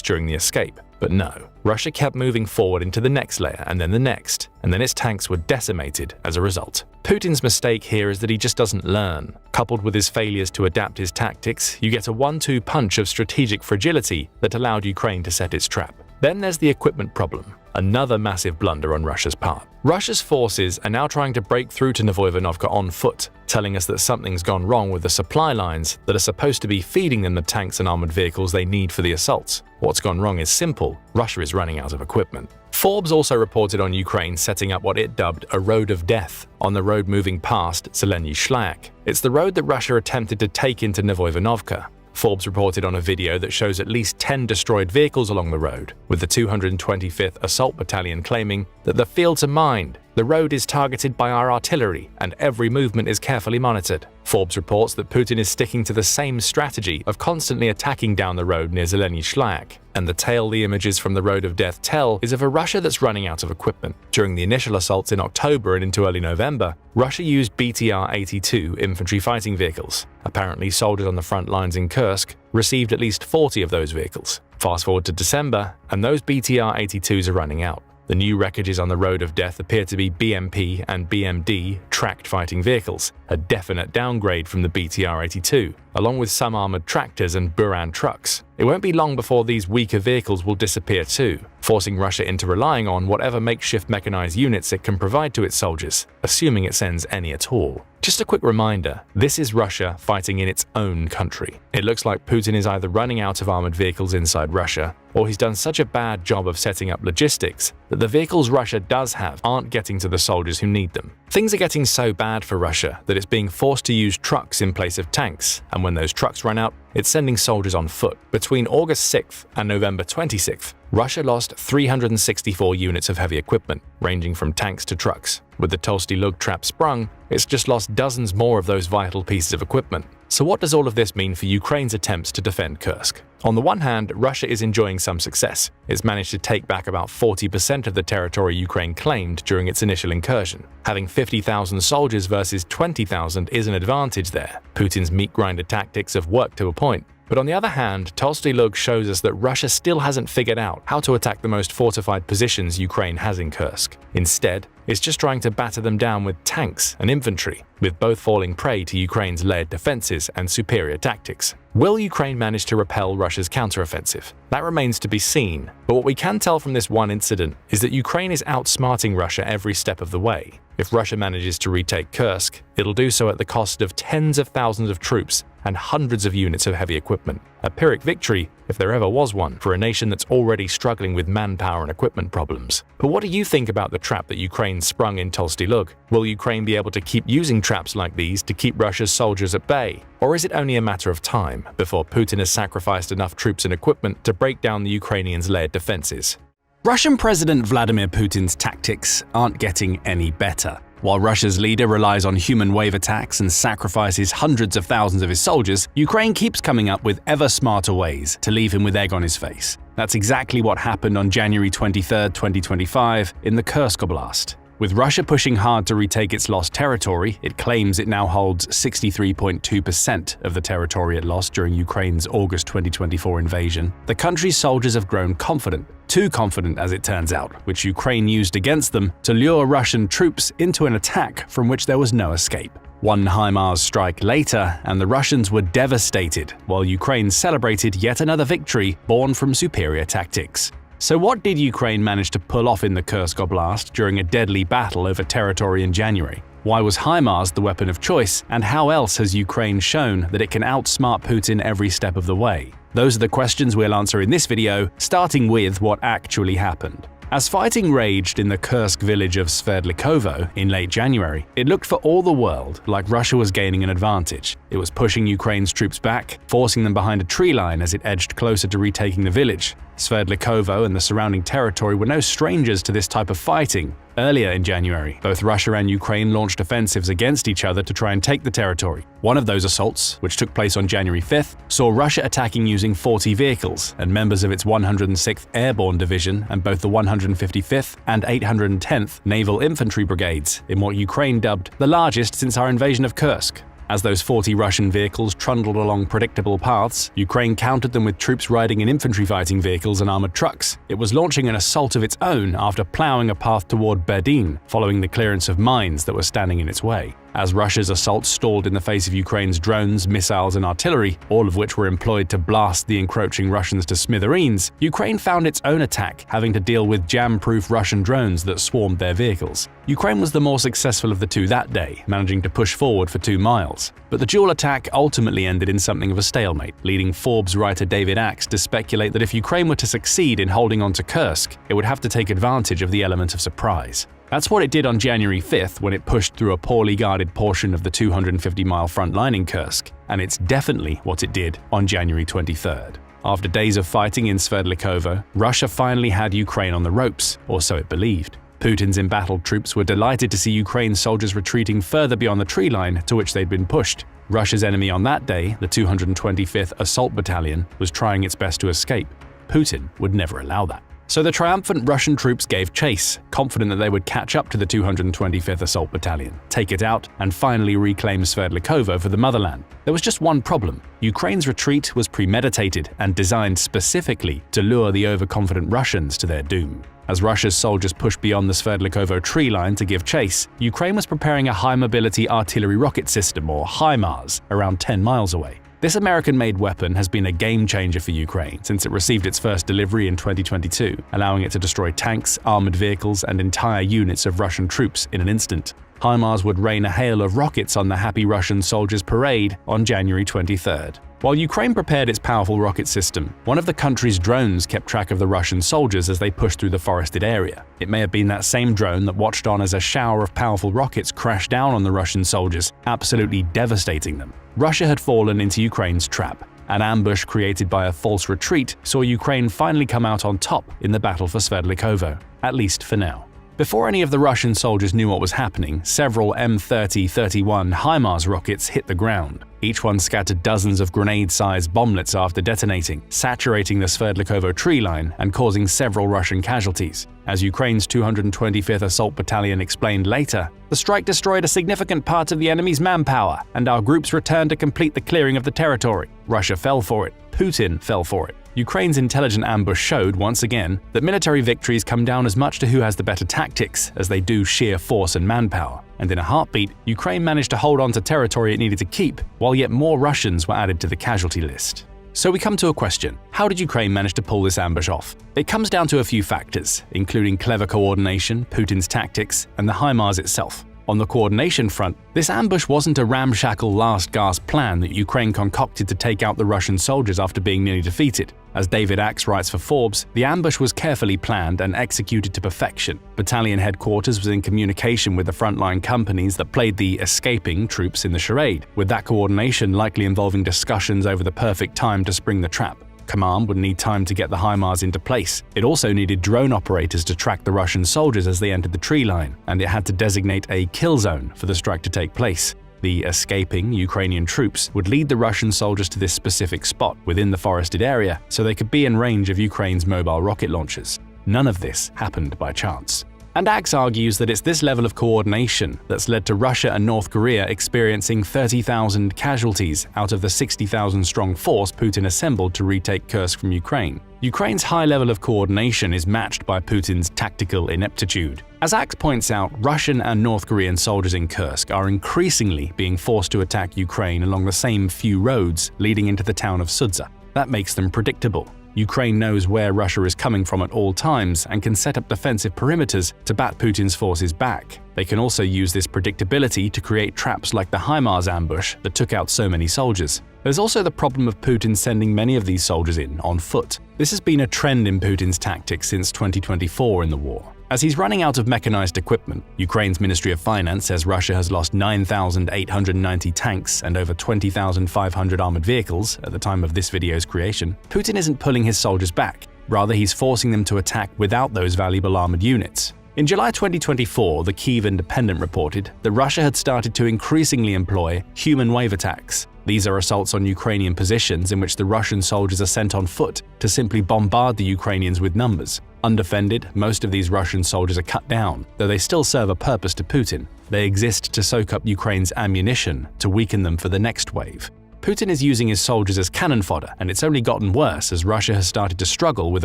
during the escape. But no, Russia kept moving forward into the next layer and then the next, and then its tanks were decimated as a result. Putin's mistake here is that he just doesn't learn. Coupled with his failures to adapt his tactics, you get a 1-2 punch of strategic fragility that allowed Ukraine to set its trap. Then there's the equipment problem, another massive blunder on Russia's part. Russia's forces are now trying to break through to Novoivanovka on foot, telling us that something's gone wrong with the supply lines that are supposed to be feeding them the tanks and armored vehicles they need for the assaults. What's gone wrong is simple: Russia is running out of equipment. Forbes also reported on Ukraine setting up what it dubbed a road of death on the road moving past Zeleny Shlyak. It's the road that Russia attempted to take into Novoivanovka. Forbes reported on a video that shows at least 10 destroyed vehicles along the road, with the 225th Assault Battalion claiming that the fields are mined, the road is targeted by our artillery, and every movement is carefully monitored. Forbes reports that Putin is sticking to the same strategy of constantly attacking down the road near Zeleny Shlyak, and the tale the images from the Road of Death tell is of a Russia that's running out of equipment. During the initial assaults in October and into early November, Russia used BTR-82 infantry fighting vehicles. Apparently, soldiers on the front lines in Kursk received at least 40 of those vehicles. Fast forward to December, and those BTR-82s are running out. The new wreckages on the Road of Death appear to be BMP and BMD tracked fighting vehicles, a definite downgrade from the BTR-82, along with some armored tractors and Buran trucks. It won't be long before these weaker vehicles will disappear too, forcing Russia into relying on whatever makeshift mechanized units it can provide to its soldiers, assuming it sends any at all. Just a quick reminder, this is Russia fighting in its own country. It looks like Putin is either running out of armored vehicles inside Russia, or he's done such a bad job of setting up logistics that the vehicles Russia does have aren't getting to the soldiers who need them. Things are getting so bad for Russia that it's being forced to use trucks in place of tanks, and when those trucks run out, it's sending soldiers on foot. Between August 6th and November 26th, Russia lost 364 units of heavy equipment, ranging from tanks to trucks. With the Tolstoy Lug trap sprung, it's just lost dozens more of those vital pieces of equipment. So what does all of this mean for Ukraine's attempts to defend Kursk? On the one hand, Russia is enjoying some success. It's managed to take back about 40% of the territory Ukraine claimed during its initial incursion. Having 50,000 soldiers versus 20,000 is an advantage there. Putin's meat grinder tactics have worked to a point. But on the other hand, Tolstoy Lug shows us that Russia still hasn't figured out how to attack the most fortified positions Ukraine has in Kursk. Instead, it's just trying to batter them down with tanks and infantry, with both falling prey to Ukraine's layered defenses and superior tactics. Will Ukraine manage to repel Russia's counteroffensive? That remains to be seen, but what we can tell from this one incident is that Ukraine is outsmarting Russia every step of the way. If Russia manages to retake Kursk, it'll do so at the cost of tens of thousands of troops and hundreds of units of heavy equipment. A Pyrrhic victory, if there ever was one, for a nation that's already struggling with manpower and equipment problems. But what do you think about the trap that Ukraine sprung in Tolstoy Lug? Will Ukraine be able to keep using traps like these to keep Russia's soldiers at bay? Or is it only a matter of time before Putin has sacrificed enough troops and equipment to break down the Ukrainians' layered defenses? Russian President Vladimir Putin's tactics aren't getting any better. While Russia's leader relies on human wave attacks and sacrifices hundreds of thousands of his soldiers, Ukraine keeps coming up with ever smarter ways to leave him with egg on his face. That's exactly what happened on January 23, 2025, in the Kursk Oblast. With Russia pushing hard to retake its lost territory, it claims it now holds 63.2% of the territory it lost during Ukraine's August 2024 invasion. The country's soldiers have grown confident, too confident as it turns out, which Ukraine used against them to lure Russian troops into an attack from which there was no escape. One HIMARS strike later, and the Russians were devastated, while Ukraine celebrated yet another victory born from superior tactics. So what did Ukraine manage to pull off in the Kursk Oblast during a deadly battle over territory in January? Why was HIMARS the weapon of choice, and how else has Ukraine shown that it can outsmart Putin every step of the way? Those are the questions we'll answer in this video, starting with what actually happened. As fighting raged in the Kursk village of Sverdlikovo in late January, it looked for all the world like Russia was gaining an advantage. It was pushing Ukraine's troops back, forcing them behind a tree line as it edged closer to retaking the village. Sverdlikovo and the surrounding territory were no strangers to this type of fighting. Earlier in January, both Russia and Ukraine launched offensives against each other to try and take the territory. One of those assaults, which took place on January 5th, saw Russia attacking using 40 vehicles and members of its 106th Airborne Division and both the 155th and 810th Naval Infantry Brigades in what Ukraine dubbed the largest since our invasion of Kursk. As those 40 Russian vehicles trundled along predictable paths, Ukraine countered them with troops riding in infantry fighting vehicles and armored trucks. It was launching an assault of its own after plowing a path toward Berdyn, following the clearance of mines that were standing in its way. As Russia's assault stalled in the face of Ukraine's drones, missiles, and artillery, all of which were employed to blast the encroaching Russians to smithereens, Ukraine found its own attack having to deal with jam-proof Russian drones that swarmed their vehicles. Ukraine was the more successful of the two that day, managing to push forward for 2 miles. But the dual attack ultimately ended in something of a stalemate, leading Forbes writer David Axe to speculate that if Ukraine were to succeed in holding on to Kursk, it would have to take advantage of the element of surprise. That's what it did on January 5th when it pushed through a poorly guarded portion of the 250-mile front line in Kursk, and it's definitely what it did on January 23rd. After days of fighting in Sverdlikovo, Russia finally had Ukraine on the ropes, or so it believed. Putin's embattled troops were delighted to see Ukraine's soldiers retreating further beyond the tree line to which they'd been pushed. Russia's enemy on that day, the 225th Assault Battalion, was trying its best to escape. Putin would never allow that. So the triumphant Russian troops gave chase, confident that they would catch up to the 225th Assault Battalion, take it out, and finally reclaim Sverdlikovo for the motherland. There was just one problem. Ukraine's retreat was premeditated and designed specifically to lure the overconfident Russians to their doom. As Russia's soldiers pushed beyond the Sverdlikovo tree line to give chase, Ukraine was preparing a high-mobility artillery rocket system, or HIMARS, around 10 miles away. This American-made weapon has been a game-changer for Ukraine since it received its first delivery in 2022, allowing it to destroy tanks, armored vehicles, and entire units of Russian troops in an instant. HIMARS would rain a hail of rockets on the happy Russian soldiers' parade on January 23rd. While Ukraine prepared its powerful rocket system, one of the country's drones kept track of the Russian soldiers as they pushed through the forested area. It may have been that same drone that watched on as a shower of powerful rockets crashed down on the Russian soldiers, absolutely devastating them. Russia had fallen into Ukraine's trap. An ambush created by a false retreat saw Ukraine finally come out on top in the battle for Sverdlikovo, at least for now. Before any of the Russian soldiers knew what was happening, several M30-31 HIMARS rockets hit the ground. Each one scattered dozens of grenade-sized bomblets after detonating, saturating the Sverdlikovo tree line and causing several Russian casualties. As Ukraine's 225th Assault Battalion explained later, the strike destroyed a significant part of the enemy's manpower, and our groups returned to complete the clearing of the territory. Russia fell for it. Putin fell for it. Ukraine's intelligent ambush showed, once again, that military victories come down as much to who has the better tactics as they do sheer force and manpower. And in a heartbeat, Ukraine managed to hold on to territory it needed to keep, while yet more Russians were added to the casualty list. So we come to a question: how did Ukraine manage to pull this ambush off? It comes down to a few factors, including clever coordination, Putin's tactics, and the HIMARS itself. On the coordination front, this ambush wasn't a ramshackle last-gasp plan that Ukraine concocted to take out the Russian soldiers after being nearly defeated. As David Axe writes for Forbes, the ambush was carefully planned and executed to perfection. Battalion headquarters was in communication with the frontline companies that played the escaping troops in the charade, with that coordination likely involving discussions over the perfect time to spring the trap. Command would need time to get the HIMARS into place. It also needed drone operators to track the Russian soldiers as they entered the tree line, and it had to designate a kill zone for the strike to take place. The escaping Ukrainian troops would lead the Russian soldiers to this specific spot within the forested area so they could be in range of Ukraine's mobile rocket launchers. None of this happened by chance. And Axe argues that it's this level of coordination that's led to Russia and North Korea experiencing 30,000 casualties out of the 60,000-strong force Putin assembled to retake Kursk from Ukraine. Ukraine's high level of coordination is matched by Putin's tactical ineptitude. As Axe points out, Russian and North Korean soldiers in Kursk are increasingly being forced to attack Ukraine along the same few roads leading into the town of Sudza. That makes them predictable. Ukraine knows where Russia is coming from at all times and can set up defensive perimeters to bat Putin's forces back. They can also use this predictability to create traps like the HIMARS ambush that took out so many soldiers. There's also the problem of Putin sending many of these soldiers in on foot. This has been a trend in Putin's tactics since 2024 in the war. As he's running out of mechanized equipment, Ukraine's Ministry of Finance says Russia has lost 9,890 tanks and over 20,500 armored vehicles at the time of this video's creation. Putin isn't pulling his soldiers back. Rather, he's forcing them to attack without those valuable armored units. In July 2024, the Kyiv Independent reported that Russia had started to increasingly employ human wave attacks. These are assaults on Ukrainian positions in which the Russian soldiers are sent on foot to simply bombard the Ukrainians with numbers. Undefended, most of these Russian soldiers are cut down, though they still serve a purpose to Putin. They exist to soak up Ukraine's ammunition to weaken them for the next wave. Putin is using his soldiers as cannon fodder, and it's only gotten worse as Russia has started to struggle with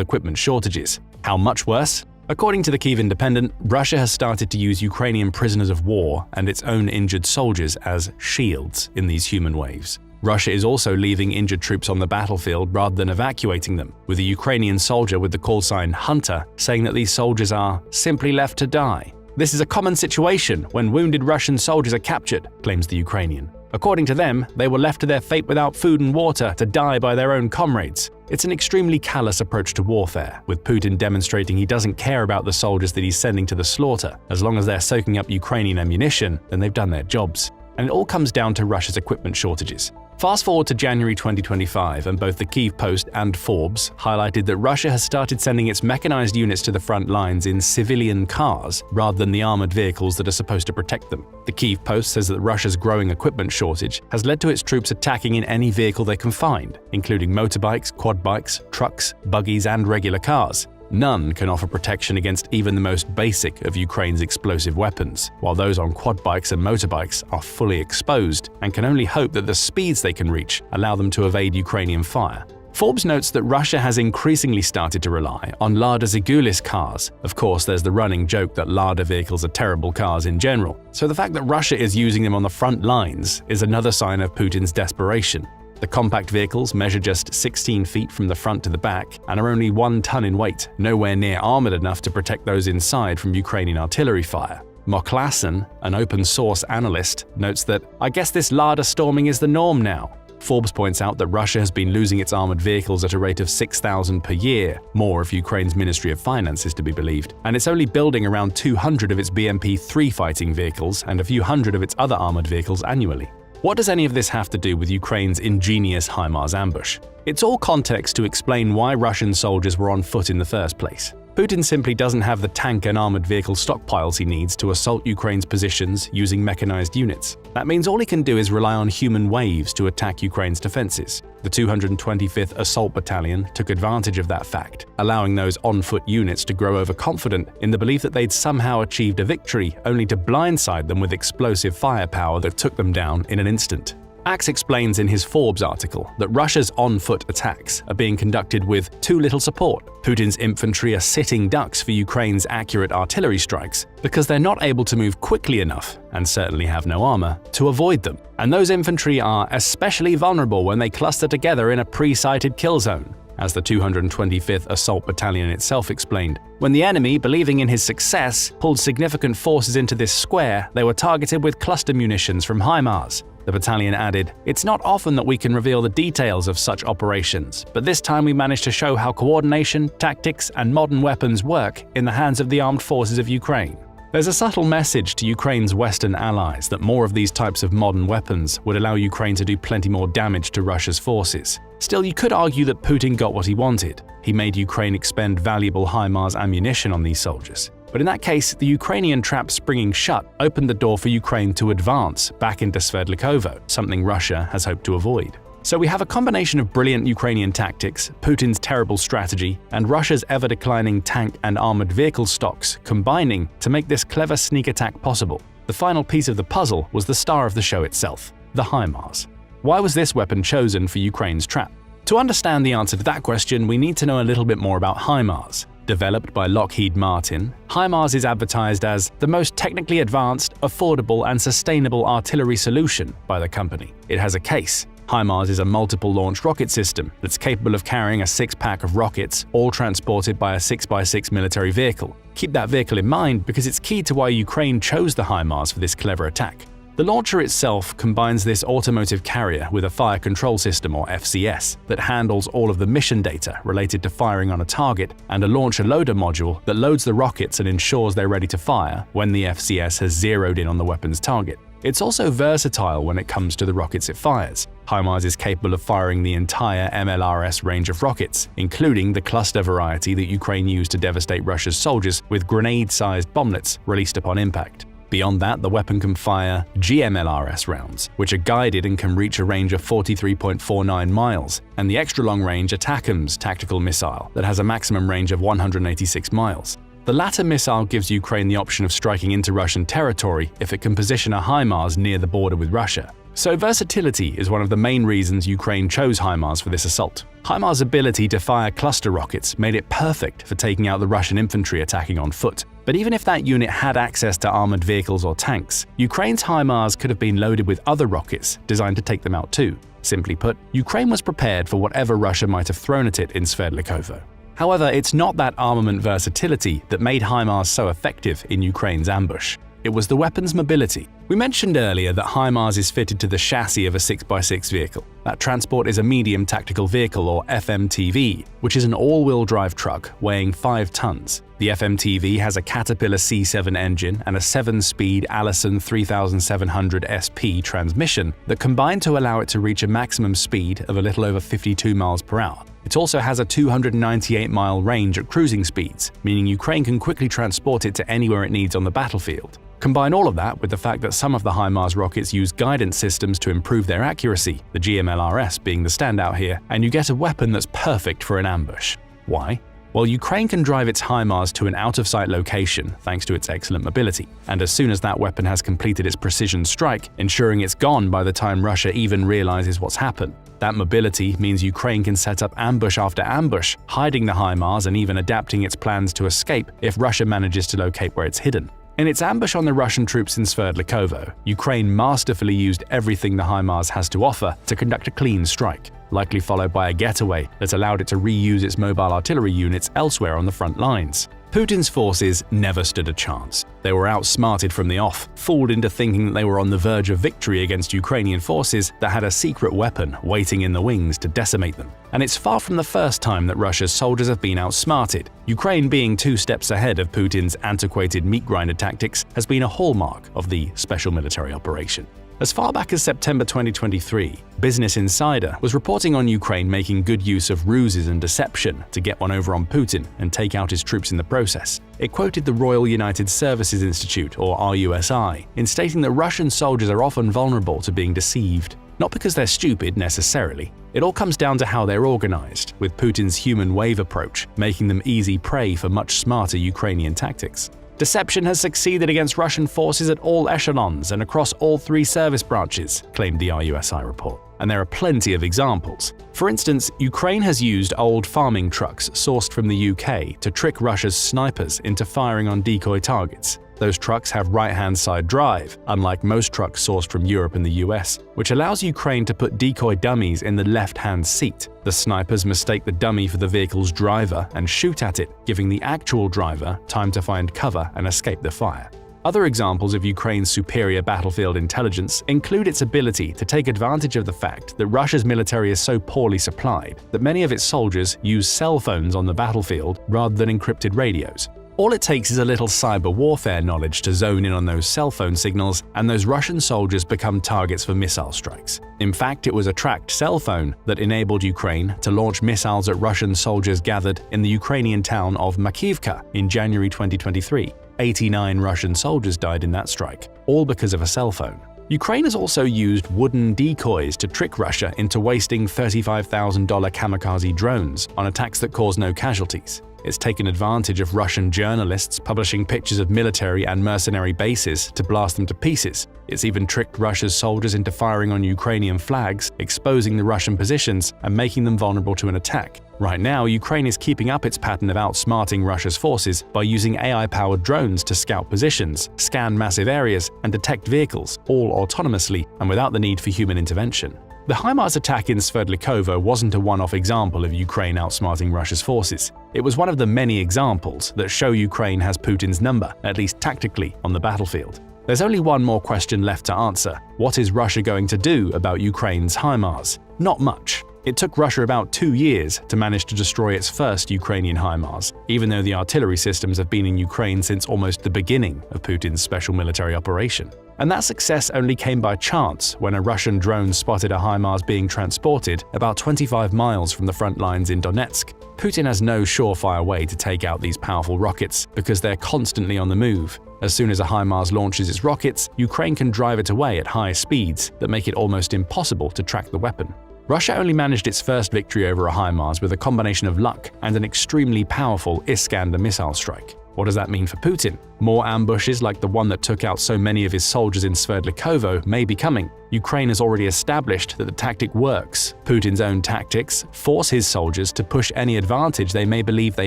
equipment shortages. How much worse? According to the Kyiv Independent, Russia has started to use Ukrainian prisoners of war and its own injured soldiers as shields in these human waves. Russia is also leaving injured troops on the battlefield rather than evacuating them, with a Ukrainian soldier with the call sign Hunter saying that these soldiers are simply left to die. This is a common situation when wounded Russian soldiers are captured, claims the Ukrainian. According to them, they were left to their fate without food and water to die by their own comrades. It's an extremely callous approach to warfare, with Putin demonstrating he doesn't care about the soldiers that he's sending to the slaughter. As long as they're soaking up Ukrainian ammunition, then they've done their jobs. And it all comes down to Russia's equipment shortages. Fast forward to January 2025, and both the Kyiv Post and Forbes highlighted that Russia has started sending its mechanized units to the front lines in civilian cars rather than the armored vehicles that are supposed to protect them. The Kyiv Post says that Russia's growing equipment shortage has led to its troops attacking in any vehicle they can find, including motorbikes, quad bikes, trucks, buggies, and regular cars. None can offer protection against even the most basic of Ukraine's explosive weapons, while those on quad bikes and motorbikes are fully exposed and can only hope that the speeds they can reach allow them to evade Ukrainian fire. Forbes notes that Russia has increasingly started to rely on Lada Zigulis cars. Of course, there's the running joke that Lada vehicles are terrible cars in general, so the fact that Russia is using them on the front lines is another sign of Putin's desperation. The compact vehicles measure just 16 feet from the front to the back and are only 1 ton in weight, nowhere near armored enough to protect those inside from Ukrainian artillery fire. Moklassen, an open-source analyst, notes that, "I guess this Lada storming is the norm now." Forbes points out that Russia has been losing its armored vehicles at a rate of 6,000 per year, more if Ukraine's Ministry of Finance is to be believed, and it's only building around 200 of its BMP-3 fighting vehicles and a few hundred of its other armored vehicles annually. What does any of this have to do with Ukraine's ingenious HIMARS ambush? It's all context to explain why Russian soldiers were on foot in the first place. Putin simply doesn't have the tank and armored vehicle stockpiles he needs to assault Ukraine's positions using mechanized units. That means all he can do is rely on human waves to attack Ukraine's defenses. The 225th Assault Battalion took advantage of that fact, allowing those on-foot units to grow overconfident in the belief that they'd somehow achieved a victory, only to blindside them with explosive firepower that took them down in an instant. Axe explains in his Forbes article that Russia's on-foot attacks are being conducted with too little support. Putin's infantry are sitting ducks for Ukraine's accurate artillery strikes because they're not able to move quickly enough, and certainly have no armor, to avoid them. And those infantry are especially vulnerable when they cluster together in a pre-sighted kill zone. As the 225th Assault Battalion itself explained, when the enemy, believing in his success, pulled significant forces into this square, they were targeted with cluster munitions from HIMARS. The battalion added, "It's not often that we can reveal the details of such operations, but this time we managed to show how coordination, tactics, and modern weapons work in the hands of the armed forces of Ukraine." There's a subtle message to Ukraine's Western allies that more of these types of modern weapons would allow Ukraine to do plenty more damage to Russia's forces. Still, you could argue that Putin got what he wanted. He made Ukraine expend valuable HIMARS ammunition on these soldiers. But in that case, the Ukrainian trap springing shut opened the door for Ukraine to advance back into Sverdlikovo, something Russia has hoped to avoid. So we have a combination of brilliant Ukrainian tactics, Putin's terrible strategy, and Russia's ever-declining tank and armored vehicle stocks combining to make this clever sneak attack possible. The final piece of the puzzle was the star of the show itself, the HIMARS. Why was this weapon chosen for Ukraine's trap? To understand the answer to that question, we need to know a little bit more about HIMARS. Developed by Lockheed Martin, HIMARS is advertised as the most technically advanced, affordable, and sustainable artillery solution by the company. It has a case. HIMARS is a multiple-launch rocket system that's capable of carrying a six-pack of rockets, all transported by a 6x6 military vehicle. Keep that vehicle in mind because it's key to why Ukraine chose the HIMARS for this clever attack. The launcher itself combines this automotive carrier with a fire control system, or FCS, that handles all of the mission data related to firing on a target, and a launcher-loader module that loads the rockets and ensures they're ready to fire when the FCS has zeroed in on the weapon's target. It's also versatile when it comes to the rockets it fires. HIMARS is capable of firing the entire MLRS range of rockets, including the cluster variety that Ukraine used to devastate Russia's soldiers with grenade-sized bomblets released upon impact. Beyond that, the weapon can fire GMLRS rounds, which are guided and can reach a range of 43.49 miles, and the extra-long-range ATTACMS tactical missile that has a maximum range of 186 miles. The latter missile gives Ukraine the option of striking into Russian territory if it can position a HIMARS near the border with Russia. So versatility is one of the main reasons Ukraine chose HIMARS for this assault. HIMARS' ability to fire cluster rockets made it perfect for taking out the Russian infantry attacking on foot. But even if that unit had access to armored vehicles or tanks, Ukraine's HIMARS could have been loaded with other rockets designed to take them out too. Simply put, Ukraine was prepared for whatever Russia might have thrown at it in Sverdlikovo. However, it's not that armament versatility that made HIMARS so effective in Ukraine's ambush. It was the weapon's mobility. We mentioned earlier that HIMARS is fitted to the chassis of a 6x6 vehicle. That transport is a medium tactical vehicle, or FMTV, which is an all-wheel drive truck weighing 5 tons. The FMTV has a Caterpillar C7 engine and a 7-speed Allison 3700 SP transmission that combine to allow it to reach a maximum speed of a little over 52 miles per hour. It also has a 298-mile range at cruising speeds, meaning Ukraine can quickly transport it to anywhere it needs on the battlefield. Combine all of that with the fact that some of the HIMARS rockets use guidance systems to improve their accuracy, the GMLRS being the standout here, and you get a weapon that's perfect for an ambush. Why? Well, Ukraine can drive its HIMARS to an out-of-sight location thanks to its excellent mobility, and as soon as that weapon has completed its precision strike, ensuring it's gone by the time Russia even realizes what's happened. That mobility means Ukraine can set up ambush after ambush, hiding the HIMARS and even adapting its plans to escape if Russia manages to locate where it's hidden. In its ambush on the Russian troops in Sverdlikovo, Ukraine masterfully used everything the HIMARS has to offer to conduct a clean strike, likely followed by a getaway that allowed it to reuse its mobile artillery units elsewhere on the front lines. Putin's forces never stood a chance. They were outsmarted from the off, fooled into thinking that they were on the verge of victory against Ukrainian forces that had a secret weapon waiting in the wings to decimate them. And it's far from the first time that Russia's soldiers have been outsmarted. Ukraine being 2 steps ahead of Putin's antiquated meat grinder tactics has been a hallmark of the special military operation. As far back as September 2023, Business Insider was reporting on Ukraine making good use of ruses and deception to get one over on Putin and take out his troops in the process. It quoted the Royal United Services Institute, or RUSI, in stating that Russian soldiers are often vulnerable to being deceived. Not because they're stupid necessarily. It all comes down to how they're organized, with Putin's human wave approach making them easy prey for much smarter Ukrainian tactics. Deception has succeeded against Russian forces at all echelons and across all 3 service branches, claimed the RUSI report. And there are plenty of examples. For instance, Ukraine has used old farming trucks sourced from the UK to trick Russia's snipers into firing on decoy targets. Those trucks have right-hand side drive, unlike most trucks sourced from Europe and the US, which allows Ukraine to put decoy dummies in the left-hand seat. The snipers mistake the dummy for the vehicle's driver and shoot at it, giving the actual driver time to find cover and escape the fire. Other examples of Ukraine's superior battlefield intelligence include its ability to take advantage of the fact that Russia's military is so poorly supplied that many of its soldiers use cell phones on the battlefield rather than encrypted radios. All it takes is a little cyber warfare knowledge to zone in on those cell phone signals, and those Russian soldiers become targets for missile strikes. In fact, it was a tracked cell phone that enabled Ukraine to launch missiles at Russian soldiers gathered in the Ukrainian town of Makivka in January 2023. 89 Russian soldiers died in that strike, all because of a cell phone. Ukraine has also used wooden decoys to trick Russia into wasting $35,000 kamikaze drones on attacks that cause no casualties. It's taken advantage of Russian journalists publishing pictures of military and mercenary bases to blast them to pieces. It's even tricked Russia's soldiers into firing on Ukrainian flags, exposing the Russian positions and making them vulnerable to an attack. Right now, Ukraine is keeping up its pattern of outsmarting Russia's forces by using AI-powered drones to scout positions, scan massive areas, and detect vehicles, all autonomously and without the need for human intervention. The HIMARS attack in Sverdlikovo wasn't a one-off example of Ukraine outsmarting Russia's forces. It was one of the many examples that show Ukraine has Putin's number, at least tactically, on the battlefield. There's only one more question left to answer. What is Russia going to do about Ukraine's HIMARS? Not much. It took Russia about 2 years to manage to destroy its first Ukrainian HIMARS, even though the artillery systems have been in Ukraine since almost the beginning of Putin's special military operation. And that success only came by chance when a Russian drone spotted a HIMARS being transported about 25 miles from the front lines in Donetsk. Putin has no surefire way to take out these powerful rockets because they're constantly on the move. As soon as a HIMARS launches its rockets, Ukraine can drive it away at high speeds that make it almost impossible to track the weapon. Russia only managed its first victory over a HIMARS with a combination of luck and an extremely powerful Iskander missile strike. What does that mean for Putin? More ambushes like the one that took out so many of his soldiers in Sverdlikovo may be coming. Ukraine has already established that the tactic works. Putin's own tactics force his soldiers to push any advantage they may believe they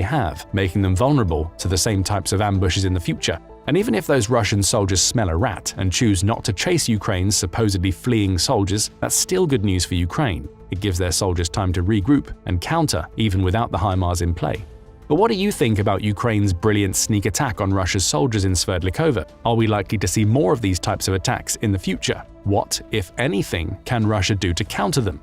have, making them vulnerable to the same types of ambushes in the future. And even if those Russian soldiers smell a rat and choose not to chase Ukraine's supposedly fleeing soldiers, that's still good news for Ukraine. It gives their soldiers time to regroup and counter even without the HIMARS in play. But what do you think about Ukraine's brilliant sneak attack on Russia's soldiers in Sverdlikovo? Are we likely to see more of these types of attacks in the future? What, if anything, can Russia do to counter them?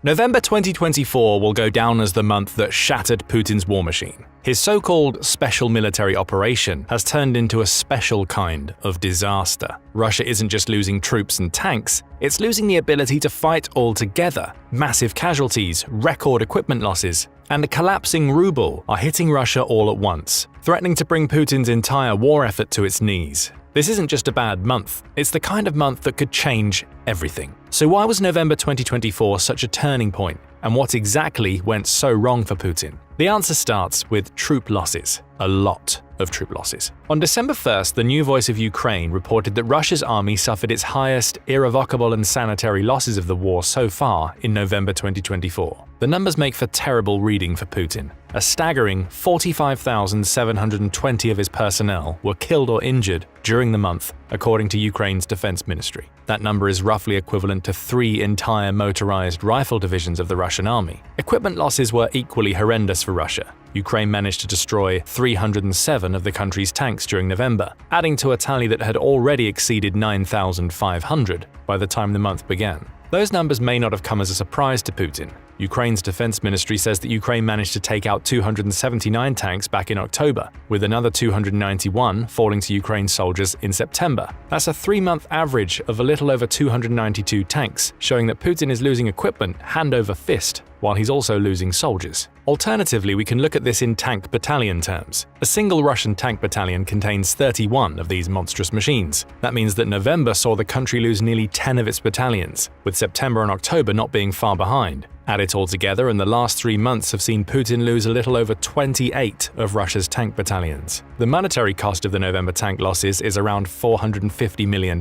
November 2024 will go down as the month that shattered Putin's war machine. His so-called special military operation has turned into a special kind of disaster. Russia isn't just losing troops and tanks, it's losing the ability to fight altogether. Massive casualties, record equipment losses, and a collapsing ruble are hitting Russia all at once, threatening to bring Putin's entire war effort to its knees. This isn't just a bad month, it's the kind of month that could change everything. So why was November 2024 such a turning point, and what exactly went so wrong for Putin? The answer starts with troop losses. A lot of troop losses. On December 1st, the New Voice of Ukraine reported that Russia's army suffered its highest irrevocable and sanitary losses of the war so far in November 2024. The numbers make for terrible reading for Putin. A staggering 45,720 of his personnel were killed or injured during the month, according to Ukraine's defense ministry. That number is roughly equivalent to 3 entire motorized rifle divisions of the Russian army. Equipment losses were equally horrendous for Russia. Ukraine managed to destroy 307 of the country's tanks during November, adding to a tally that had already exceeded 9,500 by the time the month began. Those numbers may not have come as a surprise to Putin. Ukraine's defense ministry says that Ukraine managed to take out 279 tanks back in October, with another 291 falling to Ukraine soldiers in September. That's a 3-month average of a little over 292 tanks, showing that Putin is losing equipment hand over fist, while he's also losing soldiers. Alternatively, we can look at this in tank battalion terms. A single Russian tank battalion contains 31 of these monstrous machines. That means that November saw the country lose nearly 10 of its battalions, with September and October not being far behind. Add it all together, and the last 3 months have seen Putin lose a little over 28 of Russia's tank battalions. The monetary cost of the November tank losses is around $450 million.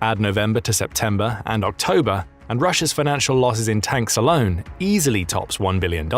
Add November to September and October, and Russia's financial losses in tanks alone easily tops $1 billion.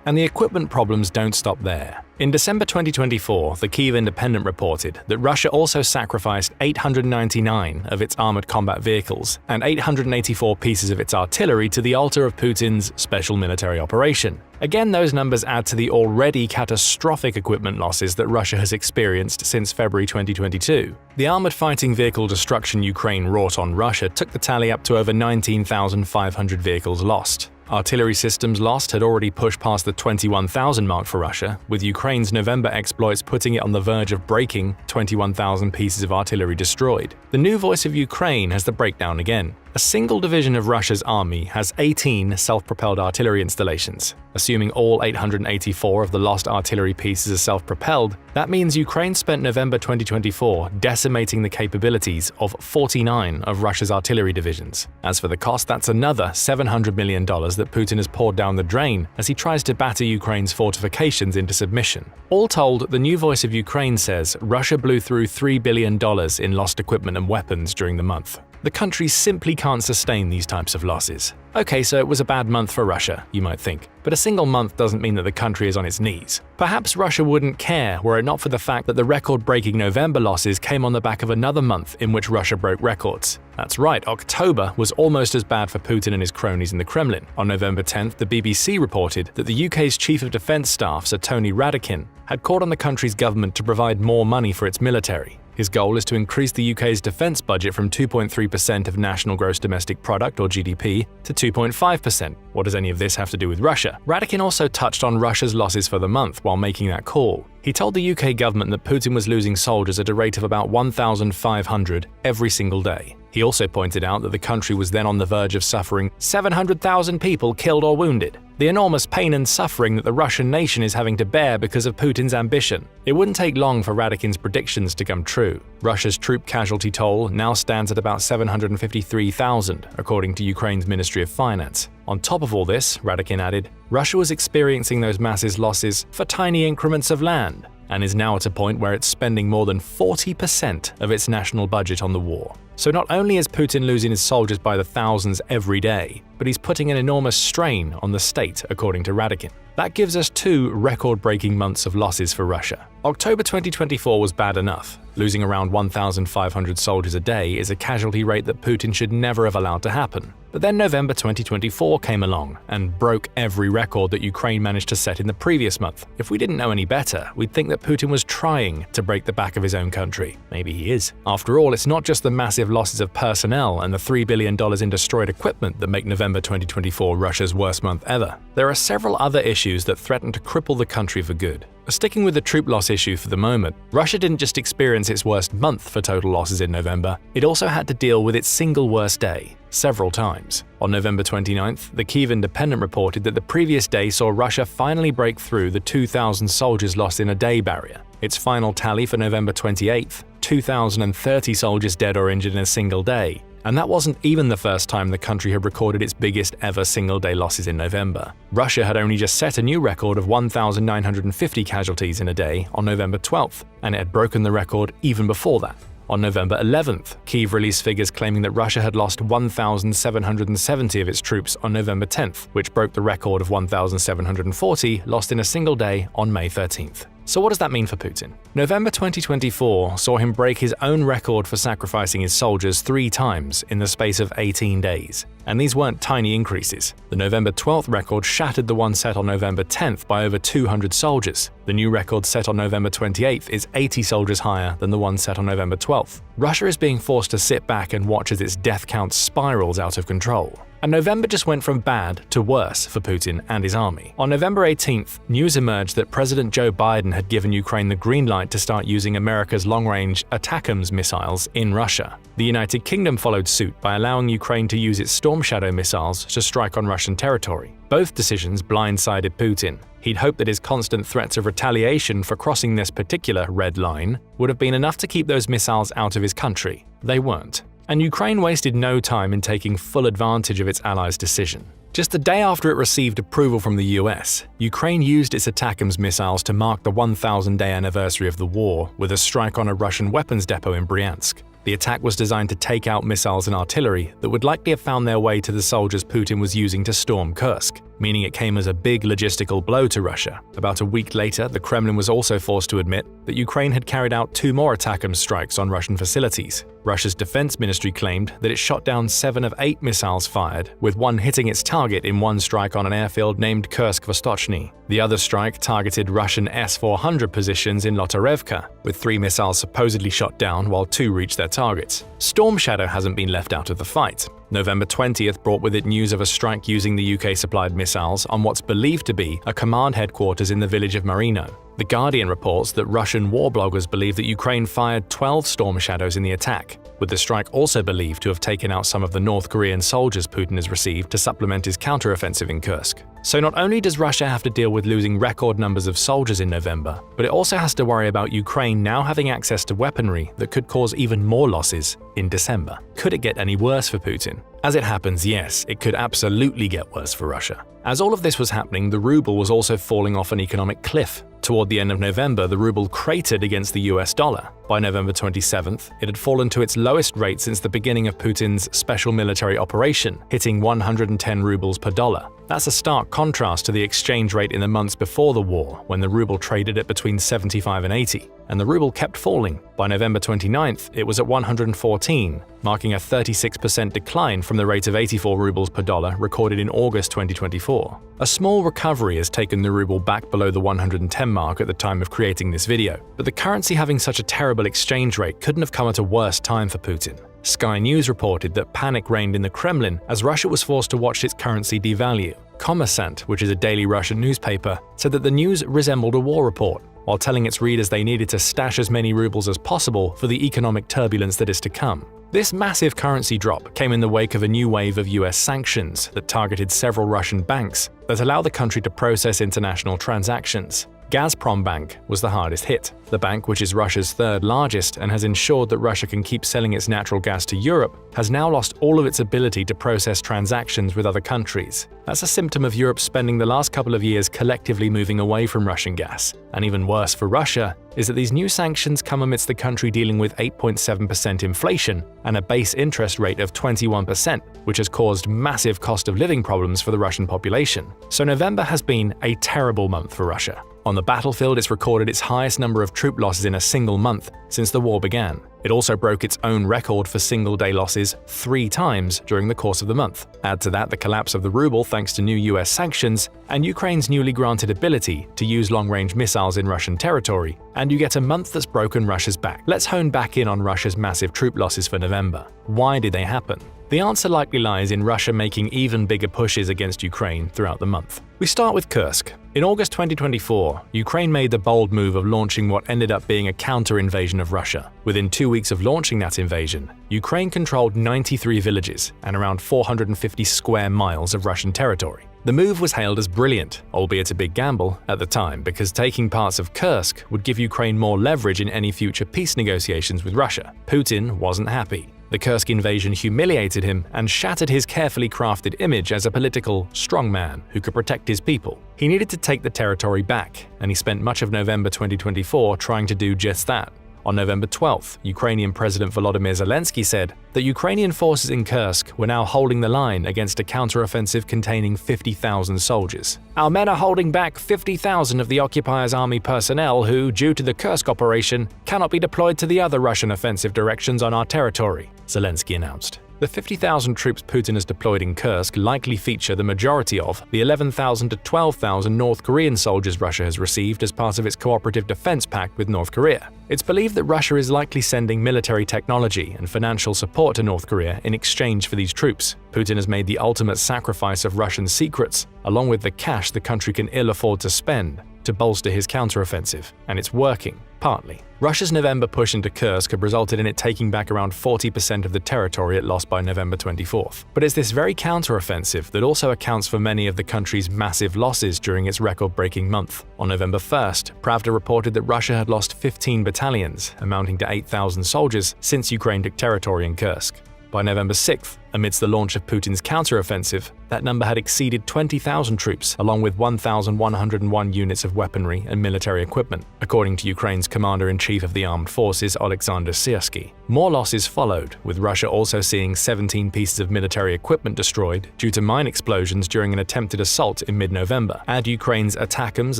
And the equipment problems don't stop there. In December 2024, the Kyiv Independent reported that Russia also sacrificed 899 of its armored combat vehicles and 884 pieces of its artillery to the altar of Putin's special military operation. Again, those numbers add to the already catastrophic equipment losses that Russia has experienced since February 2022. The armored fighting vehicle destruction Ukraine wrought on Russia took the tally up to over 19,500 vehicles lost. Artillery systems lost had already pushed past the 21,000 mark for Russia, with Ukraine's November exploits putting it on the verge of breaking 21,000 pieces of artillery destroyed. The new voice of Ukraine has the breakdown again. A single division of Russia's army has 18 self-propelled artillery installations. Assuming all 884 of the lost artillery pieces are self-propelled, that means Ukraine spent November 2024 decimating the capabilities of 49 of Russia's artillery divisions. As for the cost, that's another $700 million that Putin has poured down the drain as he tries to batter Ukraine's fortifications into submission. All told, the new voice of Ukraine says Russia blew through $3 billion in lost equipment and weapons during the month. The country simply can't sustain these types of losses. Okay, so it was a bad month for Russia, you might think, but a single month doesn't mean that the country is on its knees. Perhaps Russia wouldn't care were it not for the fact that the record-breaking November losses came on the back of another month in which Russia broke records. That's right, October was almost as bad for Putin and his cronies in the Kremlin. On November 10th, the BBC reported that the UK's Chief of Defence Staff, Sir Tony Radakin, had called on the country's government to provide more money for its military. His goal is to increase the UK's defence budget from 2.3% of national gross domestic product, or GDP, to 2.5%. What does any of this have to do with Russia? Radakin also touched on Russia's losses for the month while making that call. He told the UK government that Putin was losing soldiers at a rate of about 1,500 every single day. He also pointed out that the country was then on the verge of suffering 700,000 people killed or wounded. The enormous pain and suffering that the Russian nation is having to bear because of Putin's ambition. It wouldn't take long for Radakin's predictions to come true. Russia's troop casualty toll now stands at about 753,000, according to Ukraine's Ministry of Finance. On top of all this, Radakin added, Russia was experiencing those massive losses for tiny increments of land, and is now at a point where it's spending more than 40% of its national budget on the war. So not only is Putin losing his soldiers by the thousands every day, but he's putting an enormous strain on the state, according to Radakin. That gives us 2 record-breaking months of losses for Russia. October 2024 was bad enough. Losing around 1,500 soldiers a day is a casualty rate that Putin should never have allowed to happen. But then November 2024 came along and broke every record that Ukraine managed to set in the previous month. If we didn't know any better, we'd think that Putin was trying to break the back of his own country. Maybe he is. After all, it's not just the massive losses of personnel and the $3 billion in destroyed equipment that make November 2024 Russia's worst month ever. There are several other issues that threaten to cripple the country for good. Sticking with the troop loss issue for the moment, Russia didn't just experience its worst month for total losses in November, it also had to deal with its single worst day, several times. On November 29th, the Kyiv Independent reported that the previous day saw Russia finally break through the 2,000 soldiers lost in a day barrier. Its final tally for November 28th, 2,030 soldiers dead or injured in a single day. And that wasn't even the first time the country had recorded its biggest ever single-day losses in November. Russia had only just set a new record of 1,950 casualties in a day on November 12th, and it had broken the record even before that. On November 11th, Kyiv released figures claiming that Russia had lost 1,770 of its troops on November 10th, which broke the record of 1,740 lost in a single day on May 13th. So what does that mean for Putin? November 2024 saw him break his own record for sacrificing his soldiers 3 times in the space of 18 days. And these weren't tiny increases. The November 12th record shattered the one set on November 10th by over 200 soldiers. The new record set on November 28th is 80 soldiers higher than the one set on November 12th. Russia is being forced to sit back and watch as its death count spirals out of control. And November just went from bad to worse for Putin and his army. On November 18th, news emerged that President Joe Biden had given Ukraine the green light to start using America's long-range ATTACMS missiles in Russia. The United Kingdom followed suit by allowing Ukraine to use its Storm Shadow missiles to strike on Russian territory. Both decisions blindsided Putin. He'd hoped that his constant threats of retaliation for crossing this particular red line would have been enough to keep those missiles out of his country. They weren't. And Ukraine wasted no time in taking full advantage of its allies' decision. Just the day after it received approval from the US, Ukraine used its ATACMS missiles to mark the 1,000-day anniversary of the war with a strike on a Russian weapons depot in Bryansk. The attack was designed to take out missiles and artillery that would likely have found their way to the soldiers Putin was using to storm Kursk, meaning it came as a big logistical blow to Russia. About a week later, the Kremlin was also forced to admit that Ukraine had carried out 2 more ATACMS strikes on Russian facilities. Russia's defense ministry claimed that it shot down 7 of 8 missiles fired, with one hitting its target in one strike on an airfield named Kursk-Vostochny. The other strike targeted Russian S-400 positions in Lotarevka, with 3 missiles supposedly shot down while 2 reached their targets. Storm Shadow hasn't been left out of the fight. November 20th brought with it news of a strike using the UK-supplied missiles on what's believed to be a command headquarters in the village of Marino. The Guardian reports that Russian war bloggers believe that Ukraine fired 12 Storm Shadows in the attack, with the strike also believed to have taken out some of the North Korean soldiers Putin has received to supplement his counteroffensive in Kursk. So not only does Russia have to deal with losing record numbers of soldiers in November, but it also has to worry about Ukraine now having access to weaponry that could cause even more losses in December. Could it get any worse for Putin? As it happens, yes, it could absolutely get worse for Russia. As all of this was happening, the ruble was also falling off an economic cliff. Toward the end of November, the ruble cratered against the US dollar. By November 27th, it had fallen to its lowest rate since the beginning of Putin's special military operation, hitting 110 rubles per dollar. That's a stark contrast to the exchange rate in the months before the war, when the ruble traded at between 75 and 80, and the ruble kept falling. By November 29th, it was at 114, marking a 36% decline from the rate of 84 rubles per dollar recorded in August 2024. A small recovery has taken the ruble back below the 110 mark at the time of creating this video, but the currency having such a terrible exchange rate couldn't have come at a worse time for Putin. Sky News reported that panic reigned in the Kremlin as Russia was forced to watch its currency devalue. Kommersant, which is a daily Russian newspaper, said that the news resembled a war report, while telling its readers they needed to stash as many rubles as possible for the economic turbulence that is to come. This massive currency drop came in the wake of a new wave of US sanctions that targeted several Russian banks that allow the country to process international transactions. Gazprom Bank was the hardest hit. The bank, which is Russia's 3rd largest and has ensured that Russia can keep selling its natural gas to Europe, has now lost all of its ability to process transactions with other countries. That's a symptom of Europe spending the last couple of years collectively moving away from Russian gas. And even worse for Russia is that these new sanctions come amidst the country dealing with 8.7% inflation and a base interest rate of 21%, which has caused massive cost of living problems for the Russian population. So November has been a terrible month for Russia. On the battlefield, it's recorded its highest number of troop losses in a single month since the war began. It also broke its own record for single-day losses 3 times during the course of the month. Add to that the collapse of the ruble thanks to new US sanctions and Ukraine's newly granted ability to use long-range missiles in Russian territory, and you get a month that's broken Russia's back. Let's hone back in on Russia's massive troop losses for November. Why did they happen? The answer likely lies in Russia making even bigger pushes against Ukraine throughout the month. We start with Kursk. In August 2024, Ukraine made the bold move of launching what ended up being a counter-invasion of Russia. Within 2 weeks of launching that invasion, Ukraine controlled 93 villages and around 450 square miles of Russian territory. The move was hailed as brilliant, albeit a big gamble, at the time because taking parts of Kursk would give Ukraine more leverage in any future peace negotiations with Russia. Putin wasn't happy. The Kursk invasion humiliated him and shattered his carefully crafted image as a political strongman who could protect his people. He needed to take the territory back, and he spent much of November 2024 trying to do just that. On November 12th, Ukrainian President Volodymyr Zelensky said that Ukrainian forces in Kursk were now holding the line against a counteroffensive containing 50,000 soldiers. Our men are holding back 50,000 of the occupier's army personnel who, due to the Kursk operation, cannot be deployed to the other Russian offensive directions on our territory, Zelensky announced. The 50,000 troops Putin has deployed in Kursk likely feature the majority of the 11,000 to 12,000 North Korean soldiers Russia has received as part of its cooperative defense pact with North Korea. It's believed that Russia is likely sending military technology and financial support to North Korea in exchange for these troops. Putin has made the ultimate sacrifice of Russian secrets, along with the cash the country can ill afford to spend, to bolster his counteroffensive, and it's working, partly. Russia's November push into Kursk have resulted in it taking back around 40% of the territory it lost by November 24th. But it's this very counteroffensive that also accounts for many of the country's massive losses during its record-breaking month. On November 1st, Pravda reported that Russia had lost 15 battalions, amounting to 8,000 soldiers, since Ukraine took territory in Kursk. By November 6th, amidst the launch of Putin's counteroffensive, that number had exceeded 20,000 troops, along with 1,101 units of weaponry and military equipment, according to Ukraine's Commander-in-Chief of the Armed Forces, Alexander Syrsky. More losses followed, with Russia also seeing 17 pieces of military equipment destroyed due to mine explosions during an attempted assault in mid-November. Add Ukraine's ATACMS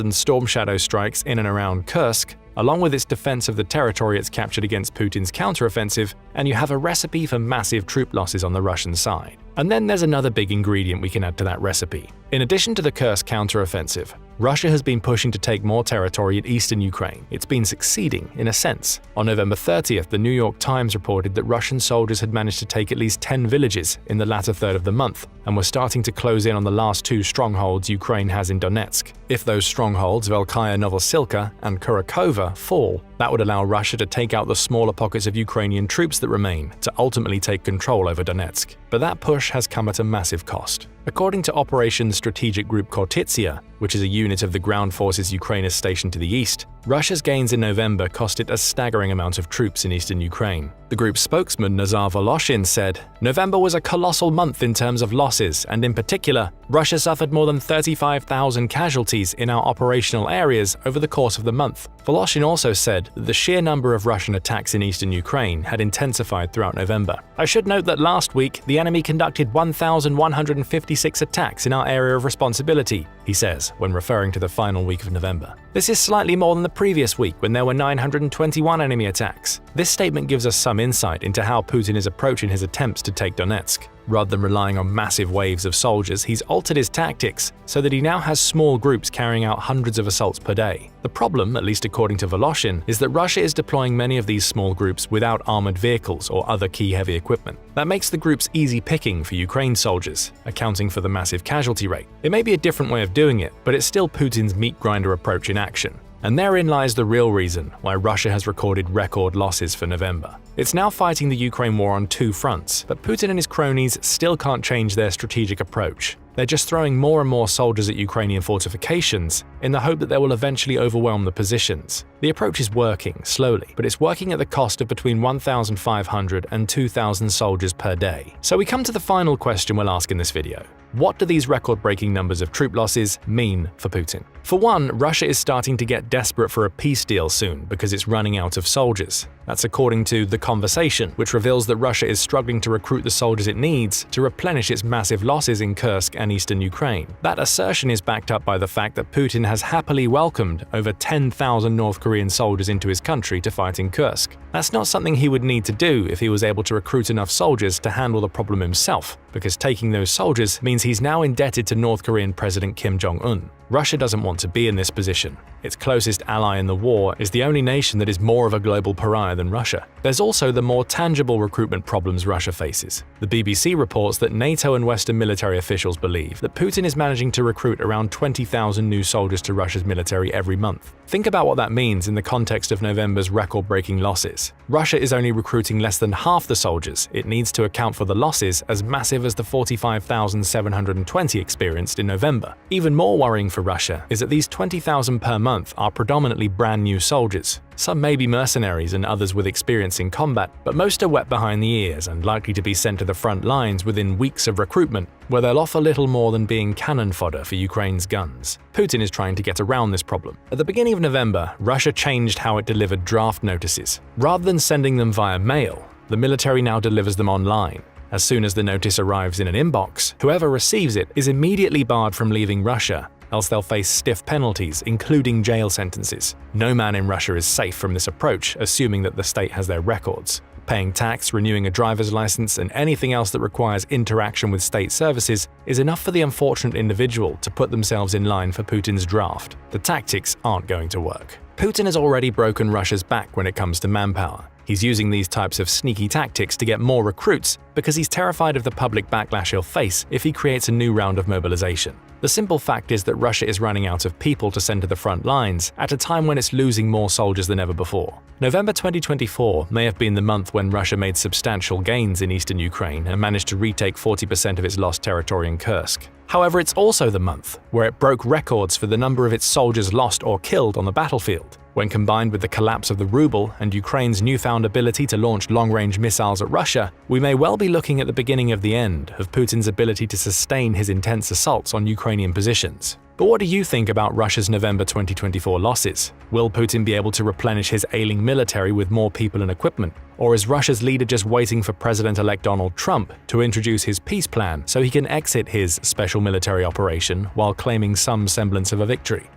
and Storm Shadow strikes in and around Kursk, along with its defense of the territory it's captured against Putin's counteroffensive, and you have a recipe for massive troop losses on the Russian side. And then there's another big ingredient we can add to that recipe. In addition to the Kursk counteroffensive, Russia has been pushing to take more territory in eastern Ukraine. It's been succeeding, in a sense. On November 30th, the New York Times reported that Russian soldiers had managed to take at least 10 villages in the latter third of the month, and were starting to close in on the last two strongholds Ukraine has in Donetsk. If those strongholds, Velkaya Novosilka and Kurakova, fall, that would allow Russia to take out the smaller pockets of Ukrainian troops that remain, to ultimately take control over Donetsk. But that push has come at a massive cost. According to Operation Strategic Group Khortytsia, which is a unit of the ground forces Ukraine is stationed to the east, Russia's gains in November cost it a staggering amount of troops in eastern Ukraine. The group's spokesman Nazar Voloshin said, "November was a colossal month in terms of losses, and in particular, Russia suffered more than 35,000 casualties in our operational areas over the course of the month." Voloshin also said that the sheer number of Russian attacks in eastern Ukraine had intensified throughout November. "I should note that last week, the enemy conducted 1,156 attacks in our area of responsibility," he says, when referring to the final week of November. This is slightly more than the previous week, when there were 921 enemy attacks. This statement gives us some insight into how Putin is approaching his attempts to take Donetsk. Rather than relying on massive waves of soldiers, he's altered his tactics so that he now has small groups carrying out hundreds of assaults per day. The problem, at least according to Voloshin, is that Russia is deploying many of these small groups without armored vehicles or other key heavy equipment. That makes the groups easy picking for Ukraine soldiers, accounting for the massive casualty rate. It may be a different way of doing it, but it's still Putin's meat grinder approach in action. And therein lies the real reason why Russia has recorded record losses for November. It's now fighting the Ukraine war on two fronts, but Putin and his cronies still can't change their strategic approach. They're just throwing more and more soldiers at Ukrainian fortifications in the hope that they will eventually overwhelm the positions. The approach is working, slowly, but it's working at the cost of between 1,500 and 2,000 soldiers per day. So we come to the final question we'll ask in this video. What do these record-breaking numbers of troop losses mean for Putin? For one, Russia is starting to get desperate for a peace deal soon because it's running out of soldiers. That's according to The Conversation, which reveals that Russia is struggling to recruit the soldiers it needs to replenish its massive losses in Kursk and eastern Ukraine. That assertion is backed up by the fact that Putin has happily welcomed over 10,000 North Korean soldiers into his country to fight in Kursk. That's not something he would need to do if he was able to recruit enough soldiers to handle the problem himself, because taking those soldiers means he's now indebted to North Korean President Kim Jong-un. Russia doesn't want to be in this position. Its closest ally in the war is the only nation that is more of a global pariah than Russia. There's also the more tangible recruitment problems Russia faces. The BBC reports that NATO and Western military officials believe that Putin is managing to recruit around 20,000 new soldiers to Russia's military every month. Think about what that means in the context of November's record-breaking losses. Russia is only recruiting less than half the soldiers it needs to account for the losses as massive as the 45,720 experienced in November. Even more worrying for Russia is that these 20,000 per month are predominantly brand new soldiers. Some may be mercenaries and others with experience in combat, but most are wet behind the ears and likely to be sent to the front lines within weeks of recruitment, where they'll offer little more than being cannon fodder for Ukraine's guns. Putin is trying to get around this problem. At the beginning of November, Russia changed how it delivered draft notices. Rather than sending them via mail, the military now delivers them online. As soon as the notice arrives in an inbox, whoever receives it is immediately barred from leaving Russia, else they'll face stiff penalties, including jail sentences. No man in Russia is safe from this approach, assuming that the state has their records. Paying tax, renewing a driver's license, and anything else that requires interaction with state services is enough for the unfortunate individual to put themselves in line for Putin's draft. The tactics aren't going to work. Putin has already broken Russia's back when it comes to manpower. He's using these types of sneaky tactics to get more recruits because he's terrified of the public backlash he'll face if he creates a new round of mobilization. The simple fact is that Russia is running out of people to send to the front lines at a time when it's losing more soldiers than ever before. November 2024 may have been the month when Russia made substantial gains in eastern Ukraine and managed to retake 40% of its lost territory in Kursk. However, it's also the month where it broke records for the number of its soldiers lost or killed on the battlefield. When combined with the collapse of the ruble and Ukraine's newfound ability to launch long-range missiles at Russia, we may well be looking at the beginning of the end of Putin's ability to sustain his intense assaults on Ukrainian positions. But what do you think about Russia's November 2024 losses? Will Putin be able to replenish his ailing military with more people and equipment? Or is Russia's leader just waiting for President-elect Donald Trump to introduce his peace plan so he can exit his special military operation while claiming some semblance of a victory?